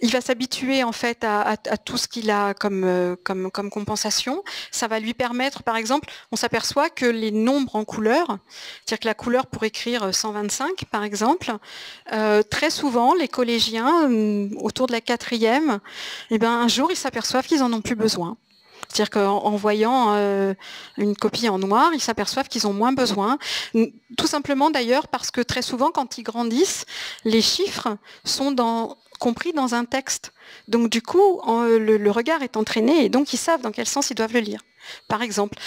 il va s'habituer en fait à tout ce qu'il a comme compensation. Ça va lui permettre, par exemple, on s'aperçoit que les nombres en couleur, c'est-à-dire que la couleur pour écrire 125 par exemple, très souvent les collégiens, autour de la 4e, un jour ils s'aperçoivent qu'ils n'en ont plus besoin. C'est-à-dire qu'en voyant une copie en noir, ils s'aperçoivent qu'ils ont moins besoin. Tout simplement d'ailleurs parce que très souvent quand ils grandissent, les chiffres sont compris dans un texte. Donc du coup, le regard est entraîné et donc ils savent dans quel sens ils doivent le lire. Par exemple,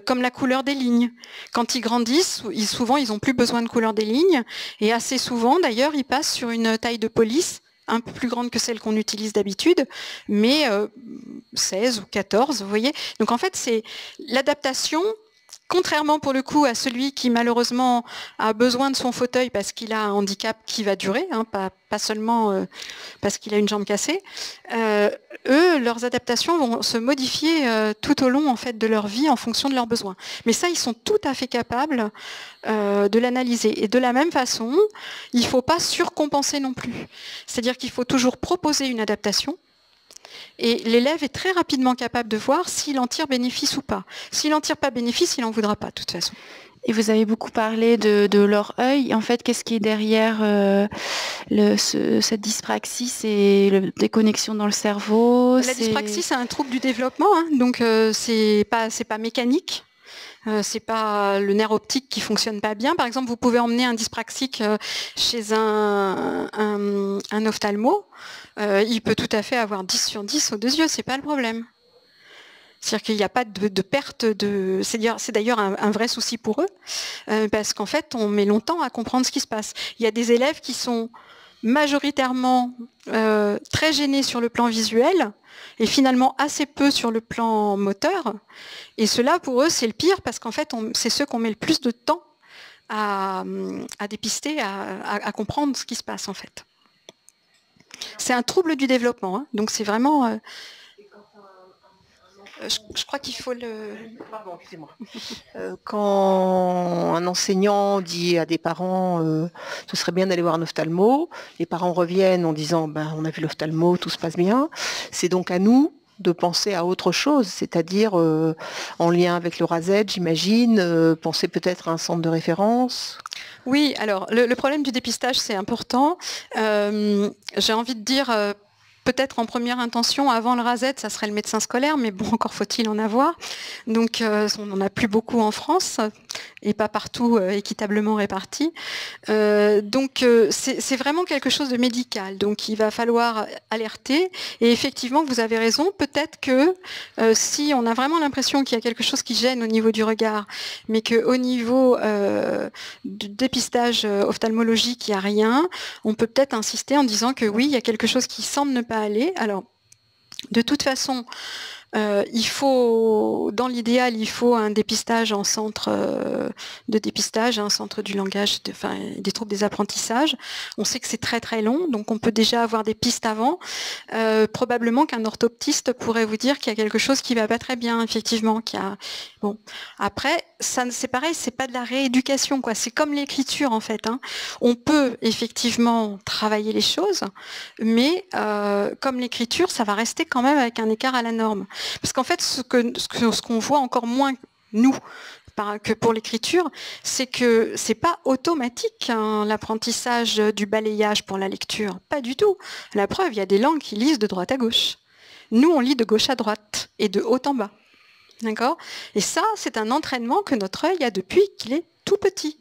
comme la couleur des lignes. Quand ils grandissent, souvent ils n'ont plus besoin de couleur des lignes et assez souvent d'ailleurs ils passent sur une taille de police un peu plus grande que celle qu'on utilise d'habitude, mais 16 ou 14, vous voyez. Donc en fait, c'est l'adaptation, contrairement pour le coup à celui qui malheureusement a besoin de son fauteuil parce qu'il a un handicap qui va durer, hein, pas seulement parce qu'il a une jambe cassée, eux, leurs adaptations vont se modifier tout au long en fait, de leur vie en fonction de leurs besoins. Mais ça, ils sont tout à fait capables de l'analyser. Et de la même façon, il ne faut pas surcompenser non plus. C'est-à-dire qu'il faut toujours proposer une adaptation. Et l'élève est très rapidement capable de voir s'il en tire bénéfice ou pas. S'il n'en tire pas bénéfice, il n'en voudra pas de toute façon. Et vous avez beaucoup parlé de leur œil. En fait, qu'est-ce qui est derrière cette dyspraxie? C'est des connexions dans le cerveau? La dyspraxie, c'est un trouble du développement, hein, donc c'est pas mécanique. C'est pas le nerf optique qui fonctionne pas bien. Par exemple, vous pouvez emmener un dyspraxique chez un ophtalmo. Il peut tout à fait avoir 10 sur 10 aux 2 yeux, c'est pas le problème. C'est-à-dire qu'il n'y a pas de perte de... C'est d'ailleurs un vrai souci pour eux, parce qu'en fait, on met longtemps à comprendre ce qui se passe. Il y a des élèves qui sont majoritairement très gênés sur le plan visuel et finalement assez peu sur le plan moteur. Et cela, pour eux, c'est le pire parce qu'en fait, c'est ceux qu'on met le plus de temps à dépister, à comprendre ce qui se passe en fait. C'est un trouble du développement, hein, donc c'est vraiment... je crois qu'il faut le... Pardon, excusez-moi. Quand un enseignant dit à des parents ce serait bien d'aller voir un ophtalmo, les parents reviennent en disant on a vu l'ophtalmo, tout se passe bien. C'est donc à nous de penser à autre chose, c'est-à-dire en lien avec le RASET, j'imagine, penser peut-être à un centre de référence. Oui, alors le problème du dépistage, c'est important. J'ai envie de dire... peut-être en première intention, avant le RASET, ça serait le médecin scolaire, mais bon, encore faut-il en avoir. Donc, on n'en a plus beaucoup en France, et pas partout équitablement répartis. Donc, c'est vraiment quelque chose de médical. Donc, il va falloir alerter. Et effectivement, vous avez raison. Peut-être que si on a vraiment l'impression qu'il y a quelque chose qui gêne au niveau du regard, mais qu'au niveau du dépistage ophtalmologique, il n'y a rien, on peut peut-être insister en disant que oui, il y a quelque chose qui semble ne pas aller. Alors, de toute façon, il faut, dans l'idéal, il faut un dépistage en centre de dépistage, un centre du langage, des troubles des apprentissages. On sait que c'est très très long, donc on peut déjà avoir des pistes avant. Probablement qu'un orthoptiste pourrait vous dire qu'il y a quelque chose qui ne va pas très bien, effectivement. Bon. Après, c'est pareil, c'est pas de la rééducation, quoi. C'est comme l'écriture, en fait. Hein. On peut effectivement travailler les choses, mais comme l'écriture, ça va rester quand même avec un écart à la norme. Parce qu'en fait, ce qu'on voit encore moins, nous, que pour l'écriture, c'est que c'est pas automatique hein, l'apprentissage du balayage pour la lecture. Pas du tout. La preuve, il y a des langues qui lisent de droite à gauche. Nous, on lit de gauche à droite et de haut en bas. D'accord ? Et ça, c'est un entraînement que notre œil a depuis qu'il est tout petit.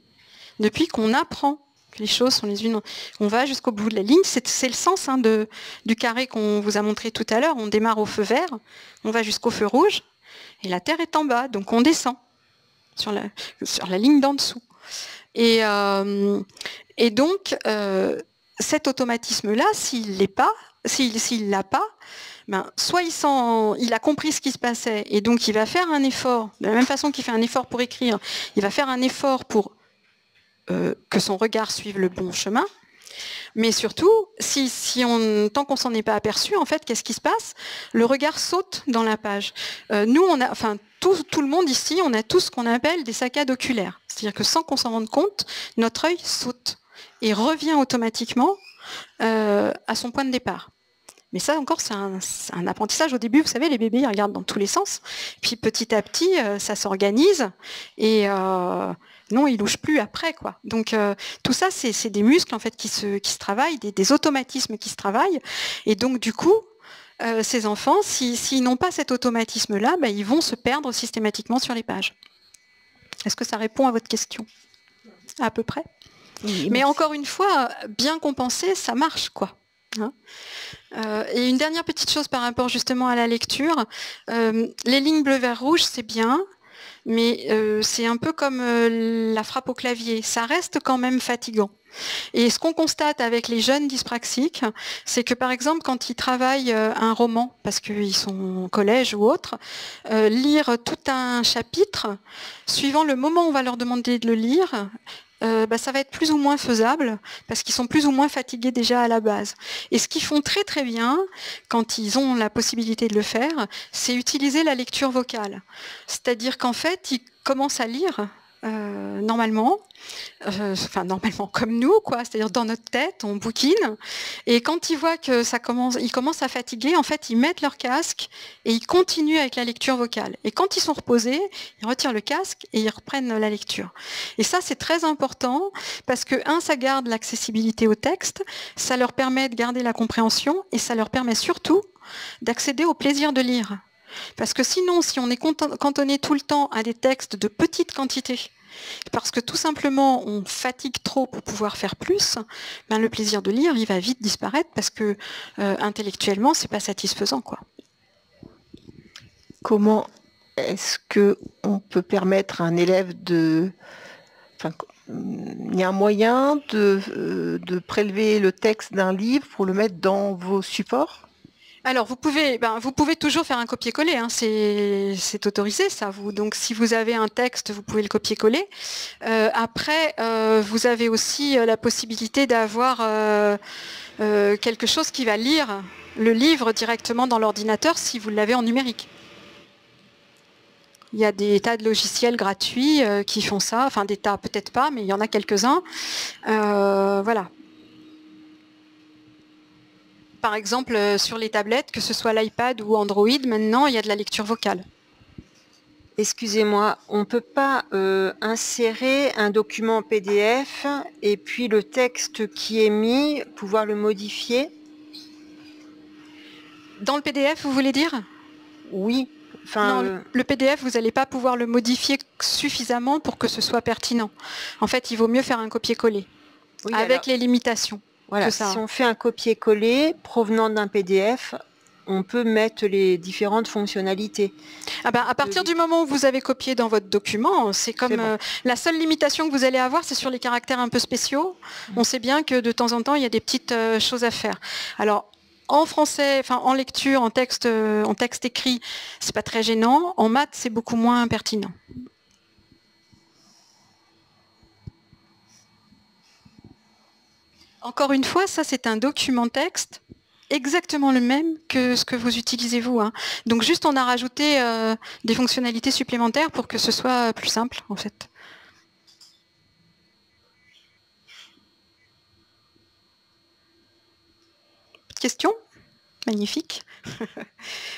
Depuis qu'on apprend que les choses sont les unes. On va jusqu'au bout de la ligne. C'est le sens hein, du carré qu'on vous a montré tout à l'heure. On démarre au feu vert, on va jusqu'au feu rouge, et la Terre est en bas, donc on descend sur la ligne d'en dessous. Et donc, cet automatisme-là, s'il l'a pas, soit il a compris ce qui se passait, et donc il va faire un effort, de la même façon qu'il fait un effort pour écrire, il va faire un effort pour que son regard suive le bon chemin. Mais surtout, tant qu'on s'en est pas aperçu, en fait, qu'est-ce qui se passe ? Le regard saute dans la page. Nous, tout le monde ici, on a tout ce qu'on appelle des saccades oculaires. C'est-à-dire que sans qu'on s'en rende compte, notre œil saute et revient automatiquement à son point de départ. Mais ça encore, c'est un apprentissage. Au début, vous savez, les bébés, ils regardent dans tous les sens. Puis petit à petit, ça s'organise et non, ils louchent plus après, quoi. Donc tout ça, c'est des muscles en fait qui se travaillent, des automatismes qui se travaillent. Et donc du coup, ces enfants, s'ils n'ont pas cet automatisme-là, ils vont se perdre systématiquement sur les pages. Est-ce que ça répond à votre question ? À peu près. Oui, mais encore une fois, bien compensé, ça marche, quoi. Hein et une dernière petite chose par rapport justement à la lecture, les lignes bleu, vert, rouge, c'est bien, mais c'est un peu comme la frappe au clavier, ça reste quand même fatigant. Et ce qu'on constate avec les jeunes dyspraxiques, c'est que par exemple quand ils travaillent un roman, parce qu'ils sont au collège ou autre, lire tout un chapitre, suivant le moment où on va leur demander de le lire, ça va être plus ou moins faisable parce qu'ils sont plus ou moins fatigués déjà à la base. Et ce qu'ils font très très bien quand ils ont la possibilité de le faire, c'est utiliser la lecture vocale. C'est-à-dire qu'en fait, ils commencent à lire normalement, comme nous, quoi. C'est-à-dire dans notre tête, on bouquine. Et quand ils voient que ils commencent à fatiguer, en fait, ils mettent leur casque et ils continuent avec la lecture vocale. Et quand ils sont reposés, ils retirent le casque et ils reprennent la lecture. Et ça, c'est très important parce que, ça garde l'accessibilité au texte, ça leur permet de garder la compréhension et ça leur permet surtout d'accéder au plaisir de lire. Parce que sinon, si on est cantonné tout le temps à des textes de petite quantité, parce que tout simplement on fatigue trop pour pouvoir faire plus, le plaisir de lire, il va vite disparaître parce que intellectuellement, c'est pas satisfaisant, quoi. Comment est-ce qu'on peut permettre à un élève il y a un moyen de prélever le texte d'un livre pour le mettre dans vos supports? Alors, vous pouvez toujours faire un copier-coller, hein, c'est autorisé ça. Donc, si vous avez un texte, vous pouvez le copier-coller. Après, vous avez aussi la possibilité d'avoir quelque chose qui va lire le livre directement dans l'ordinateur si vous l'avez en numérique. Il y a des tas de logiciels gratuits qui font ça, enfin des tas peut-être pas, mais il y en a quelques-uns. Voilà. Par exemple, sur les tablettes, que ce soit l'iPad ou Android, maintenant, il y a de la lecture vocale. Excusez-moi, on ne peut pas insérer un document PDF et puis le texte qui est mis, pouvoir le modifier? Dans le PDF, vous voulez dire? Oui. Enfin, non, le PDF, vous n'allez pas pouvoir le modifier suffisamment pour que ce soit pertinent. En fait, il vaut mieux faire un copier-coller, oui, avec les limitations. Voilà, si on fait un copier-coller provenant d'un PDF, on peut mettre les différentes fonctionnalités. Ah ben, à partir du moment où vous avez copié dans votre document, c'est comme bon. La seule limitation que vous allez avoir, c'est sur les caractères un peu spéciaux. On sait bien que de temps en temps, il y a des petites choses à faire. Alors, en français, enfin en lecture, en texte écrit, c'est pas très gênant. En maths, c'est beaucoup moins pertinent. Encore une fois, ça c'est un document texte exactement le même que ce que vous utilisez vous. Hein. Donc juste on a rajouté des fonctionnalités supplémentaires pour que ce soit plus simple en fait. Question ? Magnifique.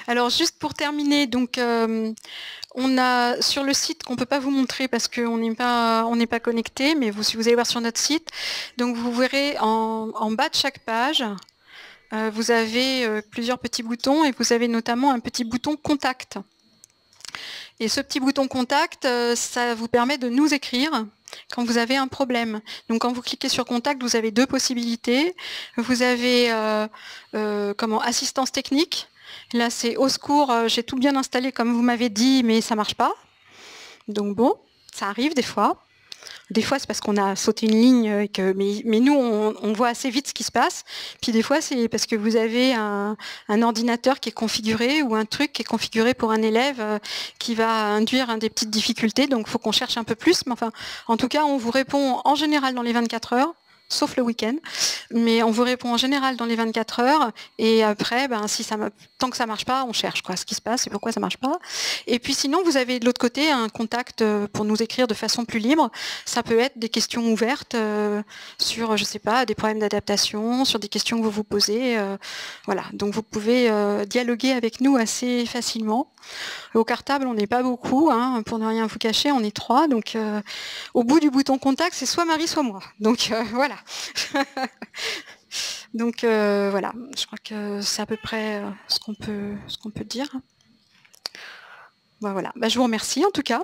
Alors juste pour terminer, donc on a sur le site qu'on ne peut pas vous montrer parce qu'on n'est pas connecté, mais si vous allez voir sur notre site, donc vous verrez en bas de chaque page, vous avez plusieurs petits boutons et vous avez notamment un petit bouton contact. Et ce petit bouton contact, ça vous permet de nous écrire quand vous avez un problème. Donc quand vous cliquez sur contact, vous avez deux possibilités. Vous avez assistance technique. Là c'est au secours, j'ai tout bien installé comme vous m'avez dit, mais ça marche pas. Donc bon, ça arrive des fois. Des fois, c'est parce qu'on a sauté une ligne, et mais nous, on voit assez vite ce qui se passe. Puis des fois, c'est parce que vous avez un ordinateur qui est configuré ou un truc qui est configuré pour un élève qui va induire des petites difficultés. Donc, il faut qu'on cherche un peu plus. Mais enfin, en tout cas, on vous répond en général dans les 24 heures. Sauf le week-end, mais on vous répond en général dans les 24 heures, et après, tant que ça marche pas, on cherche ce qui se passe et pourquoi ça marche pas. Et puis sinon, vous avez de l'autre côté un contact pour nous écrire de façon plus libre. Ça peut être des questions ouvertes sur, je sais pas, des problèmes d'adaptation, sur des questions que vous vous posez. Voilà, donc vous pouvez dialoguer avec nous assez facilement. Au cartable, on n'est pas beaucoup, hein, pour ne rien vous cacher, on est 3, donc au bout du bouton contact, c'est soit Marie, soit moi. Donc voilà. Donc voilà, je crois que c'est à peu près ce qu'on peut dire. Voilà. Je vous remercie en tout cas.